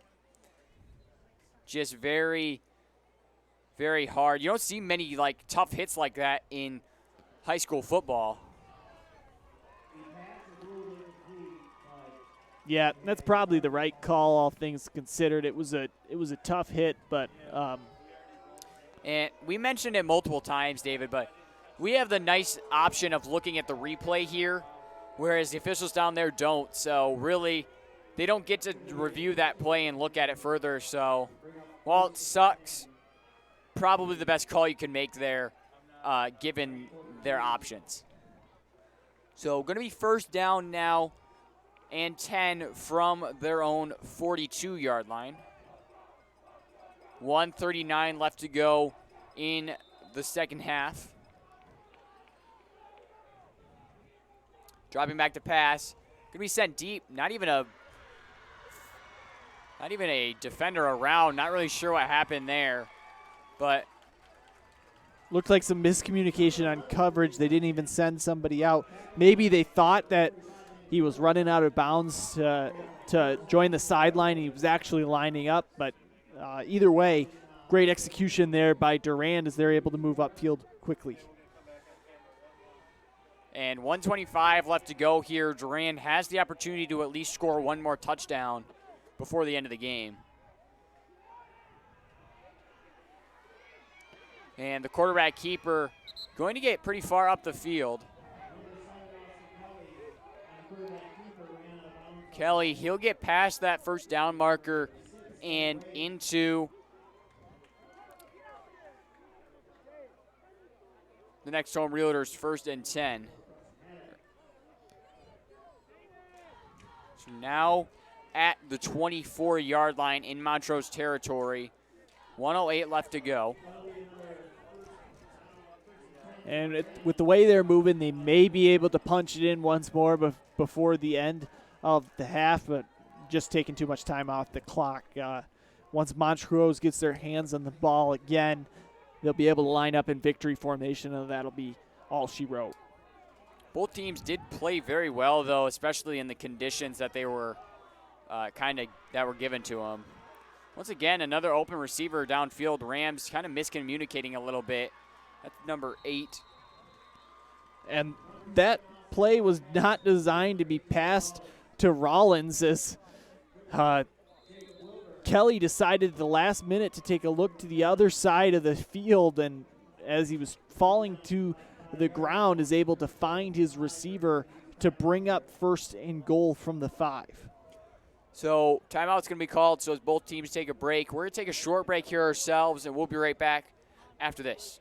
just very, very hard. You don't see many tough hits like that in high school football. Yeah, that's probably the right call, all things considered. It was a tough hit, but and we mentioned it multiple times, David, but we have the nice option of looking at the replay here, whereas the officials down there don't. So really, they don't get to review that play and look at it further. So while it sucks, probably the best call you can make there, given their options. So going to be first down now and 10 from their own 42-yard line. 1:39 left to go in the second half. Dropping back to pass. Going to be sent deep. Not even a defender around. Not really sure what happened there. But looked like some miscommunication on coverage. They didn't even send somebody out. Maybe they thought that he was running out of bounds to join the sideline. He was actually lining up. But either way, great execution there by Durand as they're able to move upfield quickly. And 1:25 left to go here. Durand has the opportunity to at least score one more touchdown before the end of the game. And the quarterback keeper going to get pretty far up the field. Kelly, he'll get past that first down marker and into the next home Realtors 1st and 10. So now at the 24-yard line in Montrose territory. 1:08 left to go. And with the way they're moving, they may be able to punch it in once more before the end of the half, but just taking too much time off the clock. Once Montrose gets their hands on the ball again, they'll be able to line up in victory formation, and that'll be all she wrote. Both teams did play very well, though, especially in the conditions that they were that were given to them. Once again, another open receiver downfield. Rams kind of miscommunicating a little bit. That's number 8. And that play was not designed to be passed to Rollins, as Kelly decided at the last minute to take a look to the other side of the field, and as he was falling to the ground, is able to find his receiver to bring up 1st and goal from the 5. So timeout's going to be called, so as both teams take a break. We're going to take a short break here ourselves, and we'll be right back after this.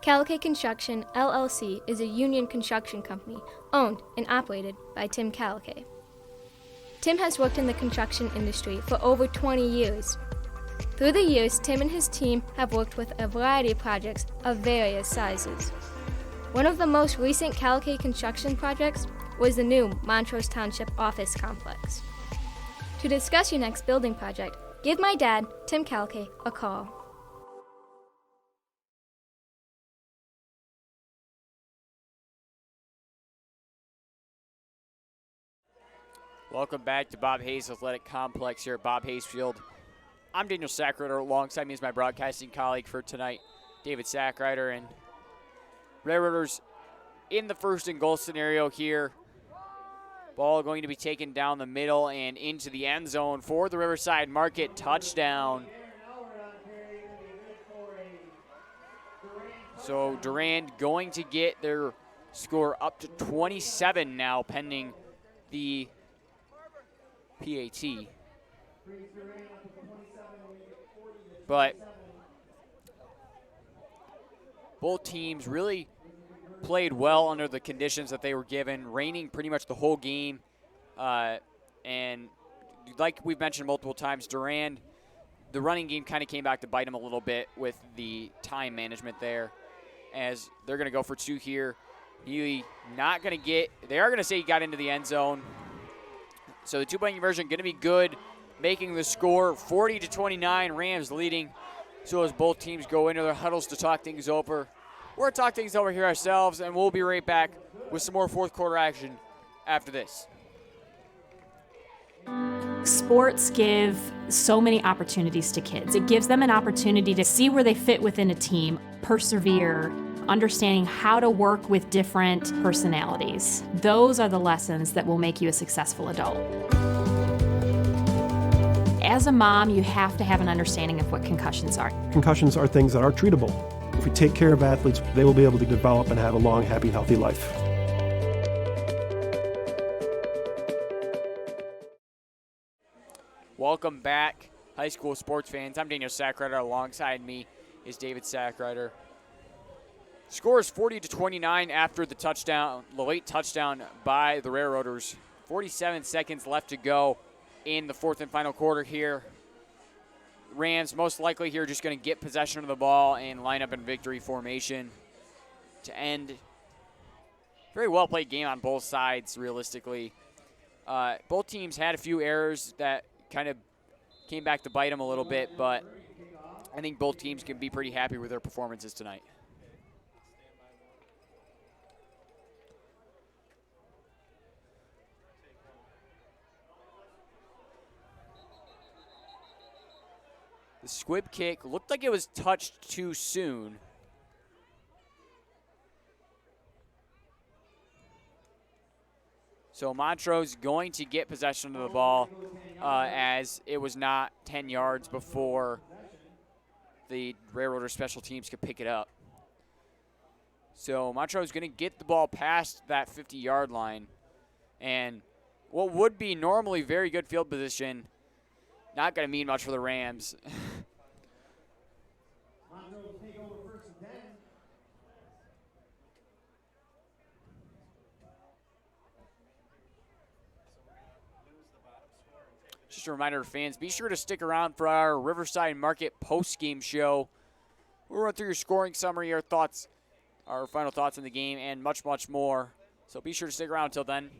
Calico Construction, LLC is a union construction company owned and operated by Tim Calico. Tim has worked in the construction industry for over 20 years. Through the years, Tim and his team have worked with a variety of projects of various sizes. One of the most recent Calico construction projects was the new Montrose Township office complex. To discuss your next building project, give my dad, Tim Calico, a call. Welcome back to Bob Hayes Athletic Complex here at Bob Hayes Field. I'm Daniel Sackrider. Alongside me is my broadcasting colleague for tonight, David Sackrider. And Railroaders in the 1st and goal scenario here. Ball going to be taken down the middle and into the end zone for the Riverside Market touchdown. So Durand going to get their score up to 27 now, pending the PAT. But both teams really played well under the conditions that they were given, raining pretty much the whole game. And like we've mentioned multiple times, Durand, the running game kind of came back to bite him a little bit with the time management there, as they're going to go for 2 here. He not going to get, they are going to say he got into the end zone. So the 2-point conversion going to be good, making the score 40-29, Rams leading. So as both teams go into their huddles to talk things over, we're going to talk things over here ourselves, and we'll be right back with some more 4th quarter action after this. Sports give so many opportunities to kids. It gives them an opportunity to see where they fit within a team, persevere, understanding how to work with different personalities. Those are the lessons that will make you a successful adult. As a mom, you have to have an understanding of what concussions are. Concussions are things that are treatable. If we take care of athletes, they will be able to develop and have a long, happy, healthy life. Welcome back, high school sports fans. I'm Daniel Sackrider. Alongside me is David Sackrider. Score is 40-29 after the late touchdown by the Railroaders. 47 seconds left to go in the 4th and final quarter here. Rams most likely here just going to get possession of the ball and line up in victory formation to end. Very well played game on both sides, realistically. Both teams had a few errors that kind of came back to bite them a little bit, but I think both teams can be pretty happy with their performances tonight. The squib kick looked like it was touched too soon. So Montrose going to get possession of the ball as it was not 10 yards before the Railroader special teams could pick it up. So Montrose going to get the ball past that 50-yard line. And what would be normally very good field position, not going to mean much for the Rams. just a reminder to fans, be sure to stick around for our Riverside Market post-game show. We'll run through your scoring summary, our thoughts, our final thoughts on the game, and much, much more. So be sure to stick around until then.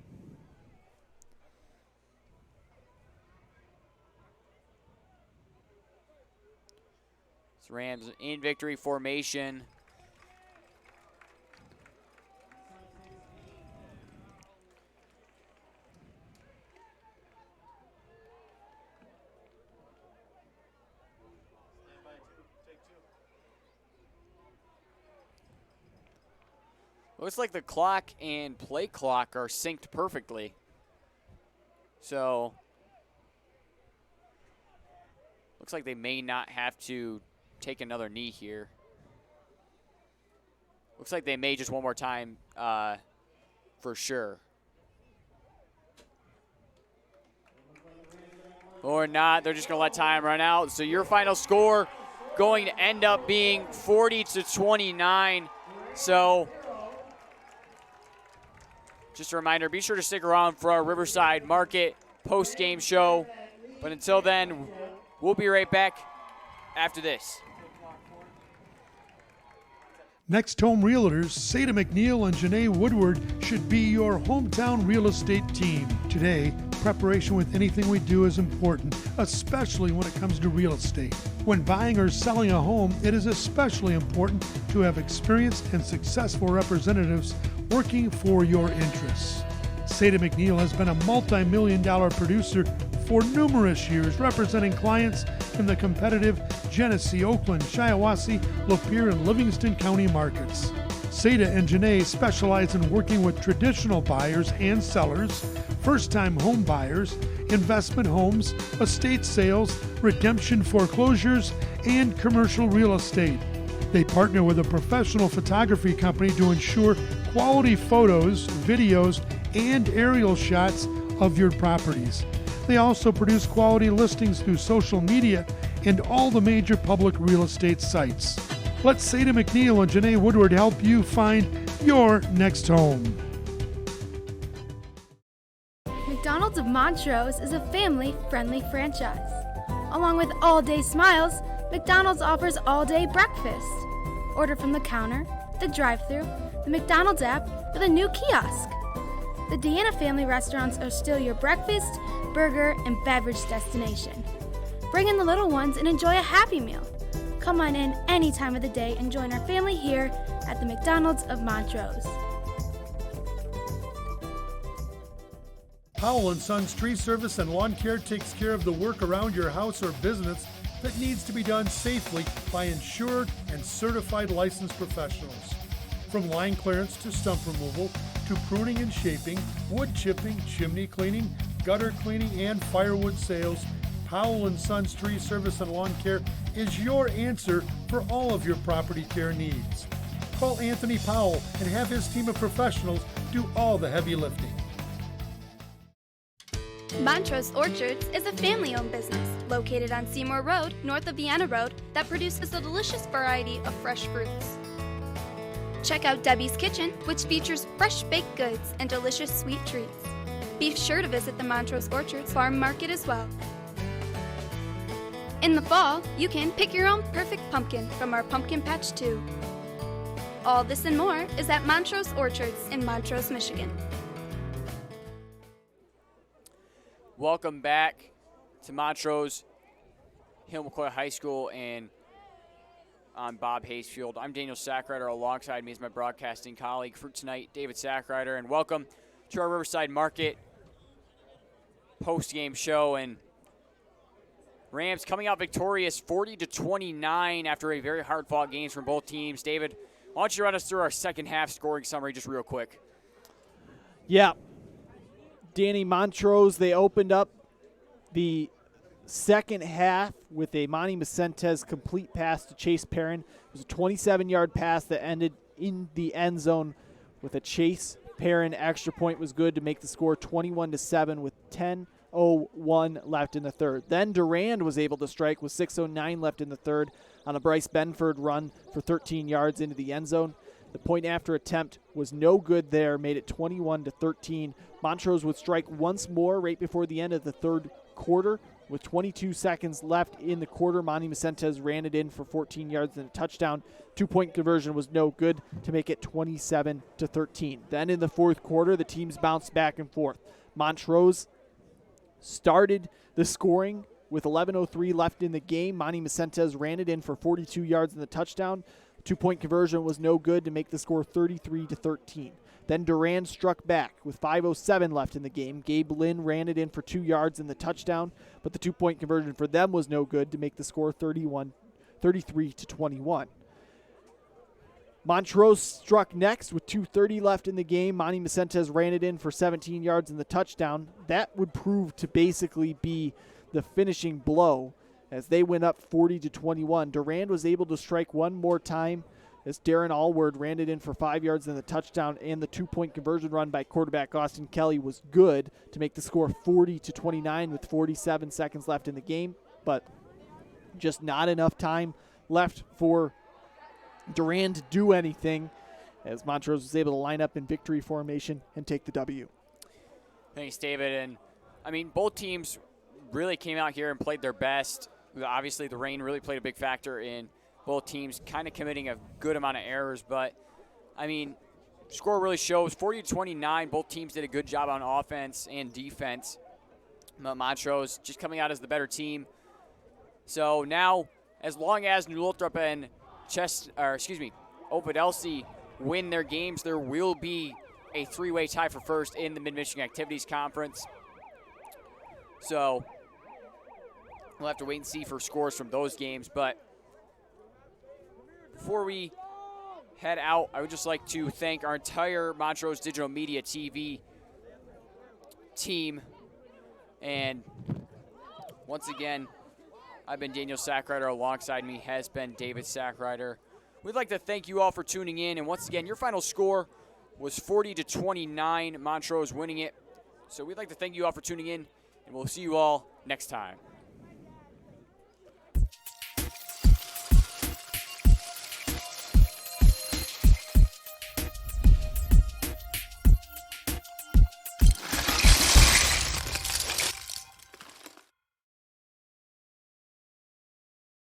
It's Rams in victory formation. Looks like the clock and play clock are synced perfectly. So, looks like they may not have to take another knee here. Looks like they may just one more time for sure. Or not, they're just gonna let time run out. So your final score going to end up being 40-29. So, just a reminder, be sure to stick around for our Riverside Market post-game show. But until then, we'll be right back after this. Next Home Realtors, Seda McNeil and Janae Woodward should be your hometown real estate team. Today, preparation with anything we do is important, especially when it comes to real estate. When buying or selling a home, it is especially important to have experienced and successful representatives working for your interests. Seda McNeil has been a multi-million-dollar producer for numerous years, representing clients in the competitive Genesee, Oakland, Shiawassee, Lapeer, and Livingston County markets. Seda and Janae specialize in working with traditional buyers and sellers, first-time home buyers, investment homes, estate sales, redemption foreclosures, and commercial real estate. They partner with a professional photography company to ensure quality photos, videos, and aerial shots of your properties. They also produce quality listings through social media and all the major public real estate sites. Let Seda McNeil and Janae Woodward help you find your next home. McDonald's of Montrose is a family-friendly franchise. Along with all-day smiles, McDonald's offers all-day breakfast. Order from the counter, the drive-thru, the McDonald's app, or the new kiosk. The Deanna family restaurants are still your breakfast, burger, and beverage destination. Bring in the little ones and enjoy a Happy Meal. Come on in any time of the day and join our family here at the McDonald's of Montrose. Powell & Sons Tree Service and Lawn Care takes care of the work around your house or business that needs to be done safely by insured and certified licensed professionals. From line clearance to stump removal, to pruning and shaping, wood chipping, chimney cleaning, gutter cleaning, and firewood sales, Powell & Sons Tree Service and Lawn Care is your answer for all of your property care needs. Call Anthony Powell and have his team of professionals do all the heavy lifting. Montrose Orchards is a family-owned business located on Seymour Road, north of Vienna Road, that produces a delicious variety of fresh fruits. Check out Debbie's Kitchen, which features fresh baked goods and delicious sweet treats. Be sure to visit the Montrose Orchards Farm Market as well. In the fall, you can pick your own perfect pumpkin from our Pumpkin Patch 2. All this and more is at Montrose Orchards in Montrose, Michigan. Welcome back to Montrose Hill McCoy High School and on Bob Hayes Field. I'm Daniel Sackrider. Alongside me is my broadcasting colleague for tonight, David Sackrider, and welcome to our Riverside Market post-game show. And Rams coming out victorious 40-29 after a very hard-fought games from both teams. David, why don't you run us through our second half scoring summary just real quick? Yeah. Danny, Montrose, they opened up the second half with a Monty Macentes complete pass to Chase Perrin. It was a 27-yard pass that ended in the end zone with a Chase Perrin extra point was good to make the score 21-7 with 10:01 left in the third. Then Durand was able to strike with 6:09 left in the third on a Bryce Benford run for 13 yards into the end zone. The point after attempt was no good there, made it 21-13. Montrose would strike once more right before the end of the third quarter With 22 seconds left in the quarter, Monty Vicentes ran it in for 14 yards and a touchdown. 2-point conversion was no good to make it 27-13. Then in the fourth quarter, the teams bounced back and forth. Montrose started the scoring with 11:03 left in the game. Monty Vicentes ran it in for 42 yards and the touchdown. 2-point conversion was no good to make the score 33-13. Then Durand struck back with 5:07 left in the game. Gabe Lynn ran it in for 2 yards and the touchdown, but the 2-point conversion for them was no good to make the score 33-21. Montrose struck next with 2:30 left in the game. Monty Vicentes ran it in for 17 yards and the touchdown. That would prove to basically be the finishing blow as they went up 40-21. Durand was able to strike one more time as Darren Allward ran it in for 5 yards and the touchdown, and the 2-point conversion run by quarterback Austin Kelly was good to make the score 40-29 with 47 seconds left in the game, but just not enough time left for Durand to do anything as Montrose was able to line up in victory formation and take the W. Thanks, David. And, I mean, both teams really came out here and played their best. Obviously, the rain really played a big factor in both teams kind of committing a good amount of errors. But, I mean, score really shows 40-29. Both teams did a good job on offense and defense. Montrose just coming out as the better team. So now, as long as New Lothrop and Opadelsi win their games, there will be a 3-way tie for first in the Mid-Michigan Activities Conference. So we'll have to wait and see for scores from those games. But before we head out, I would just like to thank our entire Montrose Digital Media TV team. And once again, I've been Daniel Sackrider. Alongside me has been David Sackrider. We'd like to thank you all for tuning in. And once again, your final score was 40-29, Montrose winning it. So we'd like to thank you all for tuning in, and we'll see you all next time.